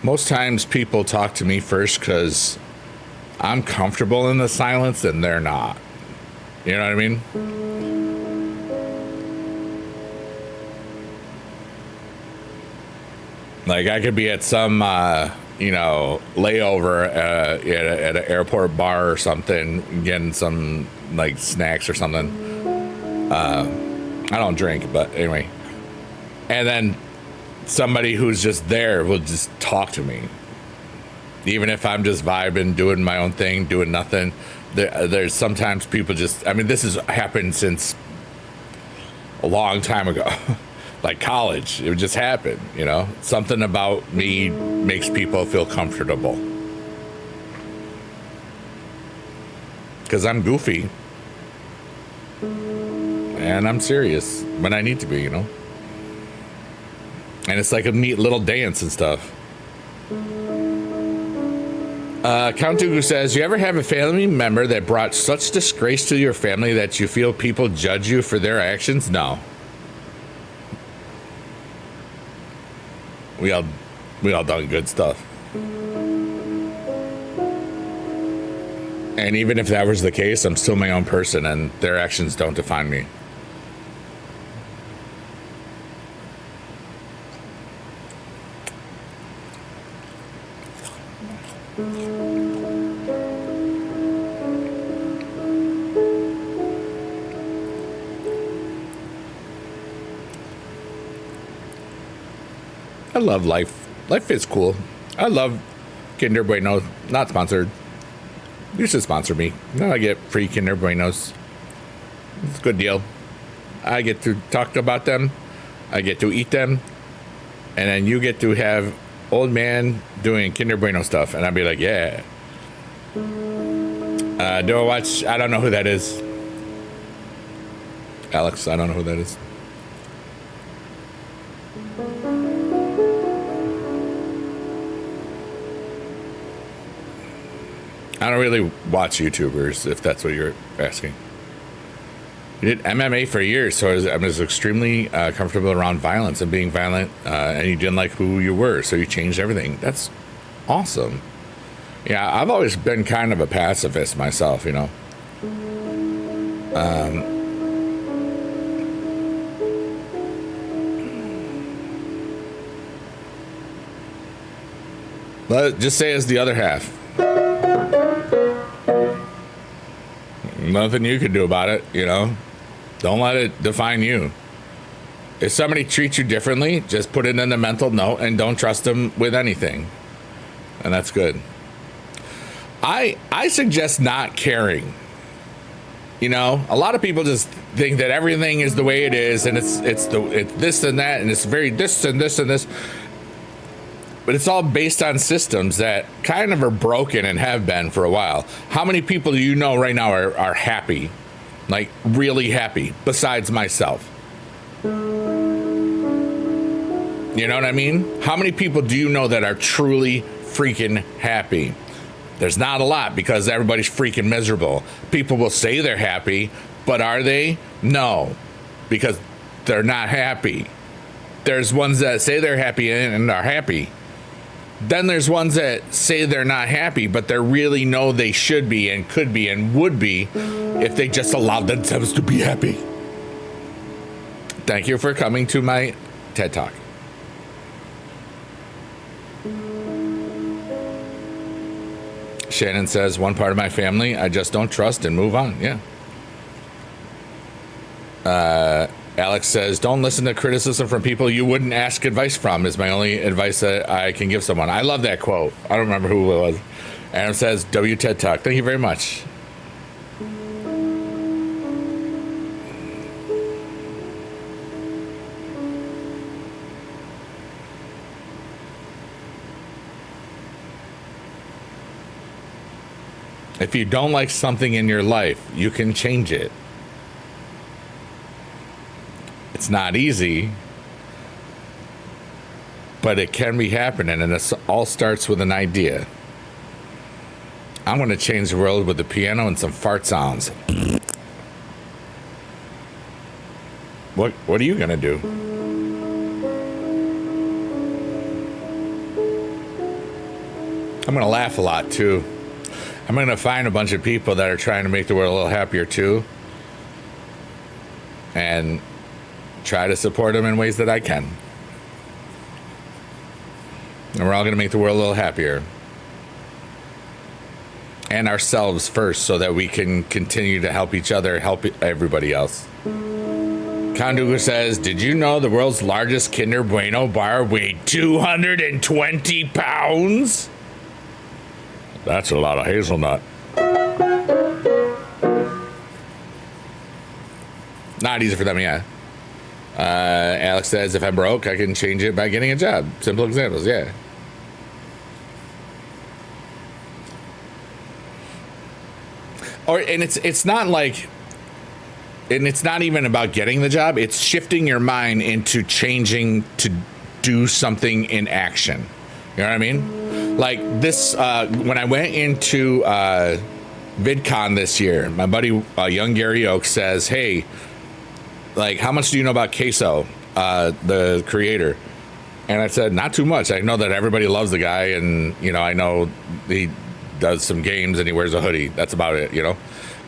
Most times people talk to me first because I'm comfortable in the silence and they're not. You know what I mean? Like I could be at some, layover at an airport bar or something, getting some like snacks or something. I don't drink, but anyway. And then somebody who's just there will just talk to me. Even if I'm just vibing, doing my own thing, doing nothing, there's sometimes people just, I mean, this has happened since a long time ago, like college. It would just happen, you know? Something about me makes people feel comfortable. Because I'm goofy. And I'm serious when I need to be, you know? And it's like a neat little dance and stuff. Count Dooku says, you ever have a family member that brought such disgrace to your family that you feel people judge you for their actions? No. We all done good stuff. And even if that was the case, I'm still my own person and their actions don't define me. I love life. Life is cool. I love Kinder Bueno. Not sponsored. You should sponsor me. No, I get free Kinder Buenos. It's a good deal. I get to talk about them. I get to eat them. And then you get to have old man doing Kinder Bueno stuff. And I'd be like, yeah. Do I watch? I don't know who that is. Alex, I don't know who that is. I don't really watch YouTubers, if that's what you're asking. You did MMA for years, so I was extremely comfortable around violence and being violent, and you didn't like who you were, so you changed everything. That's awesome. Yeah, I've always been kind of a pacifist myself, you know. Let's just say as the other half. Nothing you can do about it, you know. Don't let it define you. If somebody treats you differently, just put it in a mental note and don't trust them with anything. And that's good. I suggest not caring. You know, a lot of people just think that everything is the way it is, and it's this and that, and it's very this and this and this. But it's all based on systems that kind of are broken and have been for a while. How many people do you know right now are happy? Like, really happy, besides myself? You know what I mean? How many people do you know that are truly freaking happy? There's not a lot, because everybody's freaking miserable. People will say they're happy, but are they? No, because they're not happy. There's ones that say they're happy and are happy. Then there's ones that say they're not happy, but they really know they should be and could be and would be if they just allowed themselves to be happy. Thank you for coming to my TED Talk. Shannon says, one part of my family I just don't trust and move on. Yeah. Alex says, don't listen to criticism from people you wouldn't ask advice from is my only advice that I can give someone. I love that quote. I don't remember who it was. Adam says, W TED Talk. Thank you very much. If you don't like something in your life, you can change it. It's not easy, but it can be happening, and it all starts with an idea. I'm going to change the world with the piano and some fart sounds. What are you going to do? I'm going to laugh a lot, too. I'm going to find a bunch of people that are trying to make the world a little happier, too. And try to support them in ways that I can. And we're all going to make the world a little happier. And ourselves first, so that we can continue to help each other, help everybody else. Conduga says, did you know the world's largest Kinder Bueno bar weighed 220 pounds? That's a lot of hazelnut. Not easy for them, yeah. Alex says, if I'm broke, I can change it by getting a job. Simple examples, yeah. And it's not like, and it's not even about getting the job. It's shifting your mind into changing to do something in action. You know what I mean? Like this, when I went into VidCon this year, my buddy, young Gary Oaks, says, hey, like, how much do you know about Queso, the creator? And I said, not too much. I know that everybody loves the guy, and, you know, I know he does some games and he wears a hoodie. That's about it, you know?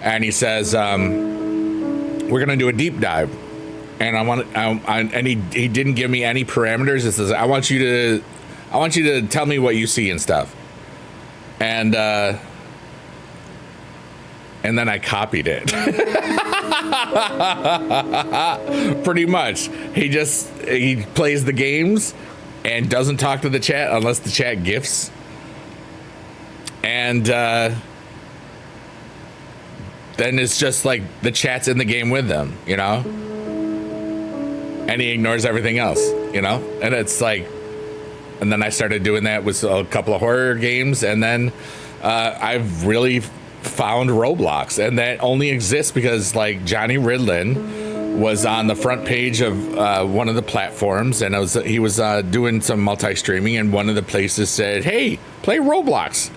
And he says, we're going to do a deep dive. And and he didn't give me any parameters. It says, I want you to tell me what you see and stuff. And then I copied it. Pretty much. He plays the games and doesn't talk to the chat unless the chat gifts. And then it's just like the chat's in the game with them, you know? And he ignores everything else, you know? And it's like, and then I started doing that with a couple of horror games, and then I've really found Roblox, and that only exists because, like, Johnny Ridlin was on the front page of one of the platforms, and he was doing some multi-streaming, and one of the places said, hey, play Roblox.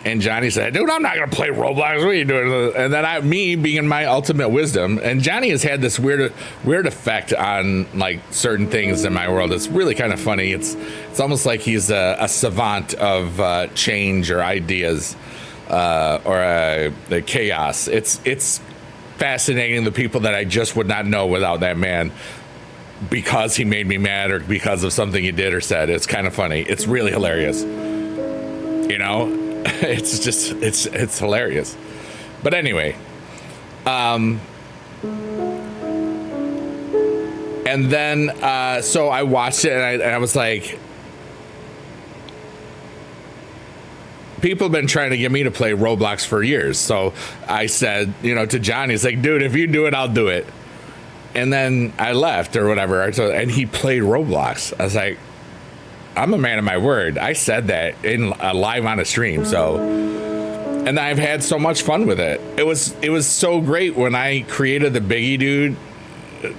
And Johnny said, dude, I'm not going to play Roblox. What are you doing? And then me being in my ultimate wisdom, and Johnny has had this weird effect on, like, certain things in my world. It's really kind of funny. It's almost like he's a savant of change or ideas or the chaos. It's fascinating, the people that I just would not know without that man, because he made me mad or because of something he did or said. It's kind of funny. It's really hilarious. You know? It's just, it's hilarious. But anyway, and then, so I watched it, and I was like, people have been trying to get me to play Roblox for years. So I said, you know, to Johnny, it's like, dude, if you do it, I'll do it. And then I left or whatever. And he played Roblox. I was like, I'm a man of my word. I said that in live on a stream. So, and I've had so much fun with it. It was so great when I created the Biggie Dude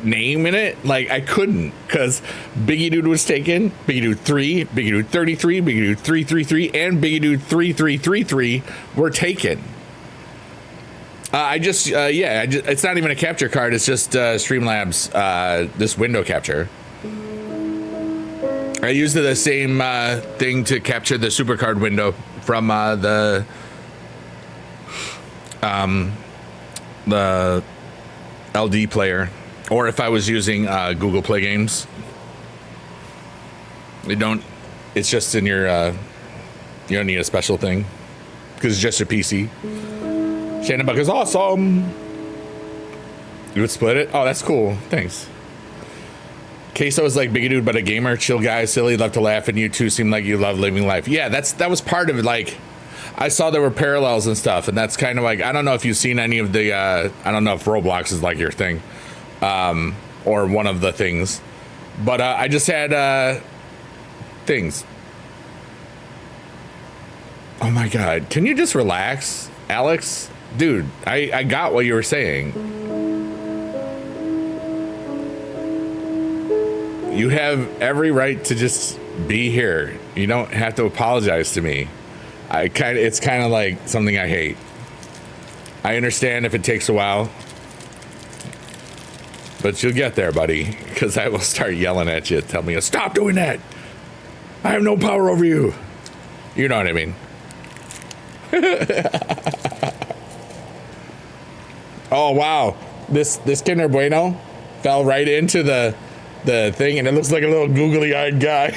name in it. Like, I couldn't, because Biggie Dude was taken, Biggie Dude 3, Biggie Dude 33, Biggie Dude 333, and Biggie Dude 3333 were taken. It's not even a capture card. It's just Streamlabs, this window capture. I used the same thing to capture the supercard window from the LD player, or if I was using Google Play Games. It's just in your, you don't need a special thing because it's just your PC. Shannon Buck is awesome. You would split it? Oh, that's cool. Thanks. Queso is like Biggie Dude, but a gamer, chill guy, silly, love to laugh, and you two seem like you love living life. Yeah, that was part of it. Like, I saw there were parallels and stuff, and that's kind of like, I don't know if you've seen any of the, I don't know if Roblox is like your thing, or one of the things, but I just had things. Oh my God, can you just relax, Alex? Dude, I got what you were saying. You have every right to just be here. You don't have to apologize to me. It's kind of like something I hate. I understand if it takes a while, but you'll get there, buddy, because I will start yelling at you, tell me to stop doing that. I have no power over you. You know what I mean? Oh, wow. This Kinder Bueno fell right into the thing, and it looks like a little googly-eyed guy.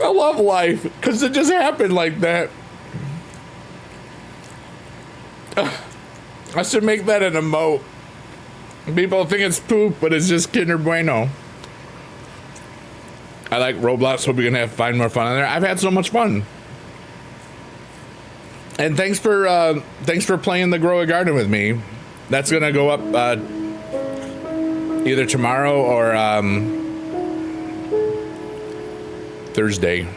I love life because it just happened like that. I should make that an emote. People think it's poop, but it's just Kinder Bueno. I like Roblox. Hope you're gonna find more fun on there. I've had so much fun. And thanks for playing the Grow a Garden with me. That's gonna go up either tomorrow or Thursday.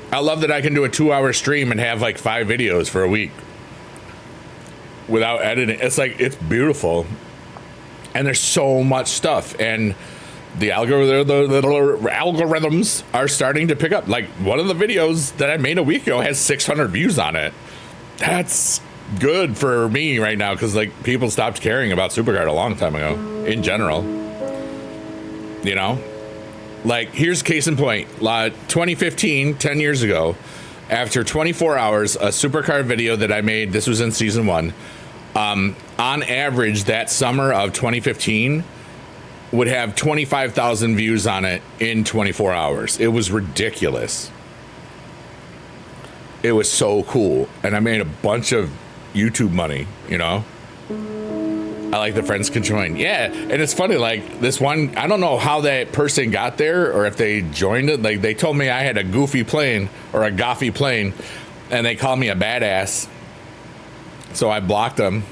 I love that I can do a 2-hour stream and have like 5 videos for a week without editing. It's like, it's beautiful. And there's so much stuff. And the algorithms are starting to pick up. Like, one of the videos that I made a week ago has 600 views on it. That's good for me right now, because like people stopped caring about Supercard a long time ago in general. You know? Like, here's case in point. 2015, 10 years ago, after 24 hours, a Supercard video that I made, this was in season 1, on average that summer of 2015 would have 25,000 views on it in 24 hours. It was ridiculous. It was so cool. And I made a bunch of YouTube money, you know? I like the friends can join. Yeah, and it's funny, like this one, I don't know how that person got there or if they joined it. Like, they told me I had a goofy plane or a goffy plane, and they called me a badass. So I blocked them.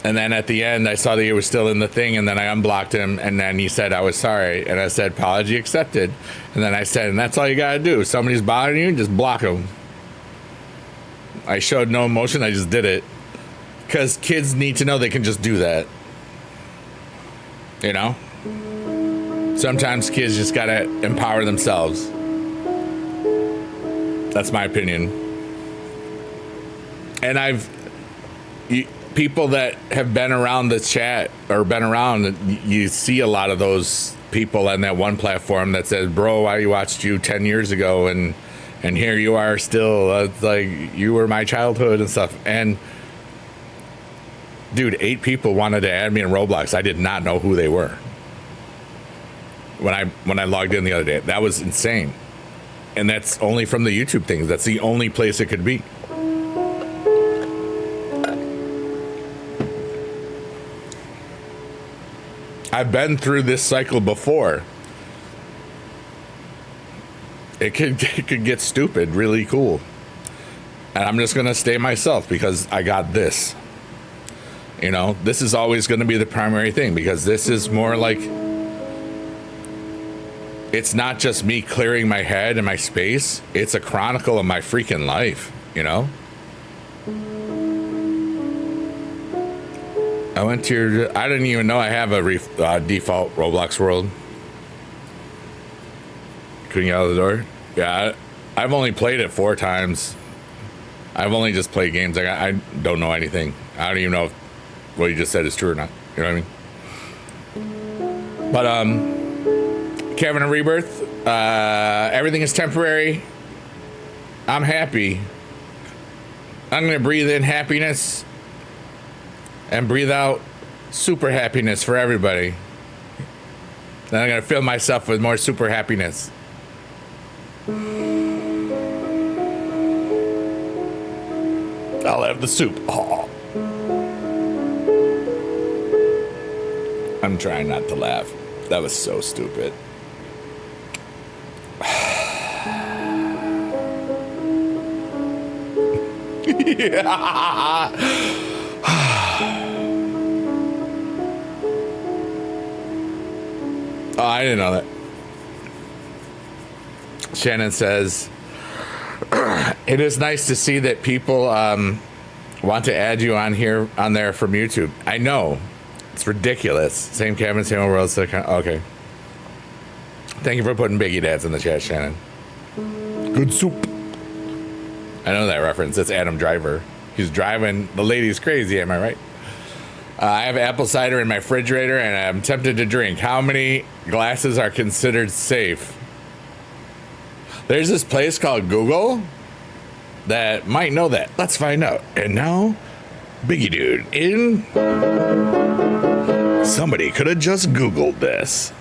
And then at the end, I saw that he was still in the thing, and then I unblocked him, and then he said I was sorry, and I said apology accepted. And then I said, and that's all you gotta do. If somebody's bothering you, just block them. I showed no emotion, I just did it. Because kids need to know they can just do that. You know? Sometimes kids just gotta empower themselves. That's my opinion. And people that have been around the chat or been around, you see a lot of those people on that one platform that says, bro, I watched you 10 years ago and here you are still. It's like, you were my childhood and stuff. And dude, 8 people wanted to add me in Roblox. I did not know who they were when I logged in the other day. That was insane. And that's only from the YouTube things. That's the only place it could be. I've been through this cycle before. It could get stupid really cool. And I'm just going to stay myself because I got this. You know, this is always going to be the primary thing, because this is more like, it's not just me clearing my head and my space. It's a chronicle of my freaking life, you know? I went to I didn't even know I have a default Roblox world. Couldn't get out of the door. Yeah, I've only played it 4 times. I've only just played games. I don't know anything. I don't even know if what you just said is true or not. You know what I mean? But Kevin and Rebirth, everything is temporary. I'm happy. I'm gonna breathe in happiness and breathe out super happiness for everybody. Then I'm gonna fill myself with more super happiness. I'll have the soup. Oh. I'm trying not to laugh. That was so stupid. Yeah. Oh, I didn't know that. Shannon says, it is nice to see that people want to add you on there from YouTube. I know. It's ridiculous. Same cabin, same old world. Okay. Thank you for putting Biggie Dads in the chat, Shannon. Good soup. I know that reference. It's Adam Driver. He's driving the ladies crazy, am I right? I have apple cider in my refrigerator and I'm tempted to drink. How many glasses are considered safe? There's this place called Google that might know that. Let's find out. And now, Biggie Dude in... Somebody could have just Googled this.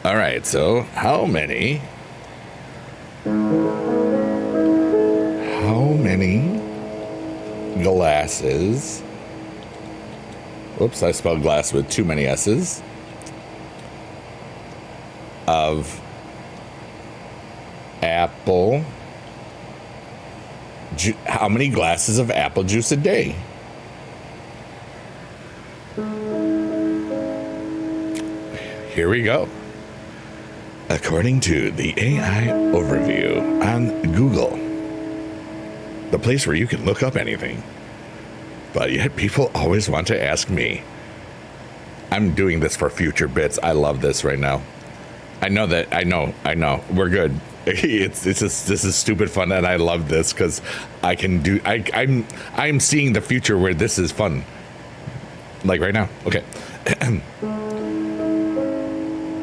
All right, so how many glasses. Oops, I spelled glass with too many S's. Of apple. How many glasses of apple juice a day? Here we go. According to the AI overview on Google, the place where you can look up anything, but yet people always want to ask me. I'm doing this for future bits. I love this right now. I know. We're good. It's just, this is stupid fun, and I love this because I can do. I'm seeing the future where this is fun. Like right now. Okay.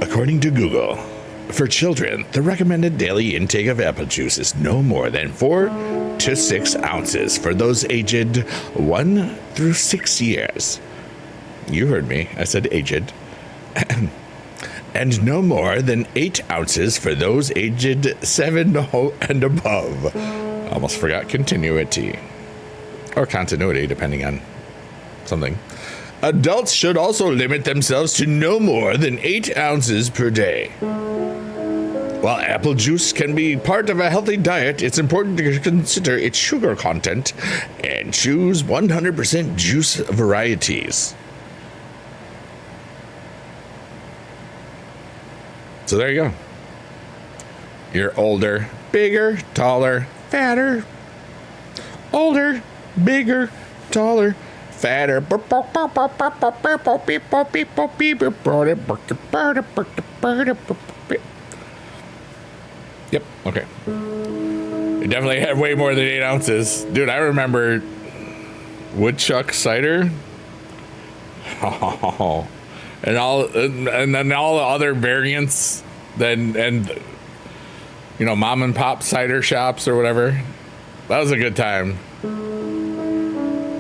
According to Google, for children, the recommended daily intake of apple juice is no more than 4 to 6 ounces for those aged 1 through 6 years. You heard me. I said aged. And no more than 8 ounces for those aged 7 and above. Almost forgot continuity. Or continuity, depending on something. Adults should also limit themselves to no more than 8 ounces per day. While apple juice can be part of a healthy diet, it's important to consider its sugar content and choose 100% juice varieties. So there you go. You're older, bigger, taller, fatter. Older, bigger, taller, fatter. Yep, okay. It definitely had way more than 8 ounces. Dude, I remember woodchuck cider. Oh. And then all the other variants, and mom and pop cider shops or whatever. That was a good time.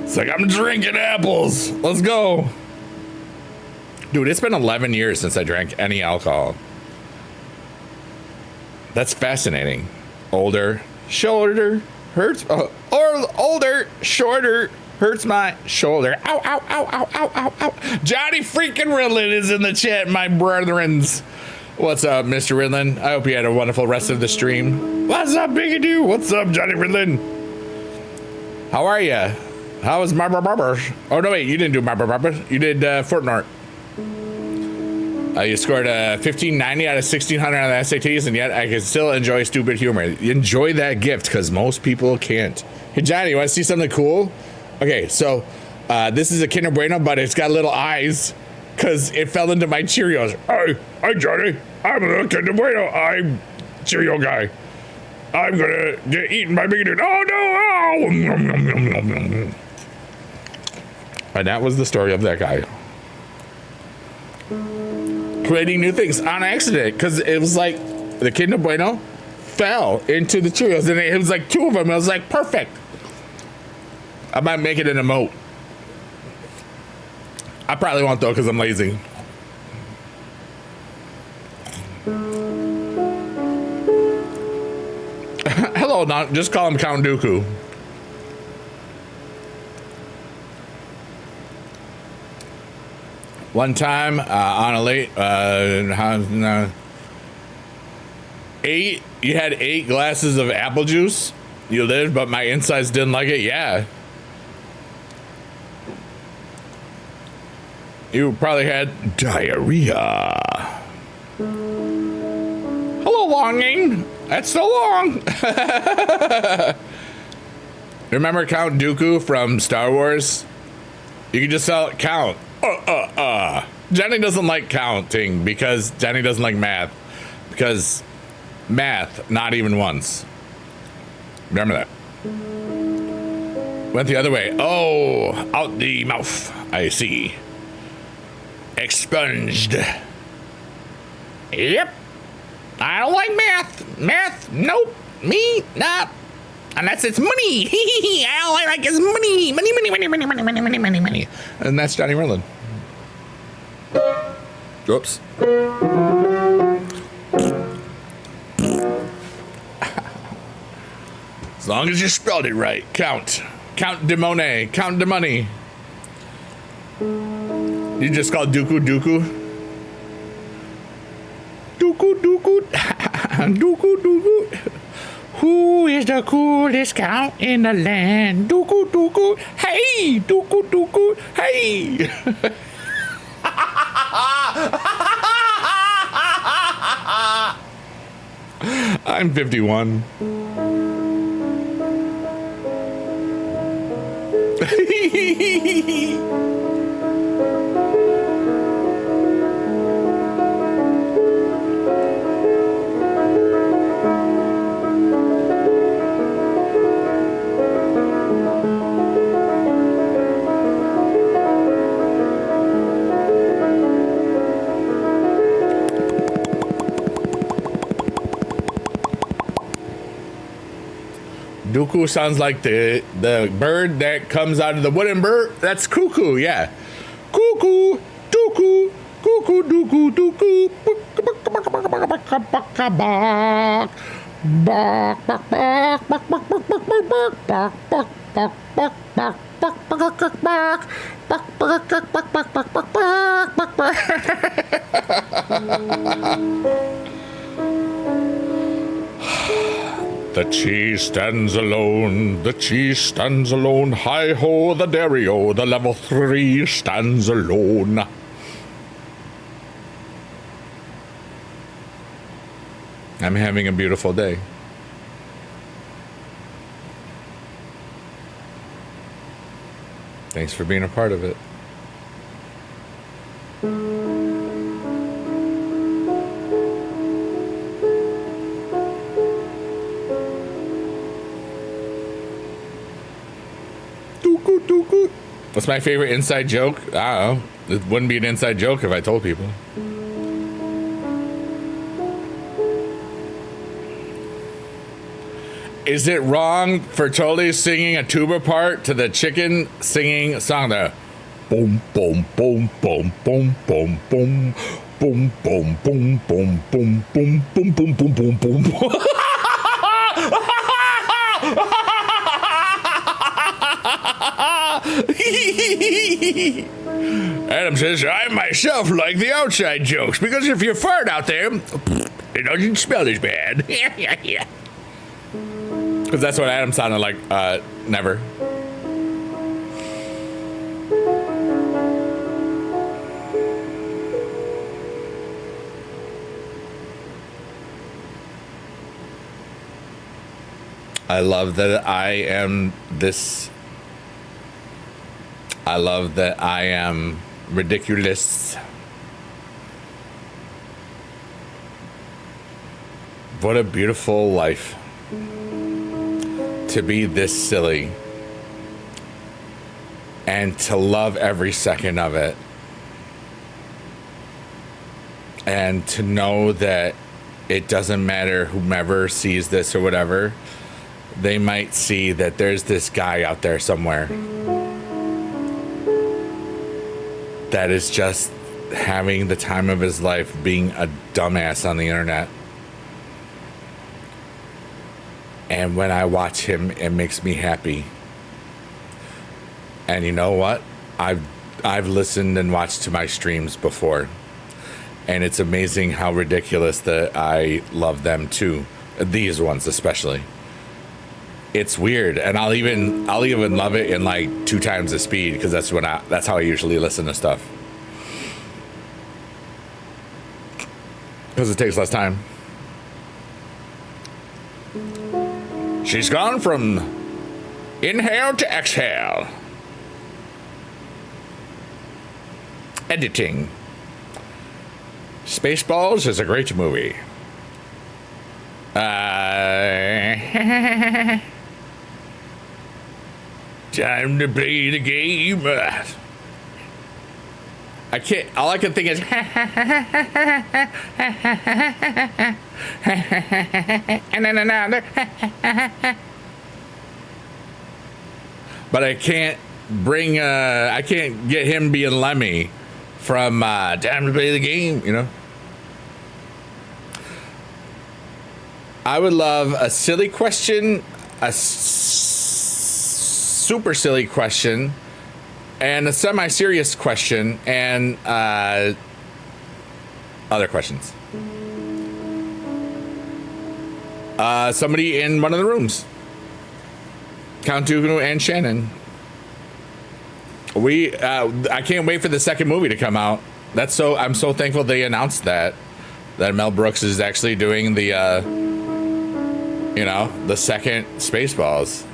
It's like, I'm drinking apples. Let's go. Dude, it's been 11 years since I drank any alcohol. That's fascinating. Older, shorter, hurts. Or older, shorter, hurts my shoulder. Ow, ow, ow, ow, ow, ow, ow. Johnny freaking Ridlin is in the chat, my brethrens. What's up, Mr. Ridlin? I hope you had a wonderful rest of the stream. What's up, Bigadoo? What's up, Johnny Ridlin? How are you? How was Marble Barber? Oh, no, wait, you didn't do Marble Barber. You did Fortnite. You scored a 1590 out of 1600 on the SATs, and yet I can still enjoy stupid humor. Enjoy that gift, because most people can't. Hey, Johnny, you want to see something cool? Okay, so this is a Kinder Bueno, but it's got little eyes, because it fell into my Cheerios. Hi, Johnny. I'm a little Kinder Bueno. I'm Cheerio guy. I'm going to get eaten by Big. Oh, no. Oh. And that was the story of that guy. Creating new things on accident, because it was like the Kinder Bueno fell into the Cheerios, and it was like 2 of them. I was like, perfect. I might make it an emote. I probably won't though, because I'm lazy. Hello, just call him Count Dooku. One time on a late, you had 8 glasses of apple juice. You lived, but my insides didn't like it. Yeah. You probably had diarrhea. Hello, longing. That's so long. Remember Count Dooku from Star Wars? You can just sell it, Count. Jenny doesn't like counting because Jenny doesn't like math. Because math, not even once. Remember that. Went the other way. Oh, out the mouth. I see. Expunged. Yep. I don't like math. Math, nope. Me, not. Unless it's money. All I like is money. Money, money, money, money, money, money, money, money, money. And that's Johnny Merlin. Oops. As long as you spelled it right. Count. Count de money. Count the money. You just call Dooku Dooku? Dooku Dooku. Dooku Dooku. Who is the coolest count in the land? Dooku Dooku. Hey! Dooku Dooku. Hey! I'm 51. Dooku sounds like the bird that comes out of the wooden bird. That's cuckoo, yeah. Cuckoo, dooku, cuckoo, dooku, dooku. The cheese stands alone, the cheese stands alone. Hi-ho, the dairy-o, the level 3 stands alone. I'm having a beautiful day. Thanks for being a part of it. What's my favorite inside joke? I don't know. It wouldn't be an inside joke if I told people. Is it wrong for totally singing a tuba part to the chicken singing a song there? Boom, boom, boom, boom, boom, boom, boom, boom, boom, boom, boom, boom, boom, boom, boom, boom, boom, boom, boom. Adam says, I myself like the outside jokes because if you fart out there, it doesn't smell as bad. Because that's what Adam sounded like. Never. I love that I am this. I love that I am ridiculous. What a beautiful life. To be this silly. And to love every second of it. And to know that it doesn't matter whomever sees this or whatever. They might see that there's this guy out there somewhere that is just having the time of his life being a dumbass on the internet. And when I watch him, it makes me happy. And you know what? I've listened and watched to my streams before. And it's amazing how ridiculous that I love them too. These ones especially. It's weird, and I'll even love it in like 2 times the speed because that's how I usually listen to stuff. Because it takes less time. She's gone from inhale to exhale. Editing. Spaceballs is a great movie. Time to play the game. I can't. All I can think is. And then another. But I can't bring. I can't get him being Lemmy from Time to Play the Game. You know. I would love a silly question, a super silly question and a semi-serious question and other questions. Somebody in one of the rooms. Count Dooku and Shannon. I can't wait for the second movie to come out. I'm so thankful they announced that Mel Brooks is actually doing the second Spaceballs.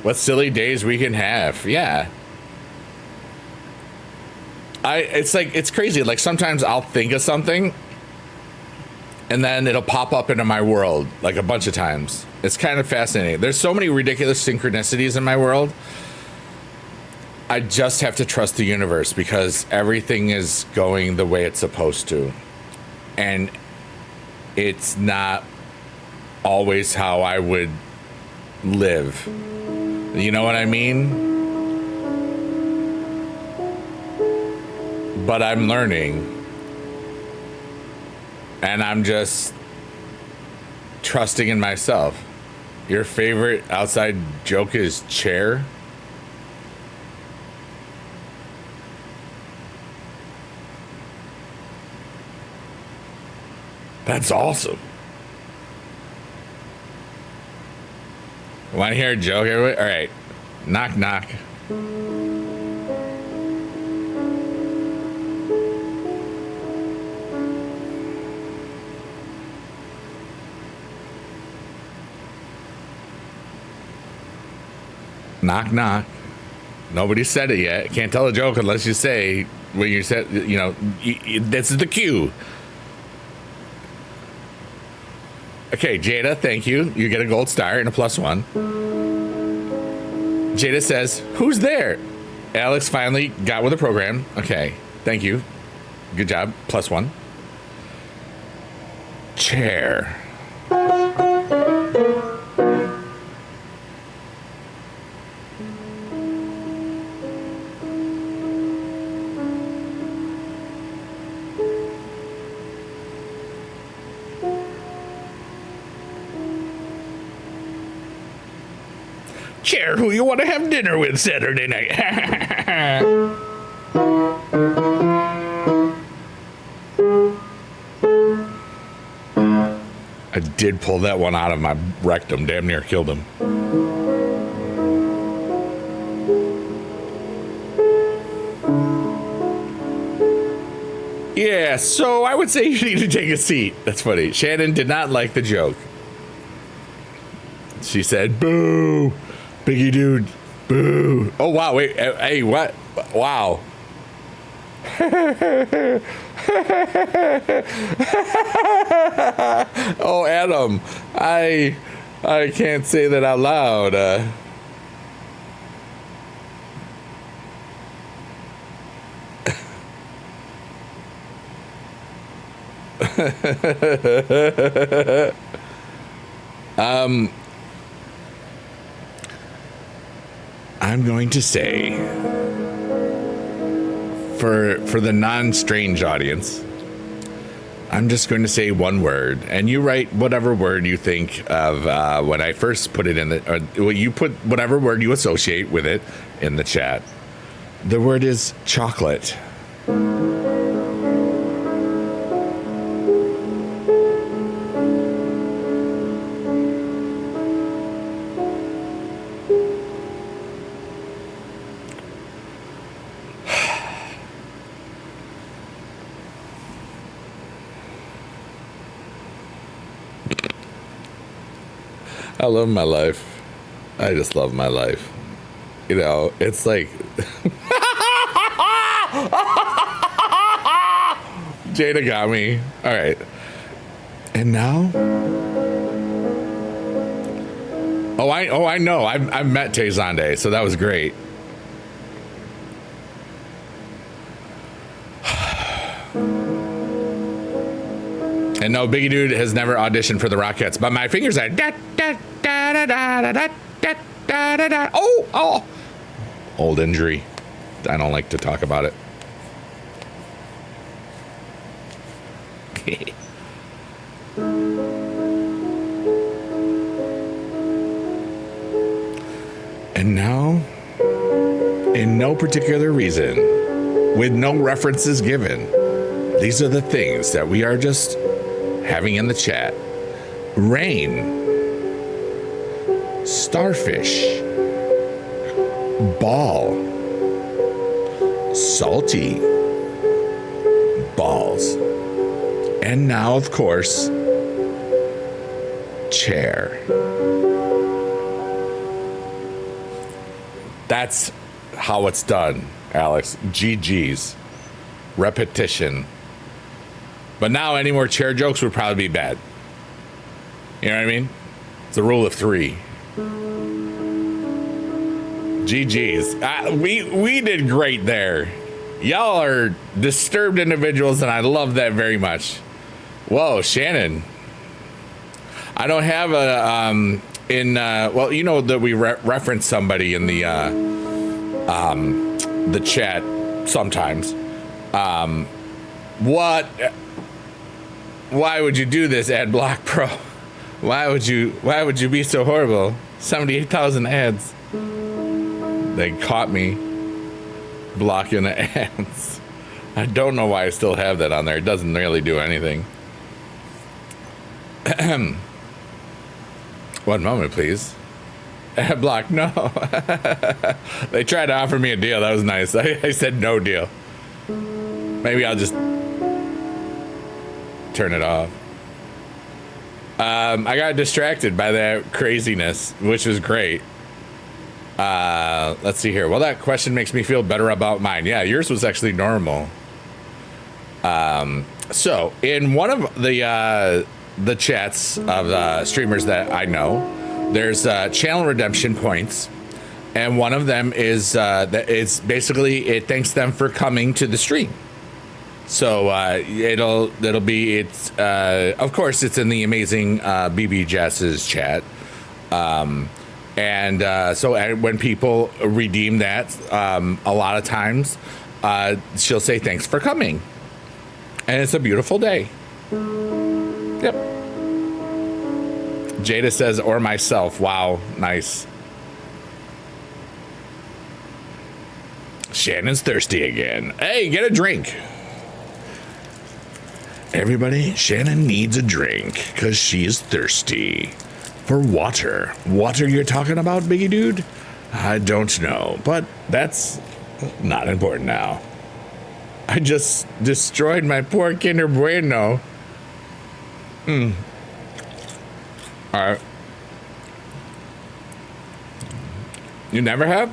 What silly days we can have. Yeah. It's crazy. Like sometimes I'll think of something and then it'll pop up into my world like a bunch of times. It's kind of fascinating. There's so many ridiculous synchronicities in my world. I just have to trust the universe because everything is going the way it's supposed to. And it's not always how I would live. You know what I mean? But I'm learning. And I'm just trusting in myself. Your favorite outside joke is chair? That's awesome. Want to hear a joke, everybody? All right. Knock, knock. Knock, knock. Nobody said it yet. Can't tell a joke unless you say when you said, this is the cue. Okay, Jada, thank you. You get a gold star and a +1. Jada says, who's there? Alex finally got with the program. Okay, thank you. Good job. +1. Chair. Chair, who you want to have dinner with Saturday night? I did pull that one out of my rectum. Damn near killed him. Yeah, so I would say you need to take a seat. That's funny. Shannon did not like the joke. She said, boo. Biggie dude, boo. Oh, wow, wait, hey, what? Wow. Oh, Adam, I can't say that out loud. I'm going to say, for the non-strange audience, I'm just going to say one word, and you write whatever word you think of when I first put it in you put whatever word you associate with it in the chat. The word is chocolate. I love my life. I just love my life. You know, it's like... Jada got me. All right. And now? Oh, I know. I've met Tay Zonde, so that was great. And no, Biggie Dude has never auditioned for the Rockettes, but my fingers are da da da da da da da da da da. Oh, old injury. I don't like to talk about it. And now in no particular reason, with no references given. These are the things that we are just having in the chat. Rain, starfish, ball, salty, balls, and now, of course, chair. That's how it's done, Alex. GG's. Repetition. But now any more chair jokes would probably be bad. You know what I mean? It's a rule of 3. GG's. We did great there. Y'all are disturbed individuals, and I love that very much. Whoa, Shannon. I don't have a well, you know that we reference somebody in the chat sometimes. What? Why would you do this, Ad Block Pro? Why would you be so horrible? 78,000 ads. They caught me blocking the ads. I don't know why I still have that on there. It doesn't really do anything. One moment, please. Ad Block, no. They tried to offer me a deal. That was nice. I said no deal. Maybe I'll just turn it off. I got distracted by that craziness, which was great. Let's see here. Well, that question makes me feel better about mine. Yeah, yours was actually normal. So in one of the chats of streamers that I know, there's channel redemption points, and one of them is that it's basically it thanks them for coming to the stream. So it'll be of course it's in the amazing BB Jess's chat. So when people redeem that, a lot of times she'll say thanks for coming, and it's a beautiful day. Yep. Jada says, or myself. Wow, nice. Shannon's thirsty again. Hey, get a drink. Everybody, Shannon needs a drink because she is thirsty. For water. Water you're talking about, Biggie Dude? I don't know, but that's not important now. I just destroyed my poor Kinder Bueno. Alright. You never have?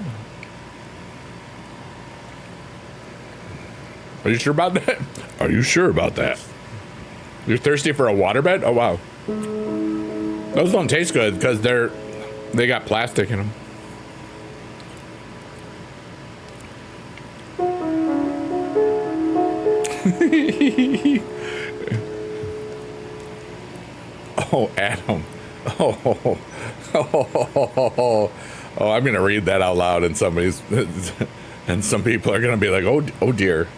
Are you sure about that? Are you sure about that? You're thirsty for a waterbed? Oh, wow. Those don't taste good because they got plastic in them. Oh, Adam. Oh, I'm gonna read that out loud, and and some people are gonna be like, oh dear.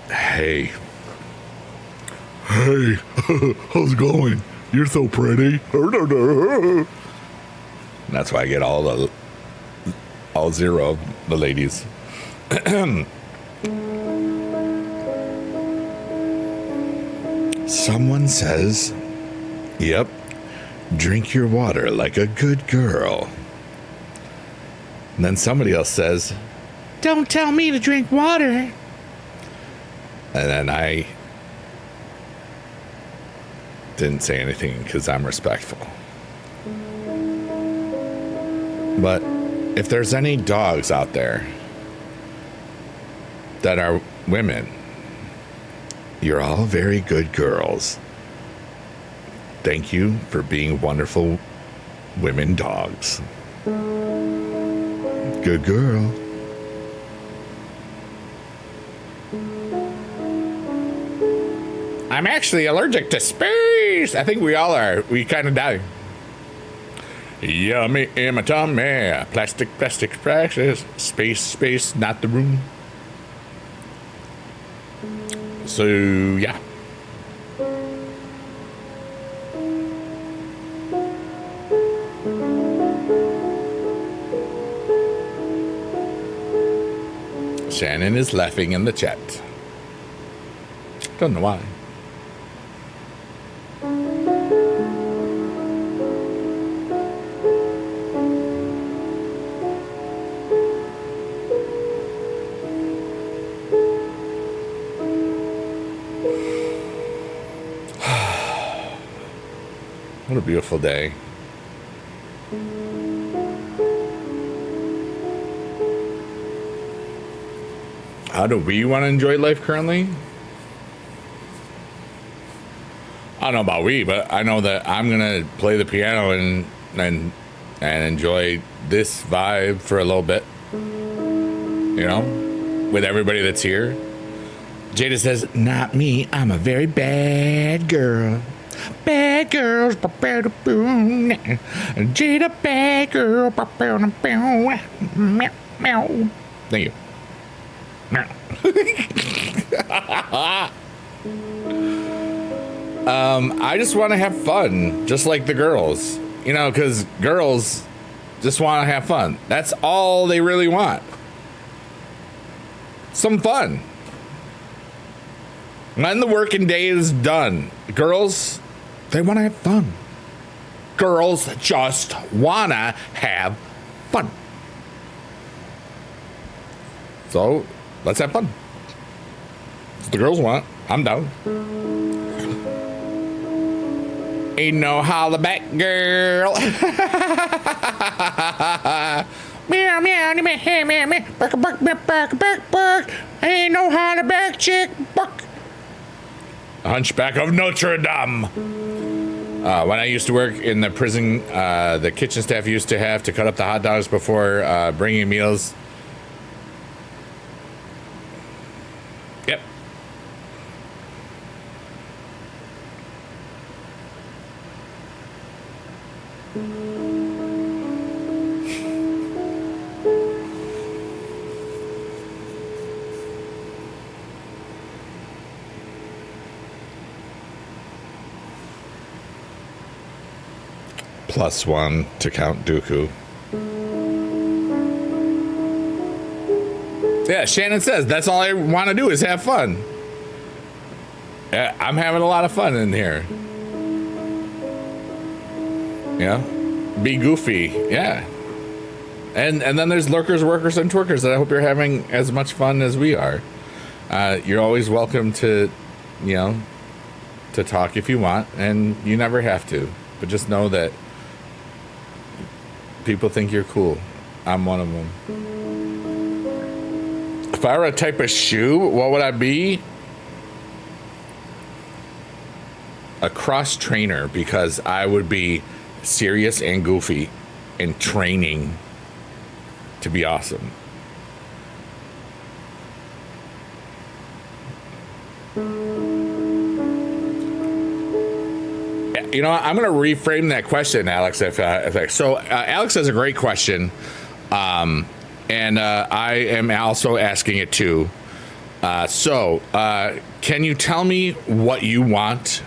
Hey, how's it going? You're so pretty. That's why I get all zero of the ladies. Someone says, yep, drink your water like a good girl. And then somebody else says, don't tell me to drink water. And then I didn't say anything because I'm respectful. But if there's any dogs out there that are women, you're all very good girls. Thank you for being wonderful women dogs. Good girl. I'm actually allergic to space. I think we all are. We kind of die. Yummy in my tummy. Plastic, practice. Space, not the room. So, yeah. Shannon is laughing in the chat. Don't know why. What a beautiful day. How do we want to enjoy life currently? I don't know about we, but I know that I'm gonna play the piano and enjoy this vibe for a little bit. You know, with everybody that's here. Jada says, "Not me. I'm a very bad girl. Bad girls, Jada, bad girl, meow." Thank you. I just want to have fun, just like the girls, you know, because girls just want to have fun. That's all they really want. Some fun. When the working day is done, girls, they want to have fun. Girls just want to have fun. So let's have fun. If the girls want, I'm down. Ain't no holla back, girl. Meow, meow, meow, meow, meow. Bark, bark, bark, bark, bark, bark. Ain't no holla back, chick. Bark. Hunchback of Notre Dame. When I used to work in the prison, the kitchen staff used to have to cut up the hot dogs before bringing meals. Yep. +1 to Count Dooku. Yeah, Shannon says, that's all I want to do is have fun. Yeah, I'm having a lot of fun in here. Yeah. Be goofy. Yeah. And then there's lurkers, workers, and twerkers that I hope you're having as much fun as we are. You're always welcome to, you know, to talk if you want, and you never have to. But just know that people think you're cool. I'm one of them. If I were a type of shoe, what would I be? A cross trainer, because I would be serious and goofy and training to be awesome. You know, I'm going to reframe that question, Alex. Alex has a great question, and I am also asking it too. Can you tell me what you want?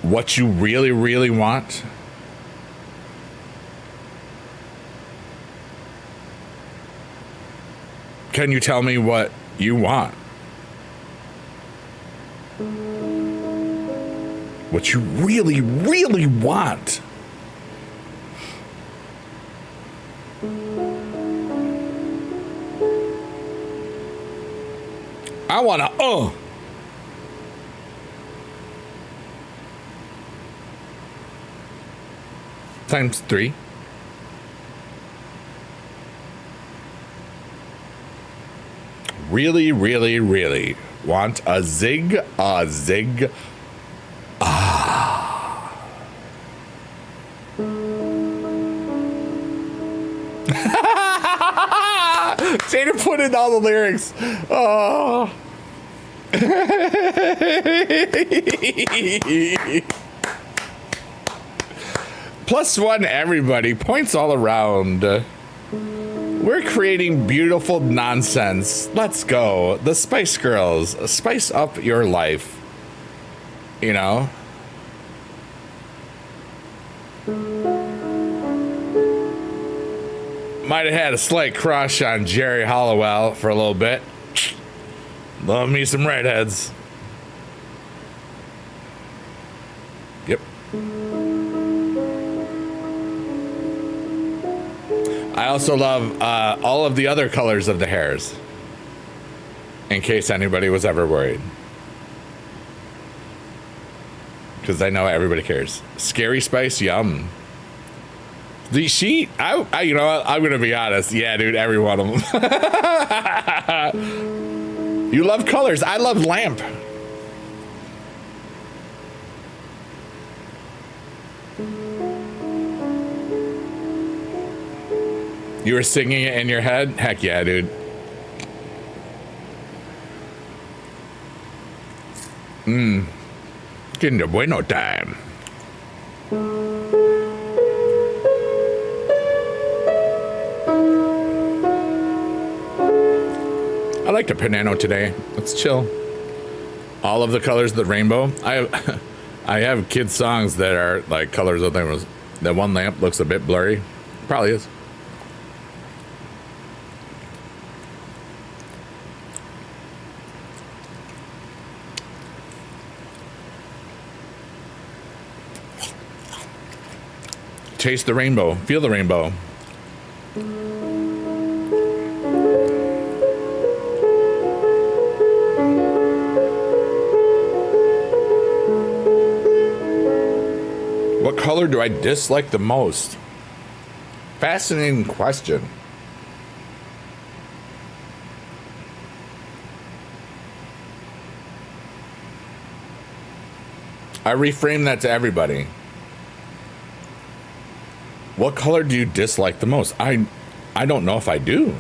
What you really, really want? Can you tell me what you want? What you really, really want? I want to, times 3. Really, really, really want a zig, Jada put in all the lyrics. Oh. +1, everybody. Points all around. We're creating beautiful nonsense. Let's go. The Spice Girls. Spice up your life. You know? Might have had a slight crush on Jerry Hollowell for a little bit. Love me some redheads. Yep. I also love all of the other colors of the hairs, in case anybody was ever worried. Because I know everybody cares. Scary Spice, yum. You know, I'm gonna be honest. Yeah, dude, every one of them. You love colors. I love lamp. You were singing it in your head? Heck yeah, dude. Getting the bueno time. I like the Panano today. Let's chill. All of the colors of the rainbow. I have kids' songs that are like colors of things. That one lamp looks a bit blurry. Probably is. Taste the rainbow. Feel the rainbow. What color do I dislike the most? Fascinating question. I reframe that to everybody. What color do you dislike the most? I don't know if I do.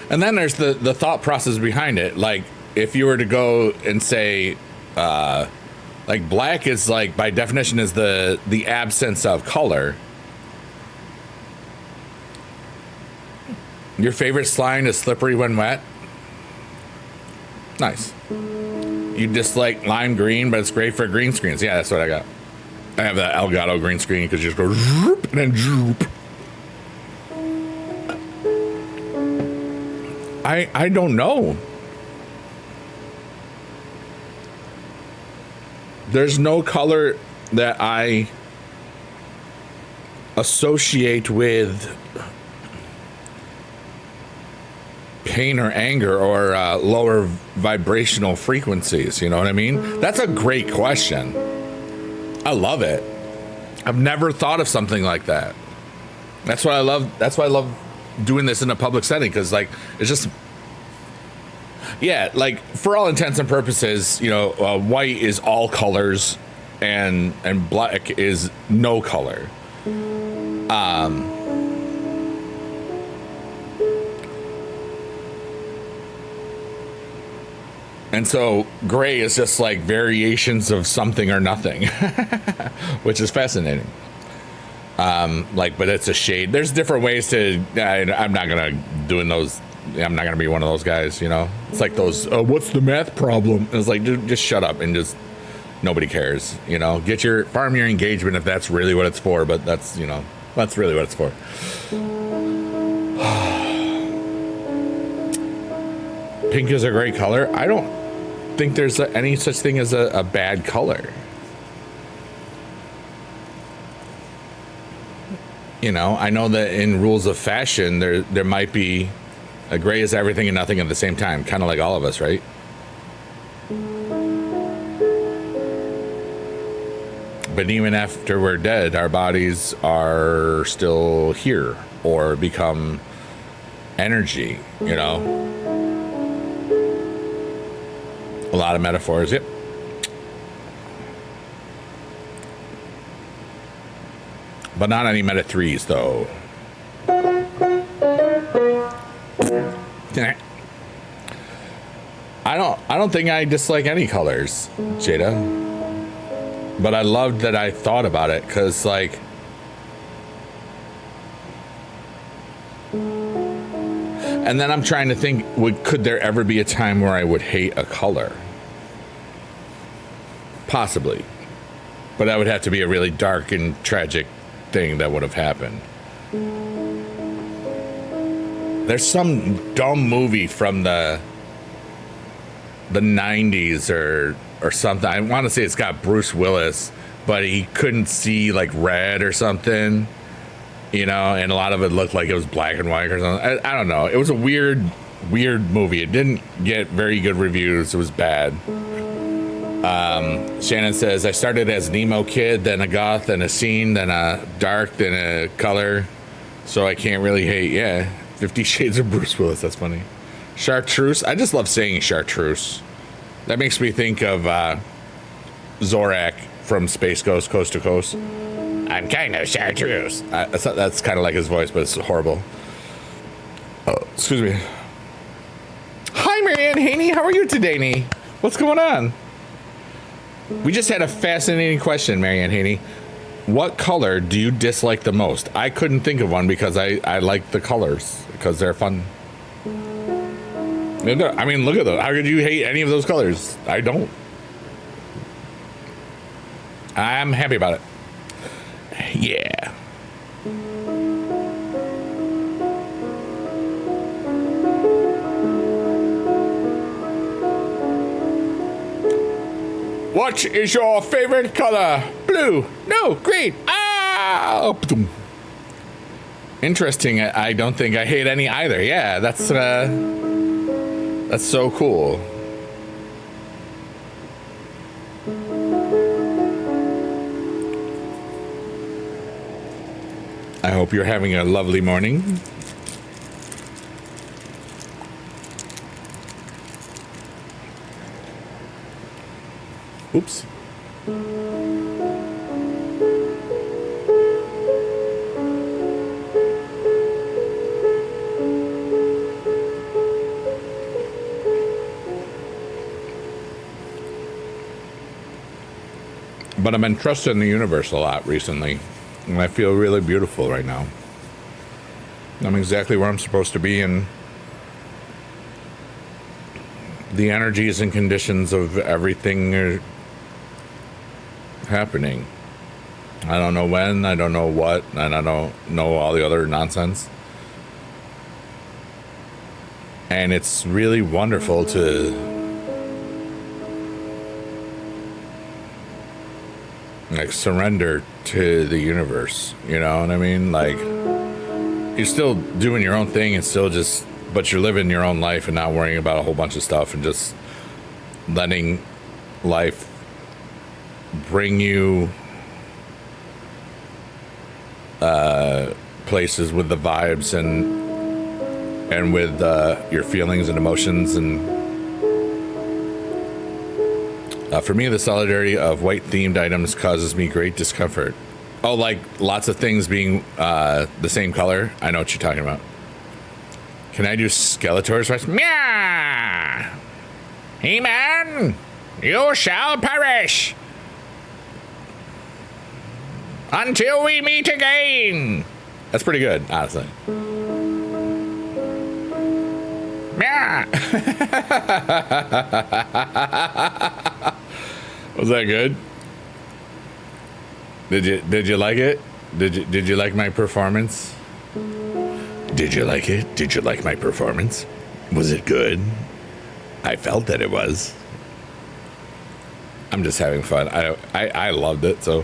And then there's the thought process behind it. Like, if you were to go and say, like, black is, like, by definition is the absence of color. Your favorite slime is slippery when wet? Nice. You dislike lime green, but it's great for green screens. Yeah, that's what I got. I have that Elgato green screen because you just go zoop and then zoop. I don't know. There's no color that I associate with pain or anger or lower vibrational frequencies. You know what I mean? That's a great question. I love it. I've never thought of something like that. That's why I love doing this in a public setting, because, like, it's just, yeah, like, for all intents and purposes, you know, white is all colors and black is no color. And so gray is just like variations of something or nothing, which is fascinating. Like, but it's a shade. There's different ways to, I'm not going to doing those. I'm not going to be one of those guys, you know, it's like those, what's the math problem? It's like, dude, just shut up and just, nobody cares, you know, farm your engagement if that's really what it's for. But that's, you know, that's really what it's for. Pink is a great color. I don't think there's any such thing as a bad color. You know, I know that in rules of fashion, there might be a gray is everything and nothing at the same time, kind of like all of us, right? But even after we're dead, our bodies are still here or become energy, you know? A lot of metaphors, yep. But not any meta threes, though. I don't think I dislike any colors, Jada. But I loved that I thought about it, because, like, and then I'm trying to think, could there ever be a time where I would hate a color? Possibly. But that would have to be a really dark and tragic thing that would have happened. There's some dumb movie from the 90s or something. I want to say it's got Bruce Willis, but he couldn't see like red or something, you know, and a lot of it looked like it was black and white or something. I don't know. It was a weird movie. It didn't get very good reviews. It was bad. Shannon says, I started as an emo kid, then a goth, then a scene, then a dark, then a color. So I can't really hate. Yeah. 50 Shades of Bruce Willis. That's funny. Chartreuse. I just love saying chartreuse. That makes me think of Zorak from Space Ghost Coast to Coast. I'm kind of chartreuse. That's kind of like his voice, but it's horrible. Oh, excuse me. Hi, Marianne Haney. How are you today, Nee? What's going on? We just had a fascinating question, Marianne Haney. What color do you dislike the most? I couldn't think of one because I like the colors because they're fun. I mean, look at those. How could you hate any of those colors? I don't. I'm happy about it. Yeah. What is your favorite color? Blue. No, green. Ah! Interesting. I don't think I hate any either. Yeah, that's so cool. I hope you're having a lovely morning. Oops. But I've been trusting the universe a lot recently, and I feel really beautiful right now. I'm exactly where I'm supposed to be, and the energies and conditions of everything are happening. I don't know when, I don't know what, and I don't know all the other nonsense. And it's really wonderful to like surrender to the universe, you know what I mean? Like, you're still doing your own thing and still just, but you're living your own life and not worrying about a whole bunch of stuff and just letting life bring you places with the vibes and with your feelings and emotions. And for me, the solidarity of white themed items causes me great discomfort. Oh, like lots of things being the same color. I know what you're talking about. Can I do Skeletor's voice? Meow! He-Man, you shall perish until we meet again. That's pretty good, honestly. Meow! Was that good? Did you like it? Did you like my performance? Did you like it? Did you like my performance? Was it good? I felt that it was. I'm just having fun. I loved it, so.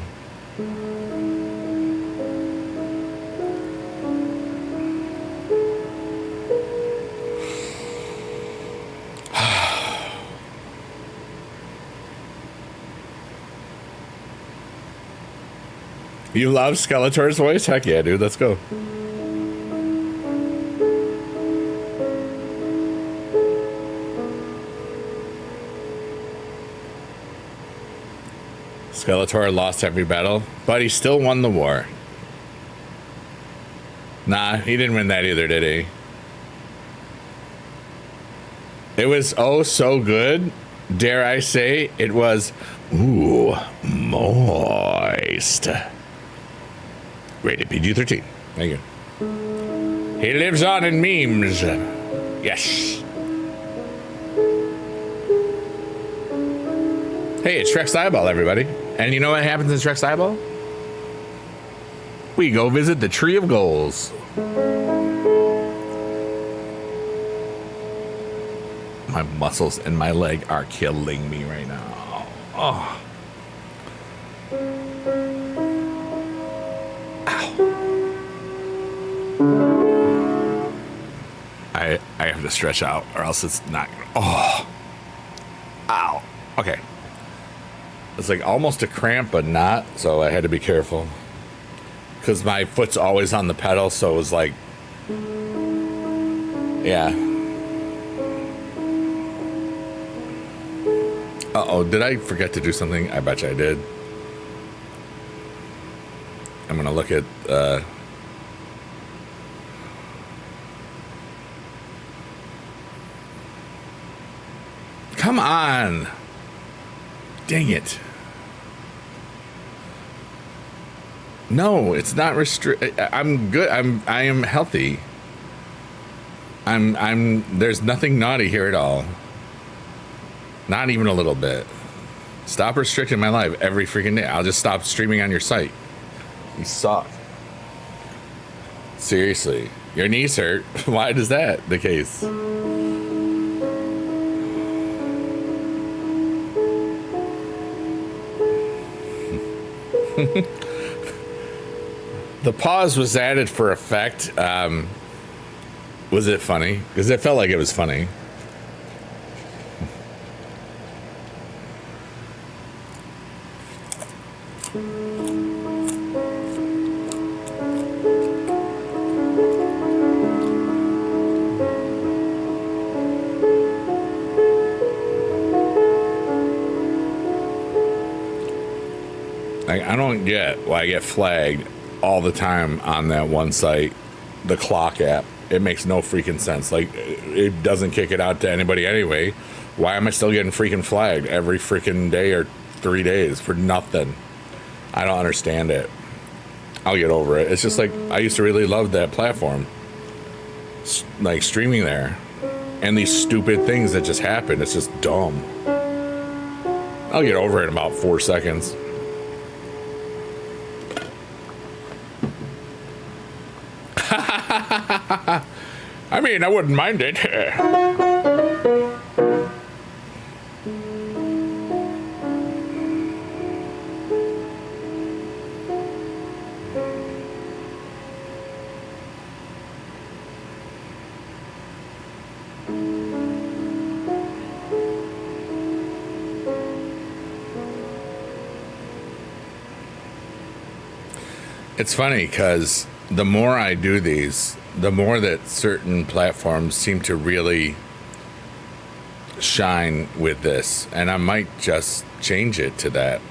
You love Skeletor's voice? Heck yeah, dude. Let's go. Skeletor lost every battle, but he still won the war. Nah, he didn't win that either, did he? It was oh so good. Dare I say, it was, ooh, moist. Rated PG-13. Thank you. He lives on in memes. Yes. Hey, it's Shrek's Eyeball, everybody. And you know what happens in Shrek's eyeball? We go visit the Tree of Goals. My muscles and my leg are killing me right now. Oh. Ow. I have to stretch out or else it's not. Oh. Ow. Okay. It's like almost a cramp, but not. So I had to be careful. Because my foot's always on the pedal. So it was like. Yeah. Uh-oh, did I forget to do something? I bet you I did. I'm going to look at... Come on! Dang it. No, it's not I'm good. I am healthy. There's nothing naughty here at all. Not even a little bit. Stop restricting my life every freaking day. I'll just stop streaming on your site. You suck. Seriously. Your knees hurt. Why is that the case? The pause was added for effect. Was it funny? Because it felt like it was funny. I don't get why I get flagged all the time on that one site, the clock app. It makes no freaking sense. Like, it doesn't kick it out to anybody anyway. Why am I still getting freaking flagged every freaking day or 3 days for nothing? I don't understand it. I'll get over it. It's just like, I used to really love that platform. Like, streaming there. And these stupid things that just happen. It's just dumb. I'll get over it in about 4 seconds. I mean, I wouldn't mind it. It's funny because the more I do these, the more that certain platforms seem to really shine with this. And I might just change it to that.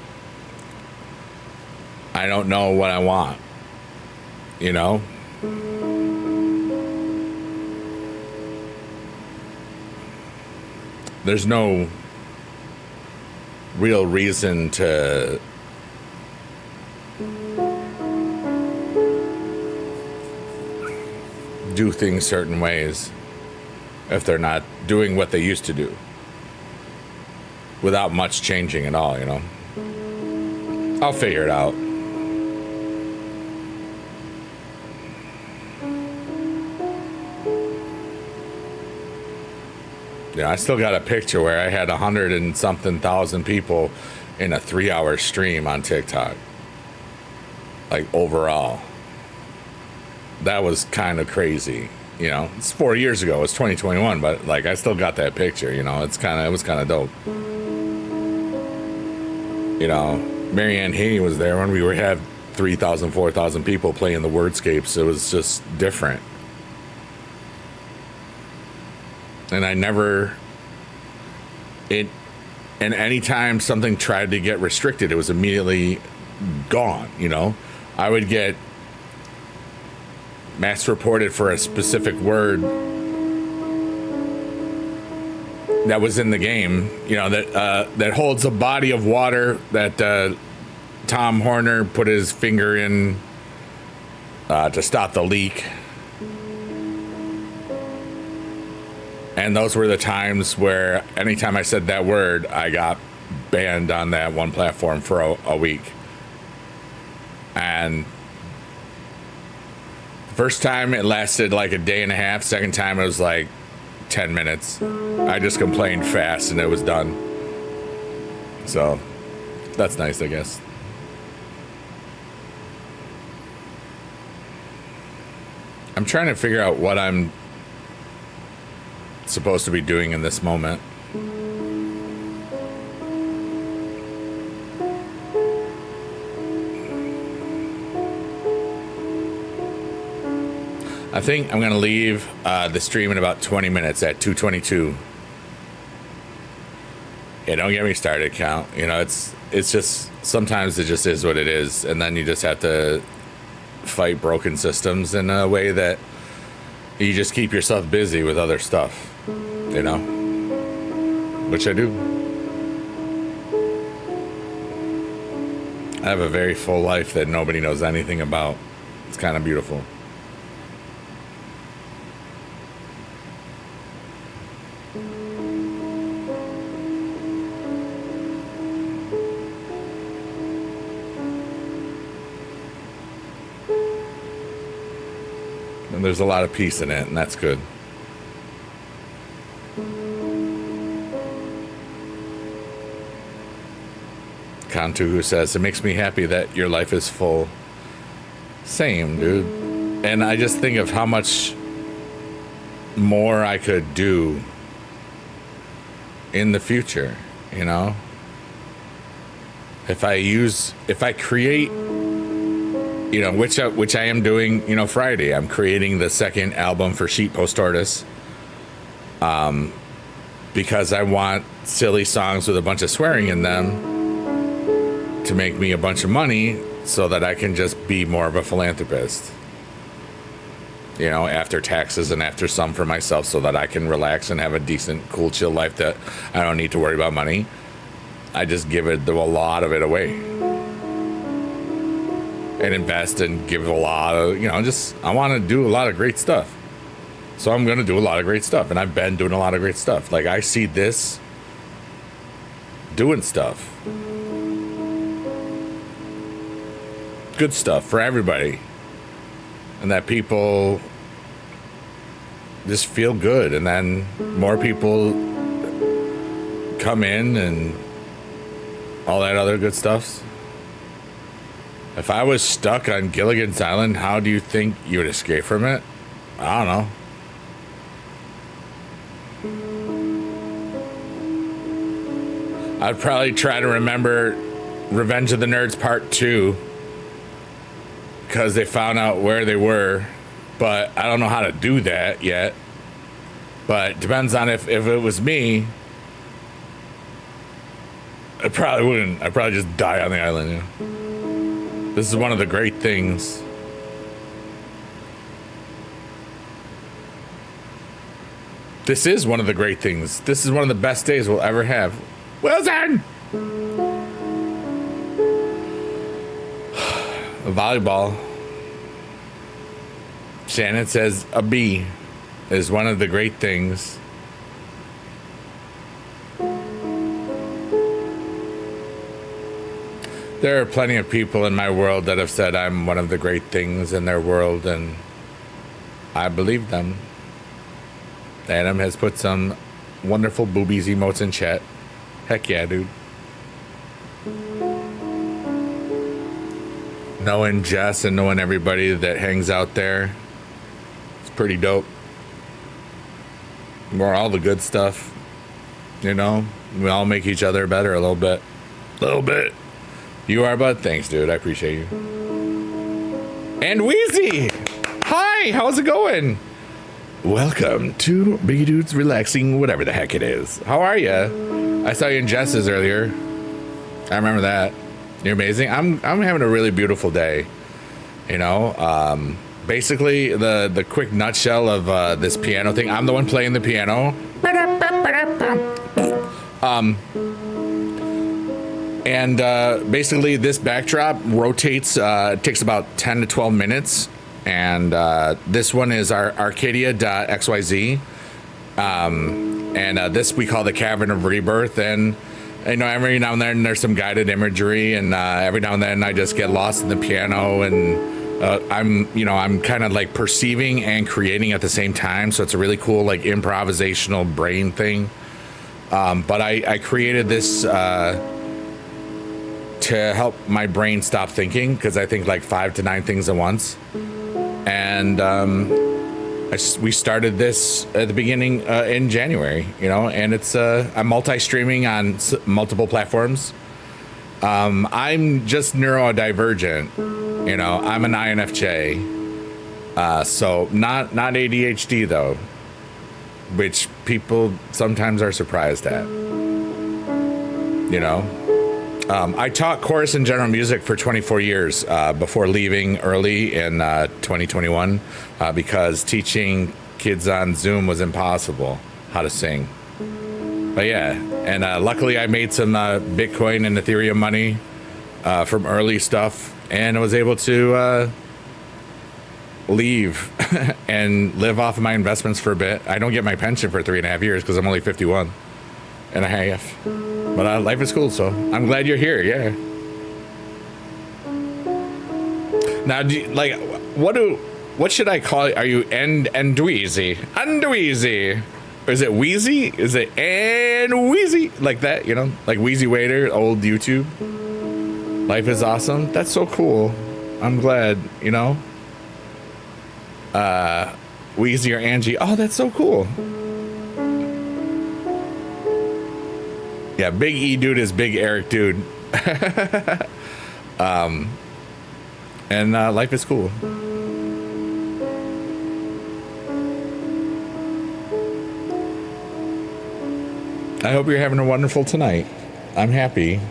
I don't know what I want. You know? There's no real reason to do things certain ways if they're not doing what they used to do without much changing at all, you know. I'll figure it out. Yeah, I still got a picture where I had 100 and something thousand people in a 3-hour stream on TikTok. Like, overall. That was kind of crazy, you know. It's 4 years ago. It's 2021, but like I still got that picture, you know. It was kind of dope. You know, Marianne Haney was there when we had 3,000, 4,000 people playing the wordscapes. It was just different. And and anytime something tried to get restricted, it was immediately gone, you know. I would get mass reported for a specific word that was in the game, you know, that holds a body of water that Tom Horner put his finger in to stop the leak. And those were the times where anytime I said that word, I got banned on that one platform for a week. And first time it lasted like a day and a half. Second time it was like 10 minutes. I just complained fast and it was done. So that's nice, I guess. I'm trying to figure out what I'm supposed to be doing in this moment. I think I'm going to leave the stream in about 20 minutes at 2:22. Yeah, don't get me started, Count. You know, it's just, sometimes it just is what it is. And then you just have to fight broken systems in a way that you just keep yourself busy with other stuff, you know, which I do. I have a very full life that nobody knows anything about. It's kind of beautiful. And there's a lot of peace in it, and that's good. Kantu, who says, it makes me happy that your life is full. Same, dude. And I just think of how much more I could do in the future, you know? If I create, you know, which I am doing, you know, Friday. I'm creating the second album for Sheet Post Tortoise. Because I want silly songs with a bunch of swearing in them to make me a bunch of money so that I can just be more of a philanthropist. You know, after taxes and after some for myself so that I can relax and have a decent, cool, chill life that I don't need to worry about money. I just give a lot of it away. And invest and give a lot of, you know, just, I want to do a lot of great stuff. So I'm going to do a lot of great stuff. And I've been doing a lot of great stuff. Like, I see this doing stuff. Good stuff for everybody. And that people just feel good. And then more people come in and all that other good stuff. If I was stuck on Gilligan's Island, how do you think you would escape from it? I don't know. I'd probably try to remember Revenge of the Nerds Part 2 because they found out where they were, but I don't know how to do that yet. But it depends on if it was me, I probably wouldn't. I'd probably just die on the island, you know? This is one of the great things. This is one of the great things. This is one of the best days we'll ever have. Wilson! Volleyball. Shannon says a B is one of the great things. There are plenty of people in my world that have said I'm one of the great things in their world, and I believe them. Adam has put some wonderful boobies emotes in chat. Heck yeah, dude. Knowing Jess and knowing everybody that hangs out there, it's pretty dope. More all the good stuff, you know? We all make each other better a little bit. You are, bud. Thanks, dude. I appreciate you. And Wheezy! Hi, how's it going? Welcome to Big Dude's Relaxing, whatever the heck it is. How are you? I saw you in Jess's earlier. I remember that. You're amazing. I'm having a really beautiful day. You know, basically the quick nutshell of this piano thing. I'm the one playing the piano. And basically this backdrop rotates, takes about 10 to 12 minutes. And this one is our Arcadia.xyz. And this we call the Cavern of Rebirth. And You know, every now and then there's some guided imagery, and every now and then I just get lost in the piano, and I'm kind of like perceiving and creating at the same time. So it's a really cool like improvisational brain thing. But I created this to help my brain stop thinking, because I think like 5 to 9 things at once. And we started this at the beginning in January, you know, and it's I'm multi-streaming on multiple platforms. I'm just neurodivergent, you know. I'm an INFJ, so not ADHD though, which people sometimes are surprised at, you know. I taught chorus and general music for 24 years before leaving early in 2021 because teaching kids on Zoom was impossible how to sing. But yeah, and luckily I made some Bitcoin and Ethereum money from early stuff, and I was able to leave and live off of my investments for a bit. I don't get my pension for 3.5 years because I'm only 51 and a half. But life is cool, so I'm glad you're here. Yeah. Now, what should I call it? Are you Andweezy? Andweezy. Or is it Wheezy? Is it Wheezy? Like that, you know? Like Wheezy Waiter, old YouTube. Life is awesome. That's so cool. I'm glad, you know? Wheezy or Angie. Oh, that's so cool. Yeah, Big E dude is Big Eric dude. And life is cool. I hope you're having a wonderful tonight. I'm happy.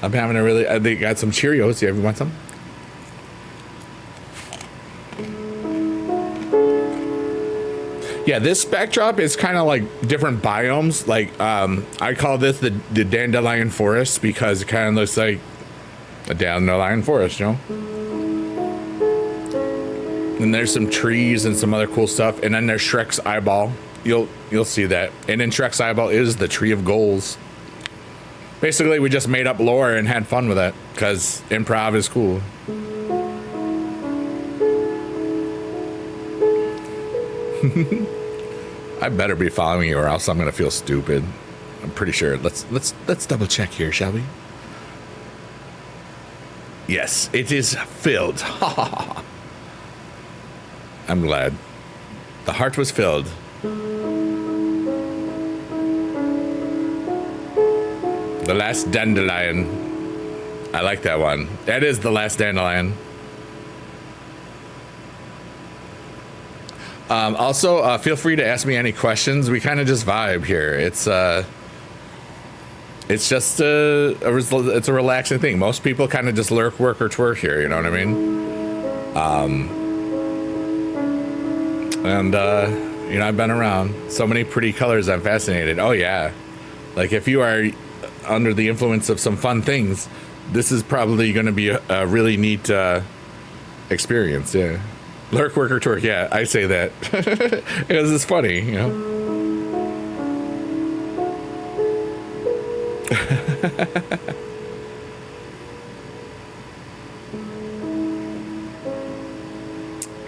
I'm having they got some Cheerios. You ever want some? Yeah, this backdrop is kind of like different biomes. Like, I call this the dandelion forest because it kind of looks like a dandelion forest, you know? And there's some trees and some other cool stuff. And then there's Shrek's eyeball. You'll see that. And in Shrek's eyeball is the tree of goals. Basically, we just made up lore and had fun with it because improv is cool. I better be following you or else I'm gonna feel stupid. I'm pretty sure. Let's double check here, shall we? Yes, it is filled. I'm glad. The heart was filled. The last dandelion. I like that one. That is the last dandelion. Also, feel free to ask me any questions. We kind of just vibe here. It's just it's a relaxing thing. Most people kind of just lurk, work, or twerk here. You know what I mean? You know, I've been around so many pretty colors. I'm fascinated. Oh yeah, like if you are under the influence of some fun things, this is probably going to be a really neat experience. Yeah. Lurk, work, or twerk. Yeah, I say that because it's funny, you know.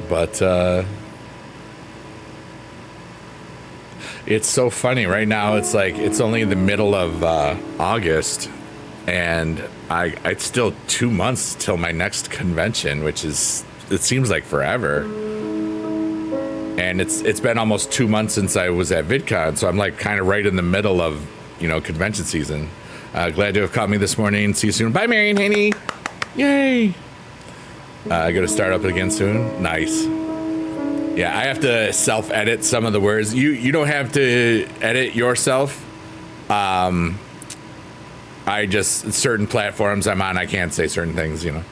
But it's so funny right now. It's like it's only the middle of August, and it's still 2 months till my next convention, which is. It seems like forever, and it's been almost 2 months since I was at VidCon, so I'm like kind of right in the middle of, you know, convention season. Glad to have caught me this morning. See you soon. Bye, Marion Haney. Yay. I got to start up again soon. Nice. Yeah, I have to self-edit some of the words. You don't have to edit yourself. I just, certain platforms I'm on, I can't say certain things, you know.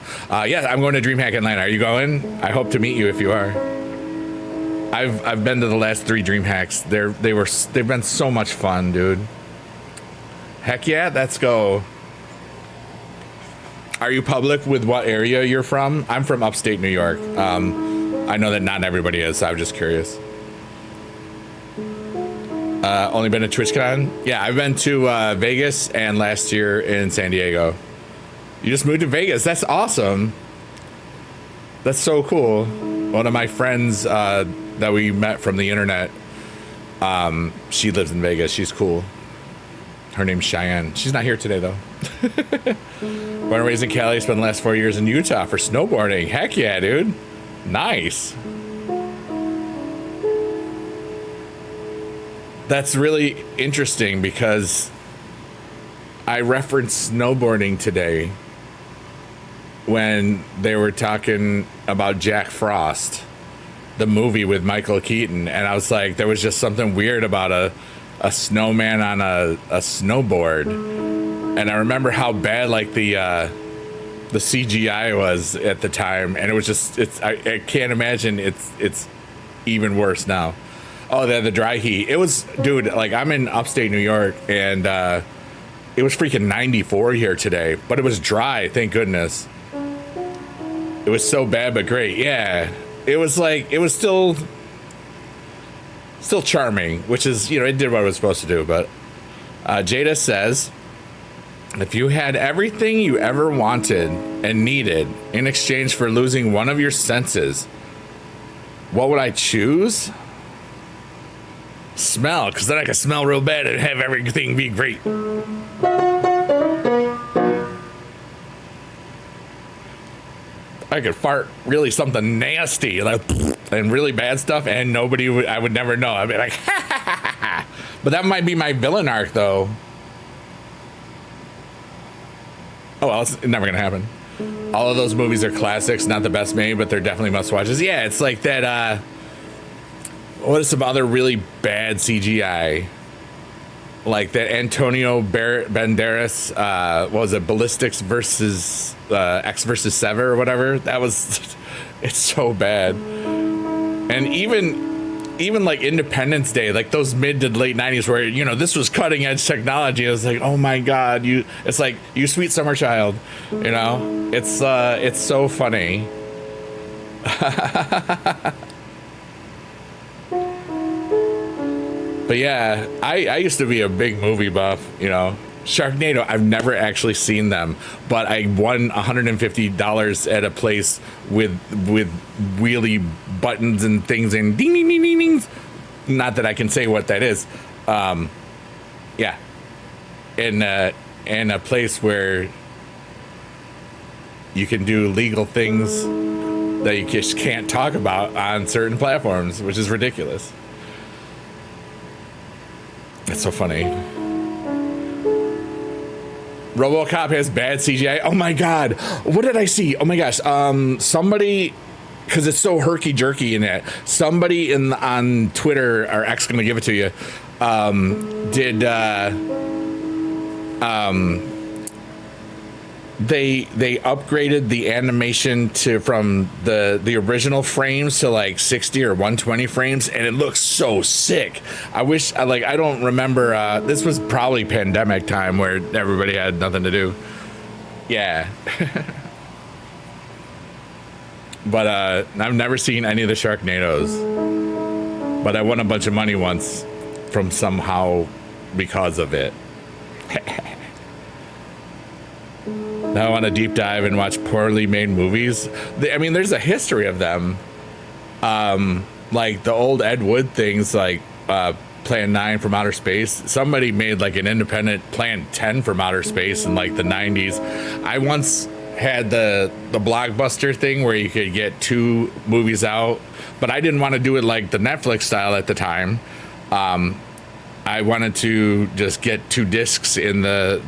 Yeah, I'm going to DreamHack Atlanta. Are you going? I hope to meet you if you are. I've been to the last 3 DreamHacks. They've been so much fun, dude. Heck yeah, let's go. Are you public with what area you're from? I'm from upstate New York. I know that not everybody is, so I'm just curious. Only been to TwitchCon? Yeah, I've been to Vegas and last year in San Diego. You just moved to Vegas. That's awesome. That's so cool. One of my friends that we met from the internet, she lives in Vegas. She's cool. Her name's Cheyenne. She's not here today, though. Born and raised in Cali, spent the last 4 years in Utah for snowboarding. Heck yeah, dude. Nice. That's really interesting because I referenced snowboarding today when they were talking about Jack Frost, the movie with Michael Keaton. And I was like, there was just something weird about a snowman on a snowboard. And I remember how bad like the CGI was at the time. And it was just, I can't imagine it's even worse now. Oh, the dry heat. It was, dude, like I'm in upstate New York and it was freaking 94 here today, but it was dry. Thank goodness. It was so bad, but great. Yeah. It was like, it was still charming, which is, you know, it did what it was supposed to do. But Jada says, if you had everything you ever wanted and needed in exchange for losing one of your senses, what would I choose? Smell, because then I could smell real bad and have everything be great. I could fart really something nasty, like, and really bad stuff, and nobody would, I would never know. I'd be like, ha, ha, ha, ha. But that might be my villain arc, though. Oh, well, it's never gonna happen. All of those movies are classics, not the best made, but they're definitely must-watches. Yeah, it's like that, what is some other really bad CGI? Like that Antonio Banderas, what was it, Ballistics versus X versus Sever or whatever? That was, it's so bad. And even like Independence Day, like those mid to late 90s where, you know, this was cutting edge technology. I was like, oh my God, it's like, you sweet summer child, you know? It's so funny. But yeah, I used to be a big movie buff, you know. Sharknado, I've never actually seen them, but I won $150 at a place with wheelie buttons and things and ding ding ding ding dings. Not that I can say what that is. Yeah, in a place where you can do legal things that you just can't talk about on certain platforms, which is ridiculous. That's so funny. RoboCop has bad CGI. Oh my God. What did I see? Oh my gosh. Somebody, because it's so herky jerky in it. Somebody on Twitter or X, gonna give it to you. They upgraded the animation from the original frames to like 60 or 120 frames, and it looks so sick. I don't remember, this was probably pandemic time where everybody had nothing to do. Yeah. But I've never seen any of the Sharknadoes, but I won a bunch of money once from somehow because of it. Now I want to deep dive and watch poorly made movies. I mean, there's a history of them. Like the old Ed Wood things, like Plan 9 from Outer Space. Somebody made like an independent Plan 10 from Outer Space in like the 90s. I once had the Blockbuster thing where you could get 2 movies out, but I didn't want to do it like the Netflix style at the time. I wanted to just get 2 discs in the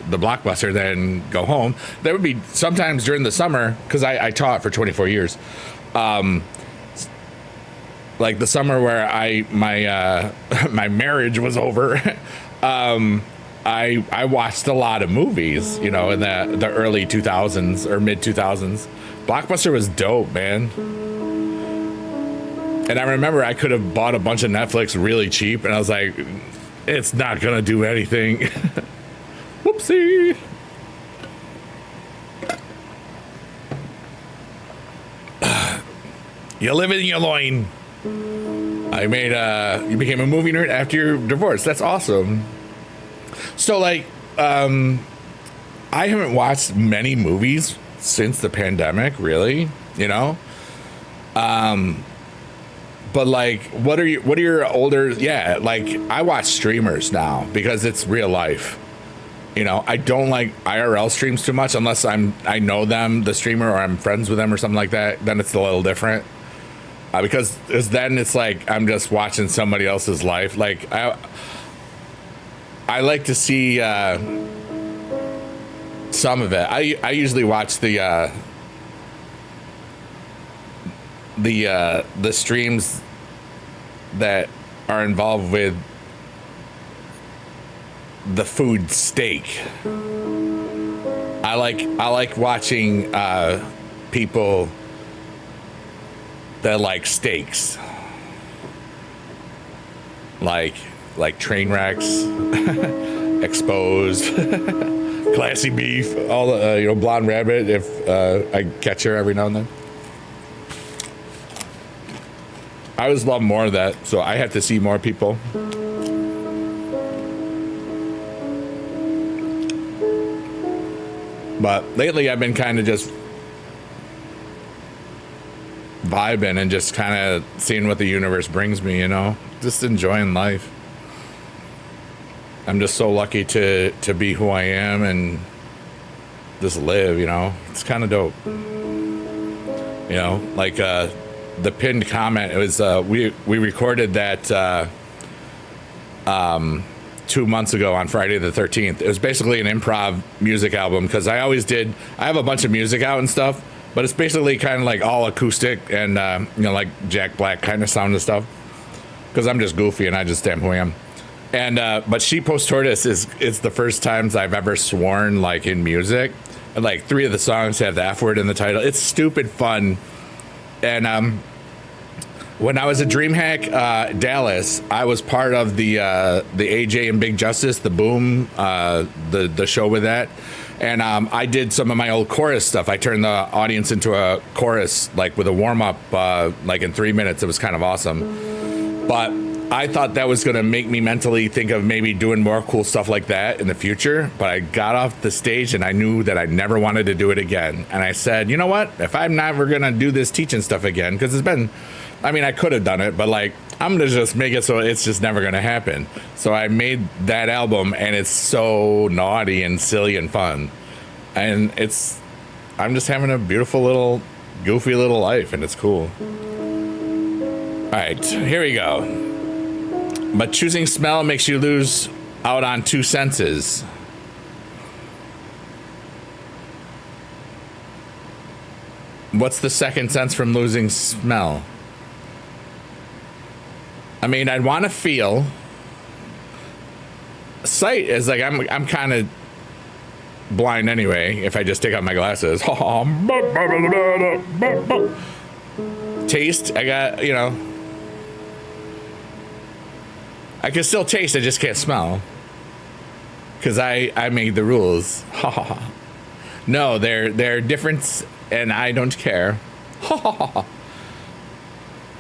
Blockbuster, then go home. That would be sometimes during the summer, because I taught for 24 years. Like the summer where my marriage was over, I watched a lot of movies, you know, in the early 2000s or mid 2000s. Blockbuster was dope, man. And I remember I could have bought a bunch of Netflix really cheap, and I was like, it's not gonna do anything. Whoopsie. You live in your loin. You became a movie nerd after your divorce. That's awesome. So like, I haven't watched many movies since the pandemic, really, you know? But like, what are your older, yeah, like I watch streamers now because it's real life. You know, I don't like IRL streams too much unless I know them, the streamer, or I'm friends with them or something like that. Then it's a little different. Because then it's like I'm just watching somebody else's life. Like I like to see some of it. I usually watch the streams that are involved with the food steak. I like watching people that like steaks, like train wrecks, exposed, classy beef, all the blonde rabbit. If I catch her every now and then. I always love more of that, so I have to see more people. But lately I've been kind of just vibing and just kind of seeing what the universe brings me, you know, just enjoying life. I'm just so lucky to be who I am and just live, you know. It's kind of dope. You know, like the pinned comment, it was we recorded that 2 months ago on Friday the 13th. It was basically an improv music album because I have a bunch of music out and stuff, but it's basically kind of like all acoustic and like Jack Black kind of sound and stuff because I'm just goofy and I just am who I am. And but She Post Tortoise is the first times I've ever sworn like in music. And like 3 of the songs have the F word in the title. It's stupid fun. And when I was at DreamHack Dallas, I was part of the AJ and Big Justice, the Boom, the show with that. And I did some of my old chorus stuff. I turned the audience into a chorus, like with a warm up, like in 3 minutes. It was kind of awesome. But I thought that was going to make me mentally think of maybe doing more cool stuff like that in the future. But I got off the stage and I knew that I never wanted to do it again. And I said, you know what? If I'm never going to do this teaching stuff again, because I could have done it, but like, I'm going to just make it so it's just never going to happen. So I made that album and it's so naughty and silly and fun. And I'm just having a beautiful little, goofy little life and it's cool. All right, here we go. But choosing smell makes you lose out on 2 senses. What's the second sense from losing smell? I mean, I'd want to feel. Sight is like I'm kind of blind anyway if I just take out my glasses. Taste, I got, I can still taste, I just can't smell. Because I made the rules. No, they're different and I don't care.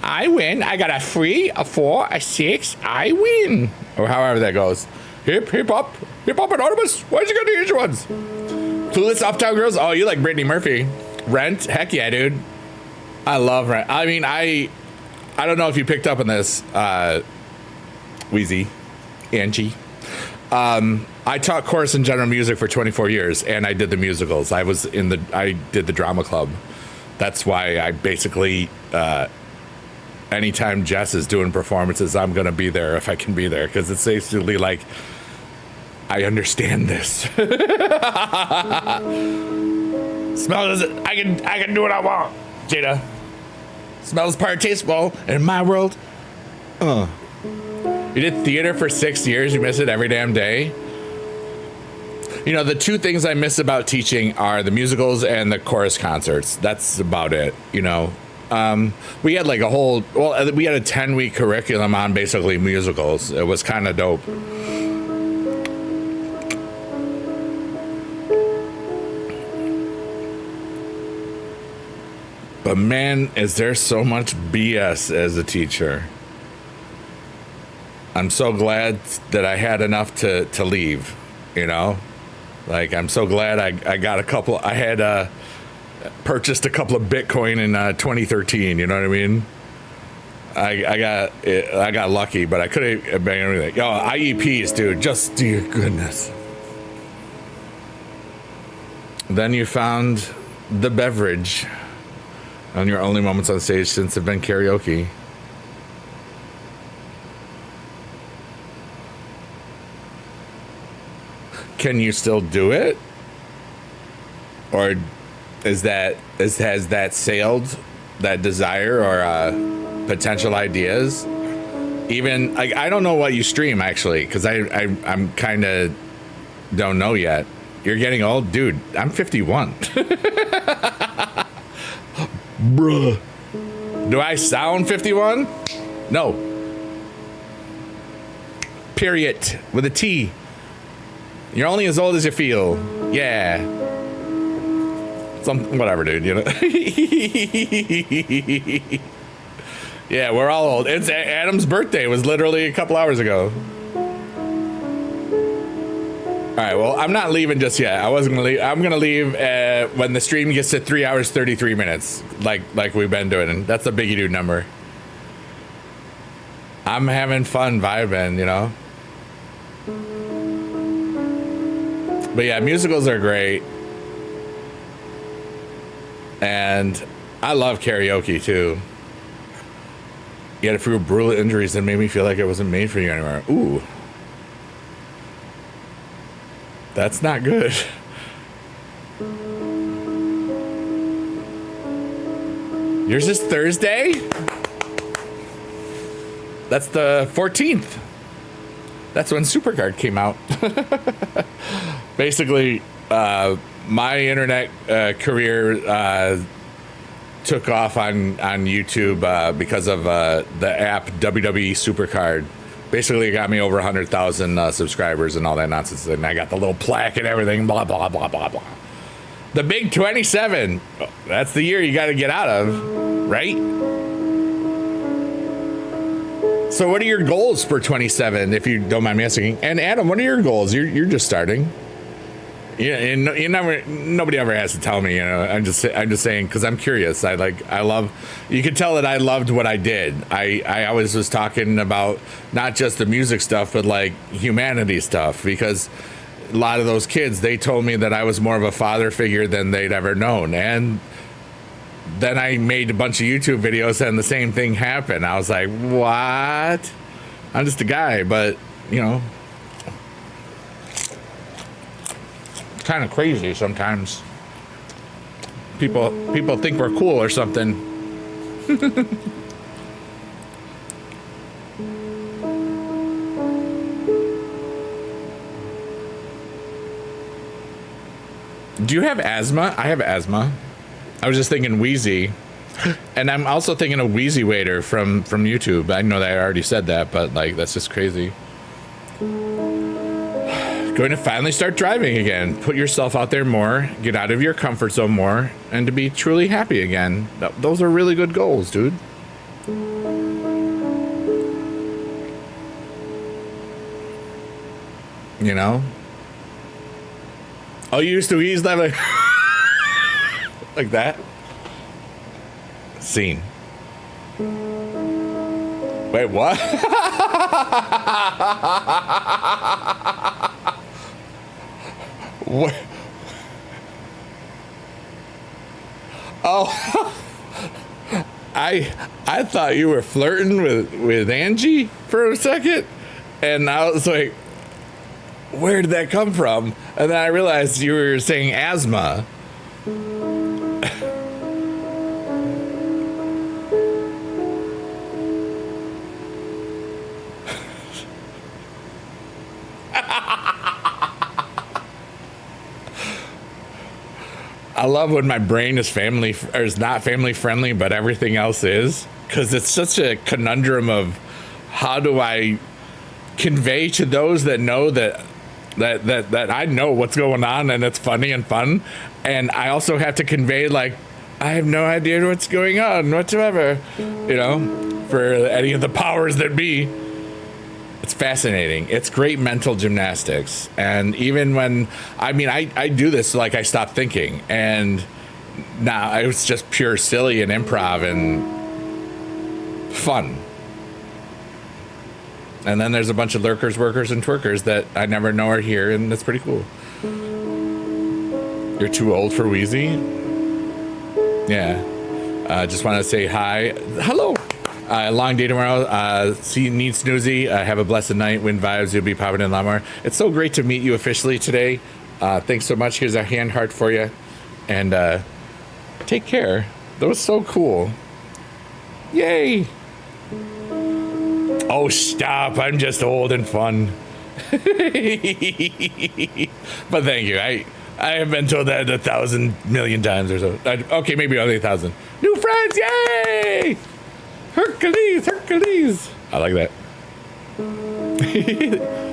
I win. I got a 3, a 4, a 6. I win. Or however that goes. Hip hop anonymous. Why'd you go to the usual ones? Clueless Uptown Girls. Oh, you like Brittany Murphy. Rent. Heck yeah, dude. I love Rent. I mean, I don't know if you picked up on this, Wheezy, Angie. I taught chorus and general music for 24 years, and I did the musicals. I did the drama club. That's why I basically, anytime Jess is doing performances, I'm going to be there if I can be there, because it's basically like, I understand this. Smell is, I can do what I want, Jada. Smell is part tasteful in my world. You did theater for 6 years. You miss it every damn day. The 2 things I miss about teaching are the musicals and the chorus concerts. That's about it. We had like we had a 10-week curriculum on basically musicals. It was kind of dope. But man, is there so much BS as a teacher. I'm so glad that I had enough to leave, you know? Like, I'm so glad I got I had purchased a couple of Bitcoin in 2013, you know what I mean? I got lucky, but I could have been everything. Yo, IEPs, dude, just dear goodness. Then you found the beverage on your only moments on stage since have been karaoke. Can you still do it? Or has that sailed, that desire or potential ideas? Even I don't know what you stream actually, because I'm kind of don't know yet. You're getting old, dude. I'm 51. Bruh. Do I sound 51? No. Period. With a T. You're only as old as you feel. Yeah. Whatever, dude, you know. Yeah, we're all old. It's Adam's birthday was literally a couple hours ago. All right, well, I'm not leaving just yet. I wasn't gonna leave. I'm gonna leave when the stream gets to 3 hours 33 minutes, like we've been doing. And that's a biggie dude number. I'm having fun vibing, you know. But yeah, musicals are great, and I love karaoke too. You had a few brutal injuries that made me feel like it wasn't made for you anymore. Ooh. That's not good. Yours is Thursday? That's the 14th. That's when Supercard came out. Basically, my internet career took off on YouTube because of the app WWE Supercard. Basically, it got me over 100,000 subscribers and all that nonsense. And I got the little plaque and everything, blah, blah, blah, blah, blah. The big 27. That's the year you got to get out of, right? So what are your goals for 27, if you don't mind me asking? And Adam, what are your goals? You're just starting. Yeah, and nobody ever has to tell me, you know. I'm just saying because I'm curious. I love. You can tell that I loved what I did. I always was talking about not just the music stuff, but like humanity stuff, because a lot of those kids, they told me that I was more of a father figure than they'd ever known. And then I made a bunch of YouTube videos and the same thing happened. I was like, what? I'm just a guy, but you know. Kind of crazy sometimes. People think we're cool or something. Do you have asthma? I have asthma. I was just thinking Wheezy. And I'm also thinking of Wheezy Waiter from YouTube. I know that I already said that, but like that's just crazy. Going to finally start driving again. Put yourself out there more, get out of your comfort zone more, and to be truly happy again. Those are really good goals, dude. You know? Oh, you used to ease that like that? Scene. Wait, what? What? Oh, I thought you were flirting with Angie for a second, and I was like, where did that come from? And then I realized you were saying asthma. I love when my brain is not family friendly, but everything else is, because it's such a conundrum of how do I convey to those that know that I know what's going on and it's funny and fun, and I also have to convey like I have no idea what's going on whatsoever, you know, for any of the powers that be. It's fascinating. It's great mental gymnastics. And even when, I do this, like I stop thinking. And now it's just pure silly and improv and fun. And then there's a bunch of lurkers, workers, and twerkers that I never know are here. And it's pretty cool. You're too old for Wheezy? Yeah. Just want to say hi. Hello. Long day tomorrow. See, need snoozy. Have a blessed night. Win vibes. You'll be popping in a lot more. It's so great to meet you officially today. Thanks so much. Here's a hand heart for you. And take care. That was so cool. Yay. Oh, stop. I'm just old and fun. But thank you. I have been told that 1,000,000,000 times or so. Okay, maybe only 1,000. New friends. Yay. Hercules, Hercules. I like that.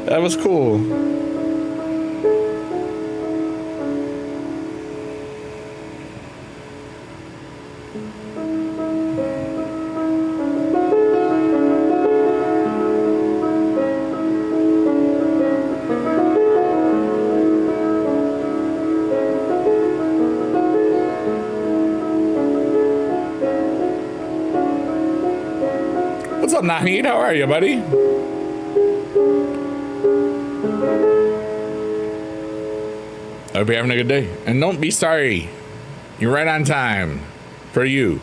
That was cool. What's up, Nahid? How are you, buddy? I hope you're having a good day. And don't be sorry. You're right on time. For you.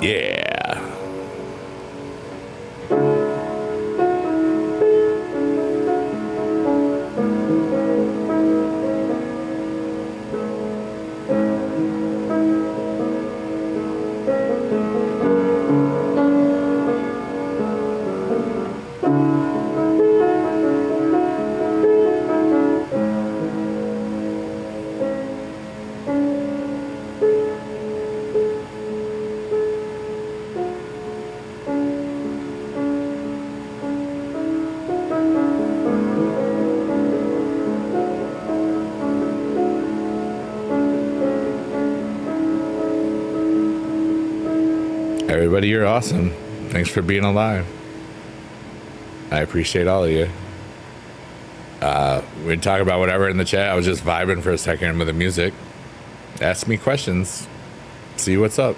Yeah. Everybody, you're awesome. Thanks for being alive. I appreciate all of you. We can talk about whatever in the chat. I was just vibing for a second with the music. Ask me questions. See what's up.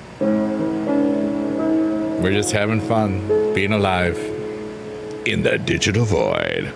We're just having fun, being alive in the digital void.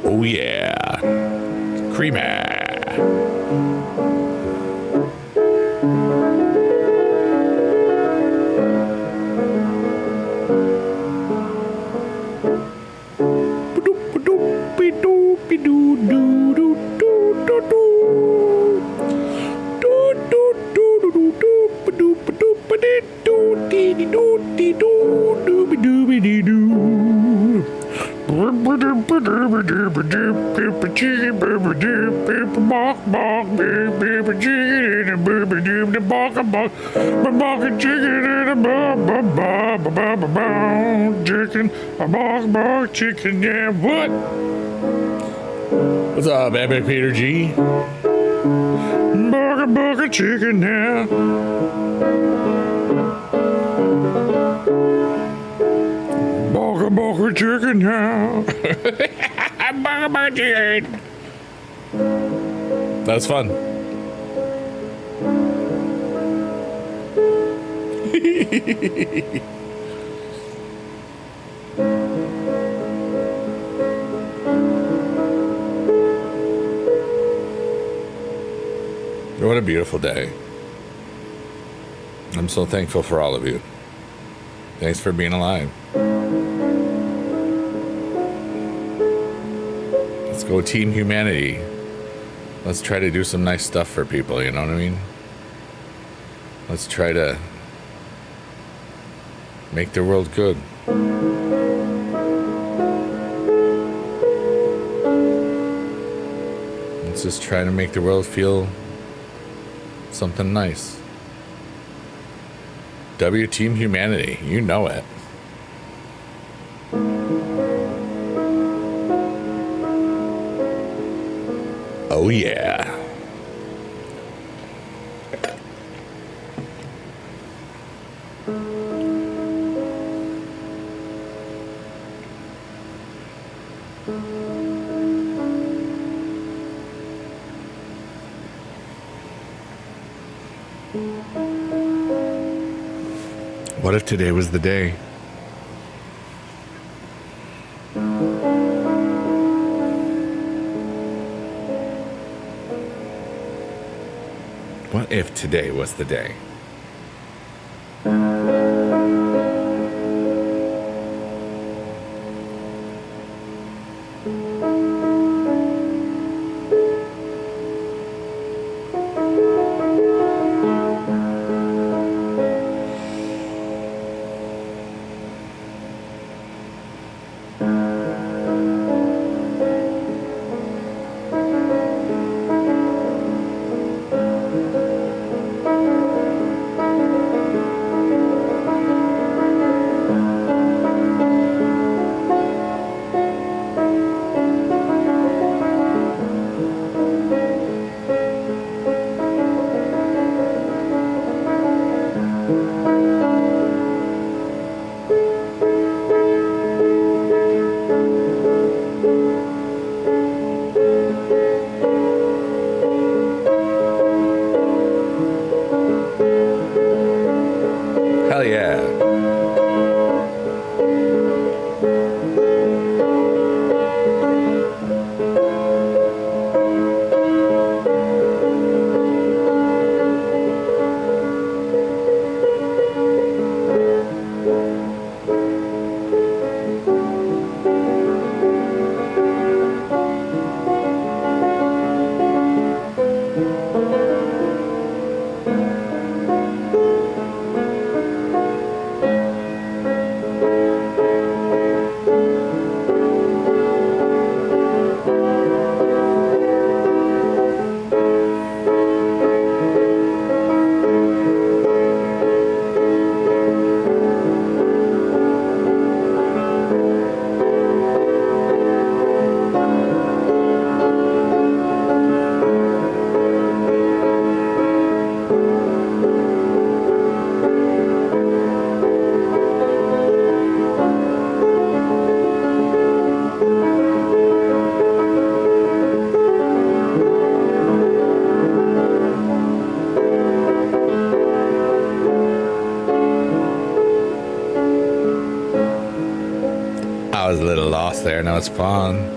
Oh yeah, creamy. Chicken, yeah, what? What's up, Epic Peter G? Burger chicken now. Burger chicken now. Burger chicken. That was fun. What a beautiful day. I'm so thankful for all of you. Thanks for being alive. Let's go Team Humanity. Let's try to do some nice stuff for people, you know what I mean? Let's try to make the world good. Let's just try to make the world feel something nice. W Team Humanity, you know it. Oh yeah. What if today was the day? What if today was the day? Hell yeah. I was a little lost there. Now it's fun.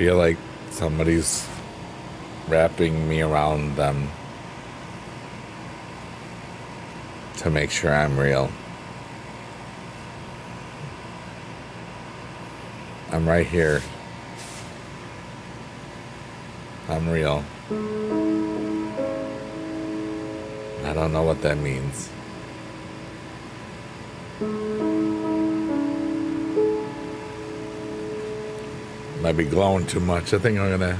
feel like somebody's wrapping me around them to make sure I'm real. I'm right here. I'm real. I don't know what that means. Might be glowing too much. I think I'm gonna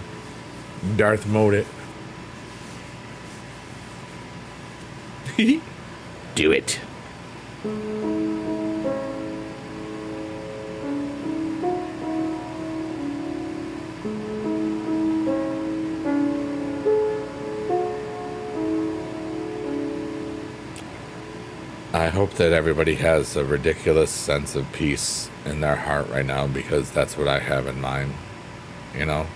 Darth mode it. Do it. I hope that everybody has a ridiculous sense of peace in their heart right now, because that's what I have in mine. You know?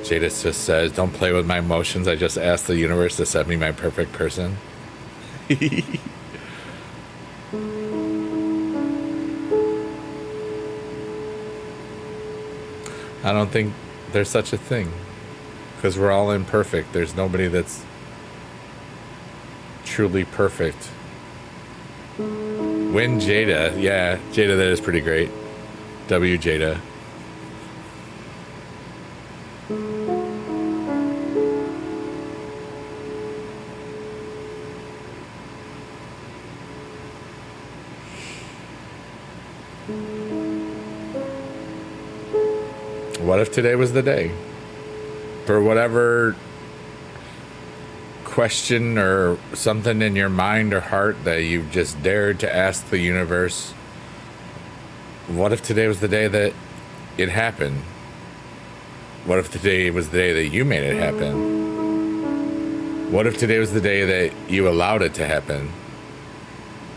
Jadis just says, don't play with my emotions. I just asked the universe to send me my perfect person. I don't think there's such a thing, because we're all imperfect. There's nobody that's truly perfect. Win Jada. Yeah, Jada, that is pretty great. W Jada. What if today was the day? For whatever question or something in your mind or heart that you've just dared to ask the universe, what if today was the day that it happened? What if today was the day that you made it happen? What if today was the day that you allowed it to happen?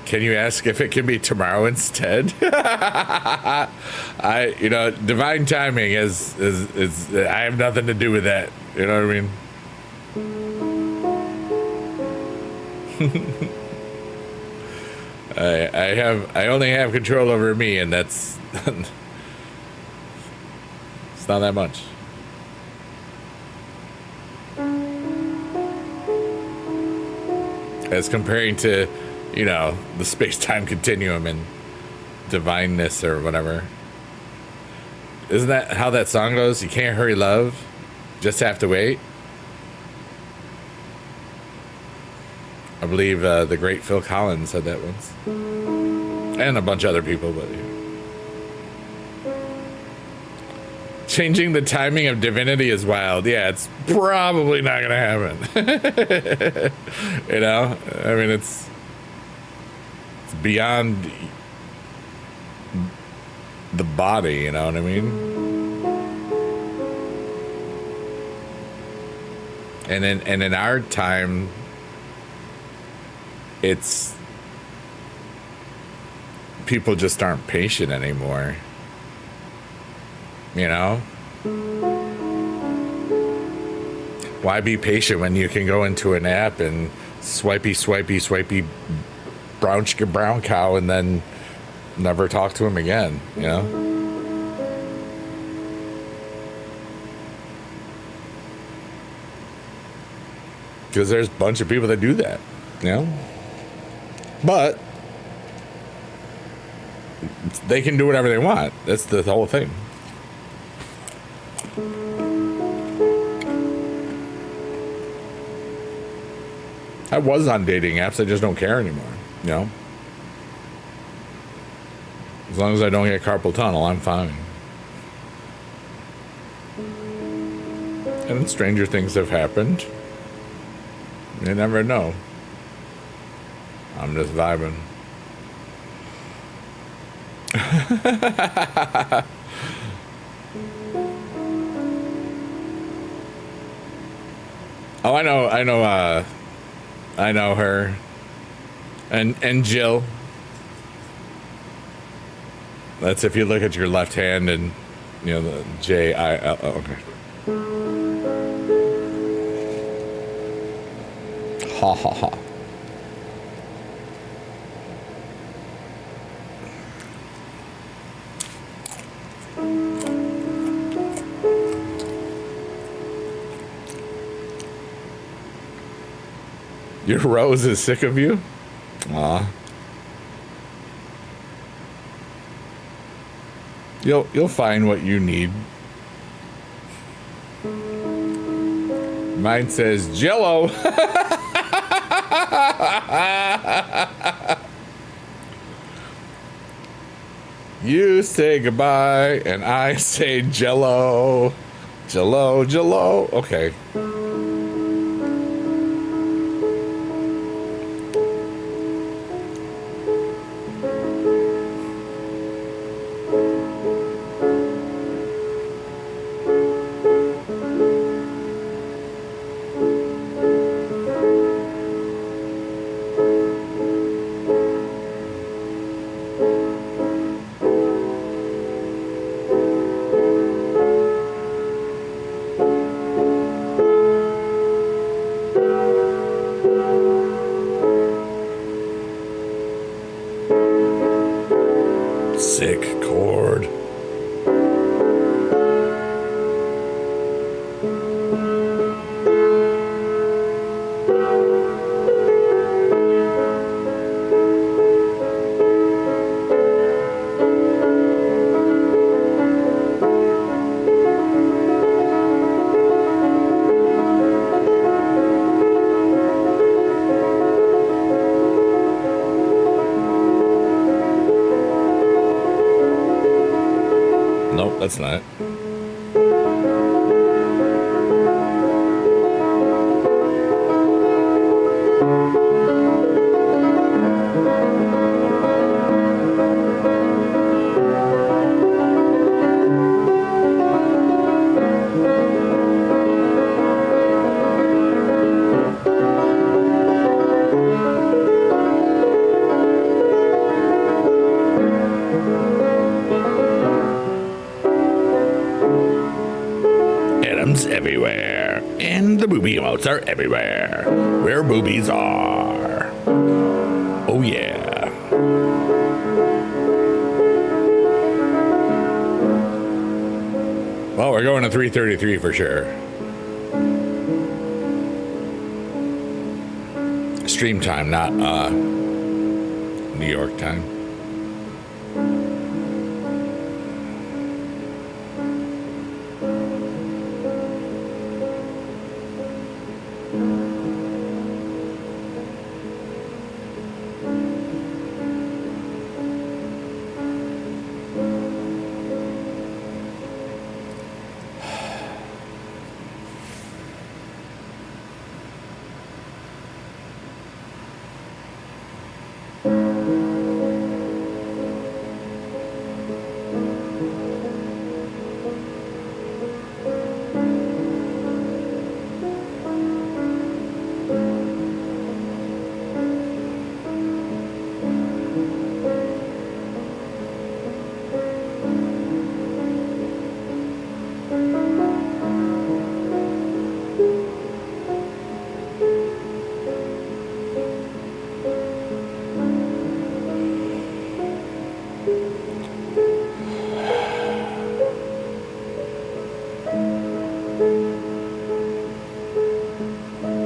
Can you ask if it can be tomorrow instead? Divine timing is I have nothing to do with that. You know what I mean? I only have control over me, and that's it's not that much. As comparing to, the space-time continuum and divineness or whatever. Isn't that how that song goes? You can't hurry love, just have to wait. I believe the great Phil Collins said that once. And a bunch of other people, but changing the timing of divinity is wild. Yeah, it's probably not gonna happen. I mean, it's beyond the body, you know what I mean? And in our time, it's people just aren't patient anymore. Why be patient when you can go into an app and swipey brown cow and then never talk to him again, Because there's a bunch of people that do that, But they can do whatever they want. That's the whole thing. I was on dating apps. I just don't care anymore. As long as I don't get carpal tunnel, I'm fine. And stranger things have happened. You never know. I'm just vibing. Oh, I know her. And Jill. That's if you look at your left hand and, the J-I-L. Oh, okay. Ha ha ha. Your rose is sick of you? Aw. You'll find what you need. Mine says Jello. You say goodbye, and I say Jello. Jello, Jello. Okay. Sick chord. Nope, that's not it. Atoms everywhere, and the booby emotes are everywhere, where boobies are. Oh yeah. Well, we're going to 3:33 for sure. Stream time, not New York time.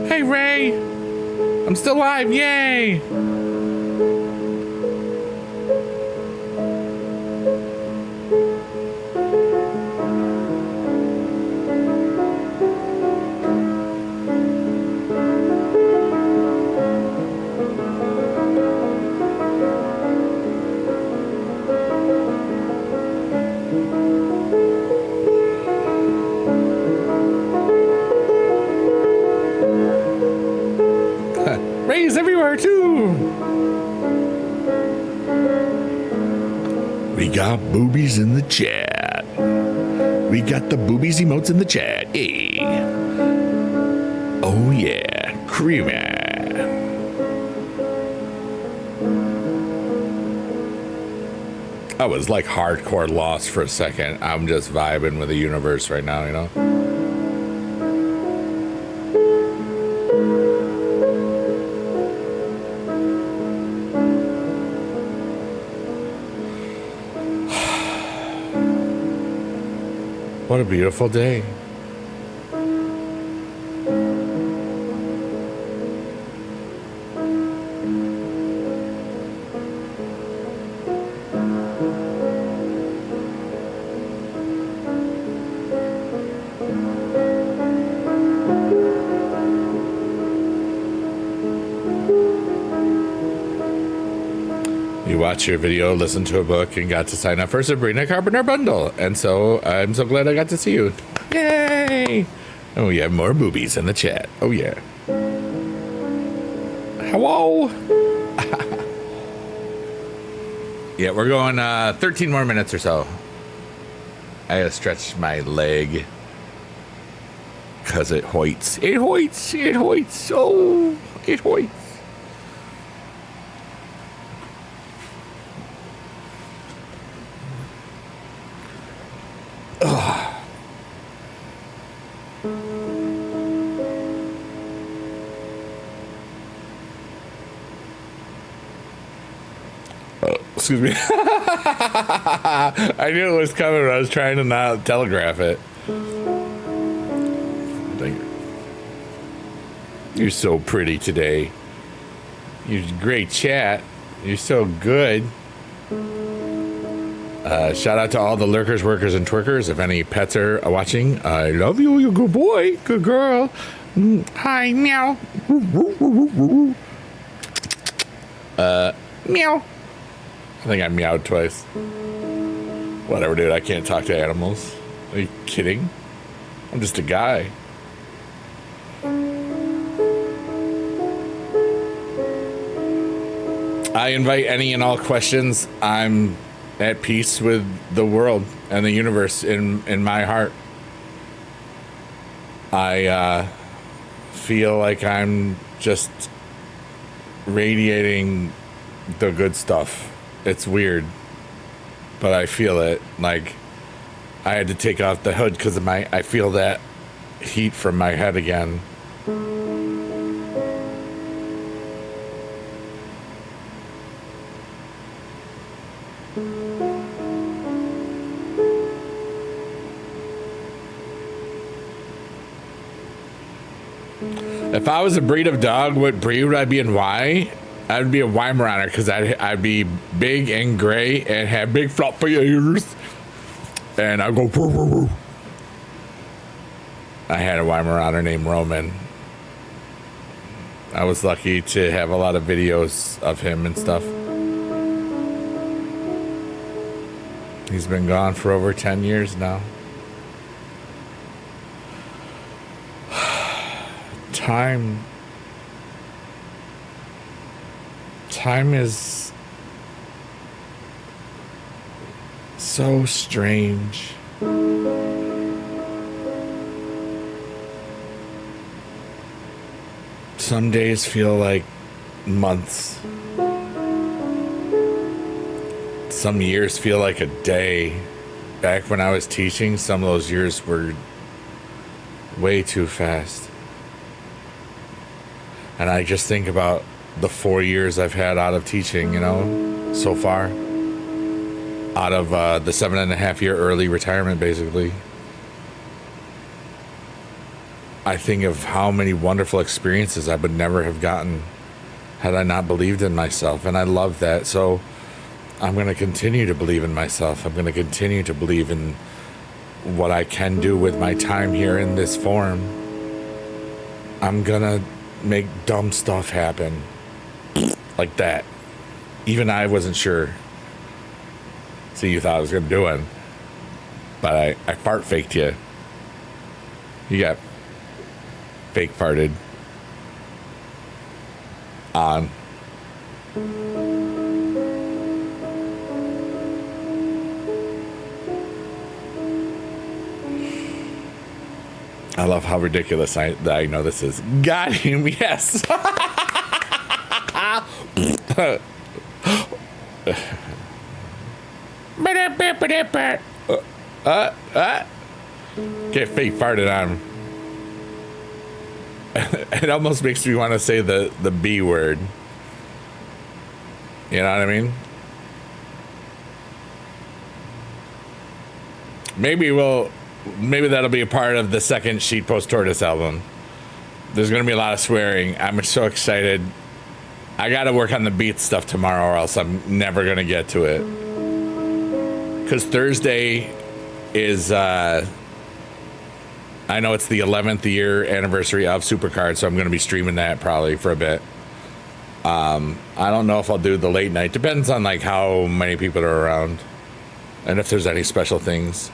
Hey, Ray! I'm still alive, yay! Ray's everywhere too. We got boobies in the chat. We got the boobies emotes in the chat. Hey. Oh yeah, creamy. I was like hardcore lost for a second. I'm just vibing with the universe right now, you know? What a beautiful day. watch your video, listen to a book, and got to sign up for Sabrina Carpenter Bundle. And so I'm so glad I got to see you. Yay! Oh, we have more boobies in the chat. Oh, yeah. Hello. Yeah, we're going 13 more minutes or so. I gotta stretch my leg. Because it hoits. It hoits. It hoits. Oh, it hoits. Excuse me. I knew it was coming, but I was trying to not telegraph it. You're so pretty today. You're great chat. You're so good. Shout out to all the lurkers, workers, and twerkers. If any pets are watching, I love you. You're a good boy. Good girl. Hi, meow. Meow. I think I meowed twice. Whatever, dude. I can't talk to animals. Are you kidding? I'm just a guy. I invite any and all questions. I'm at peace with the world and the universe in my heart. I feel like I'm just radiating the good stuff. It's weird, but I feel it. Like I had to take off the hood because of I feel that heat from my head again. If I was a breed of dog, what breed would I be and why? I'd be a Weimaraner because I'd be big and gray and have big floppy ears. And I'd go, woo, woo, woo. I had a Weimaraner named Roman. I was lucky to have a lot of videos of him and stuff. He's been gone for over 10 years now. Time is so strange. Some days feel like months. Some years feel like a day. Back when I was teaching, some of those years were way too fast. And I just think about the 4 years I've had out of teaching, you know, so far. Out of the 7.5 year early retirement, basically. I think of how many wonderful experiences I would never have gotten had I not believed in myself. And I love that. So I'm going to continue to believe in myself. I'm going to continue to believe in what I can do with my time here in this form. I'm going to make dumb stuff happen. Like that. Even I wasn't sure. See, you thought I was going to do it. But I fart faked you. You got fake farted. On. I love how ridiculous I know this is. Got him, yes. Get fake farted on. It almost makes me want to say the B word. You know what I mean? Maybe that'll be a part of the second Sheet Post Tortoise album. There's going to be a lot of swearing. I'm so excited. I got to work on the beat stuff tomorrow or else I'm never going to get to it. Because Thursday is, I know it's the 11th year anniversary of Supercard, so I'm going to be streaming that probably for a bit. I don't know if I'll do the late night. Depends on like how many people are around and if there's any special things.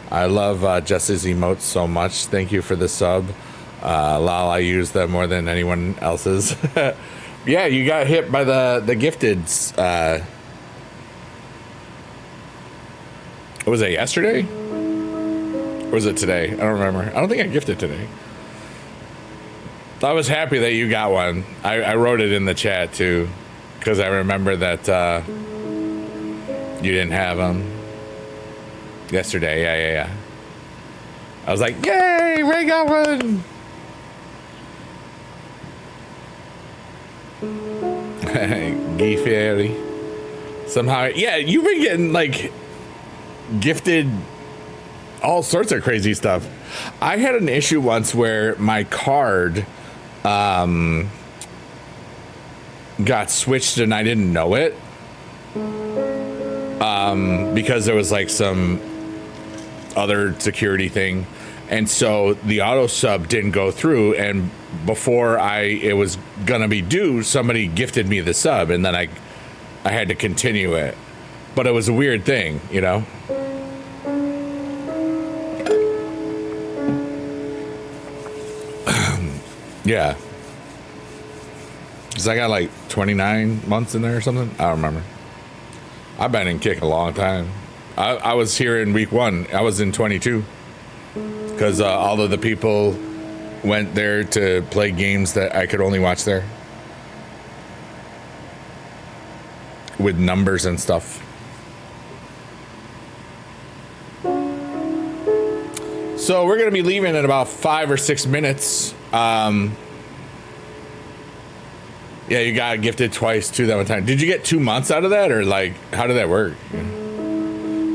I love Jess's emotes so much. Thank you for the sub. Lol, I use them more than anyone else's. Yeah, you got hit by the gifteds. Was it yesterday? Or was it today? I don't remember. I don't think I gifted today. I was happy that you got one. I wrote it in the chat too, because I remember that you didn't have them yesterday. Yeah. I was like, yay, Ray got one. Gee Fairy. Somehow, yeah, you've been getting like gifted all sorts of crazy stuff. I had an issue once where my card got switched and I didn't know it, because there was like some other security thing, and so the auto sub didn't go through, and before it was gonna be due, somebody gifted me the sub, and then I had to continue it, but it was a weird thing, you know. Yeah, because I got like 29 months in there or something. I don't remember. I've been in Kick a long time. I was here in week 1. I was in 22 because all of the people went there to play games that I could only watch there with numbers and stuff. So we're going to be leaving in about 5 or 6 minutes. Yeah, you got gifted twice too that one time. Did you get 2 months out of that, or like how did that work?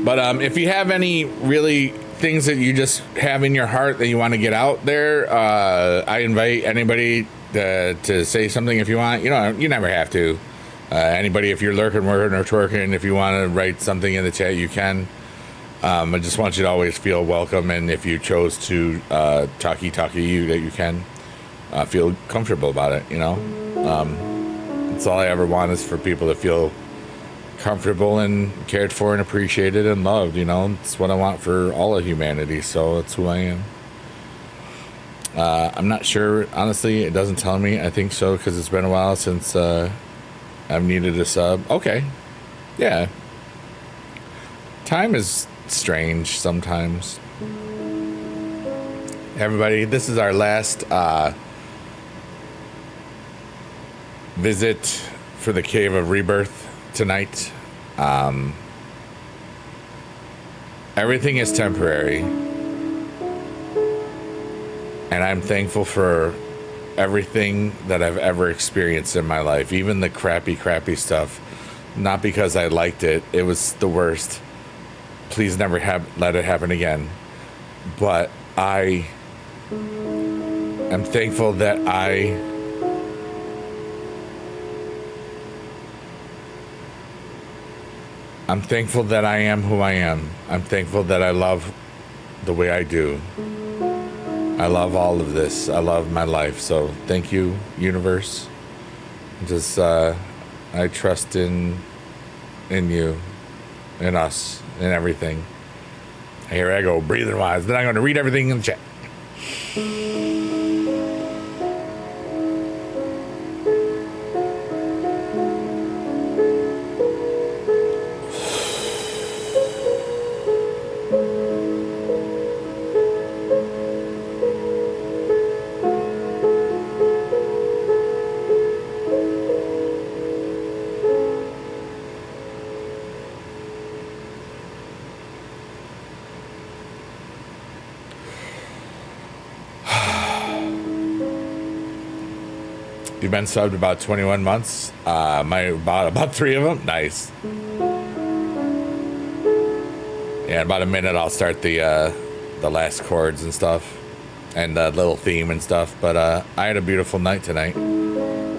But if you have any really things that you just have in your heart that you want to get out there, I invite anybody to say something if you want. You know, you never have to. Anybody, if you're lurking, working, or twerking, if you want to write something in the chat, you can. I just want you to always feel welcome, and if you chose to talkie you, that you can feel comfortable about it, you know. That's all I ever want, is for people to feel comfortable and cared for and appreciated and loved, you know. It's what I want for all of humanity, so that's who I am. I'm not sure, honestly. It doesn't tell me. I think so, because it's been a while since I've needed a sub. Okay. Yeah. Time is strange sometimes. Everybody, this is our last visit for the Cave of Rebirth tonight. Everything is temporary, and I'm thankful for everything that I've ever experienced in my life, even the crappy stuff. Not because I liked it. It was the worst. Please never let it happen again. But I am thankful that I'm thankful that I am who I am. I'm thankful that I love the way I do. I love all of this. I love my life. So thank you, universe. Just I trust in you, in us, in everything. Here I go, breathing wise. Then I'm going to read everything in the chat. You've been subbed about 21 months. About 3 of them. Nice. Yeah, in about a minute I'll start the last chords and stuff, and the little theme and stuff. But I had a beautiful night tonight.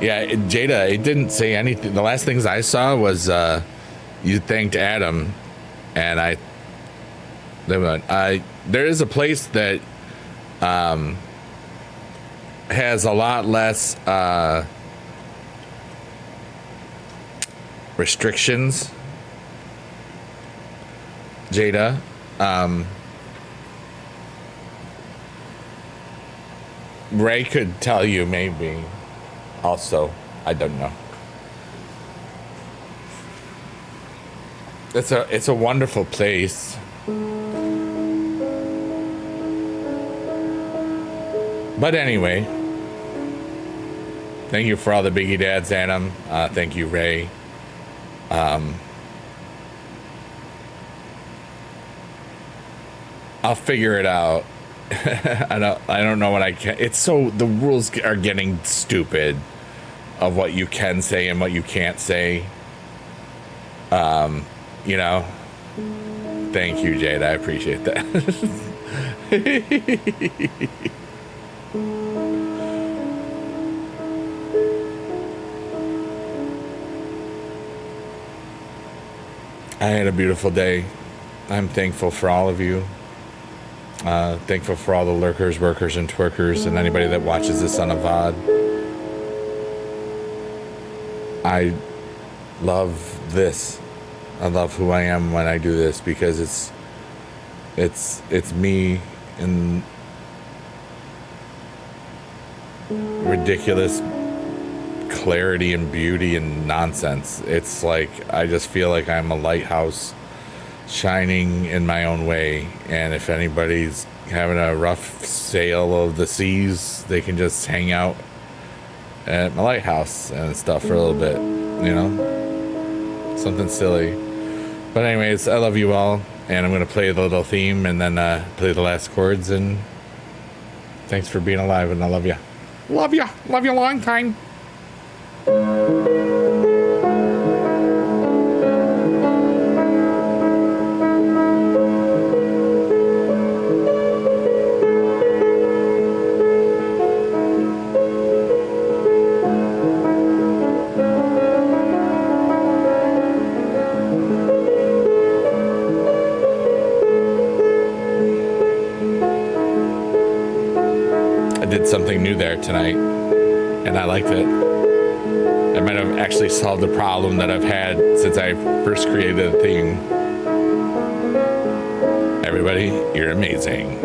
Yeah, Jada, it didn't say anything. The last things I saw was you thanked Adam, and there is a place that has a lot less restrictions. Jada, Ray could tell you maybe. Also, I don't know. It's a wonderful place. But anyway, thank you for all the Biggie Dads, Adam. Thank you, Ray. I'll figure it out. I don't know what I can. It's so the rules are getting stupid of what you can say and what you can't say. You know. Thank you, Jade. I appreciate that. I had a beautiful day. I'm thankful for all of you. Thankful for all the lurkers, workers, and twerkers, and anybody that watches this on a VOD. I love this. I love who I am when I do this because it's me in ridiculous clarity and beauty and nonsense. It's like I just feel like I'm a lighthouse shining in my own way, and if anybody's having a rough sail of the seas, they can just hang out at my lighthouse and stuff for a little bit, you know, something silly. But anyways, I love you all, and I'm gonna play the little theme and then play the last chords, and thanks for being alive, and I love you a long time. Something new there tonight, and I liked it. I might have actually solved the problem that I've had since I first created the theme. Everybody, you're amazing.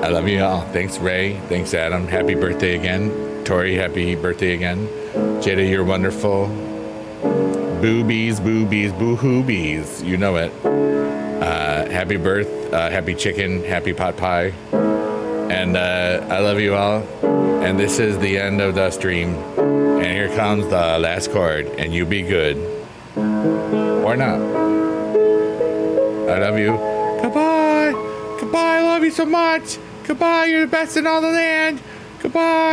I love you all. Thanks, Ray. Thanks, Adam. Happy birthday again. Tori, happy birthday again. Jada, you're wonderful. Boobies, boo-hoo bees. You know it. Happy birth, happy chicken, happy pot pie. And I love you all. And this is the end of the stream. And here comes the last chord. And you be good. Or not. I love you. Goodbye. Goodbye. I love you so much. Goodbye. You're the best in all the land. Goodbye.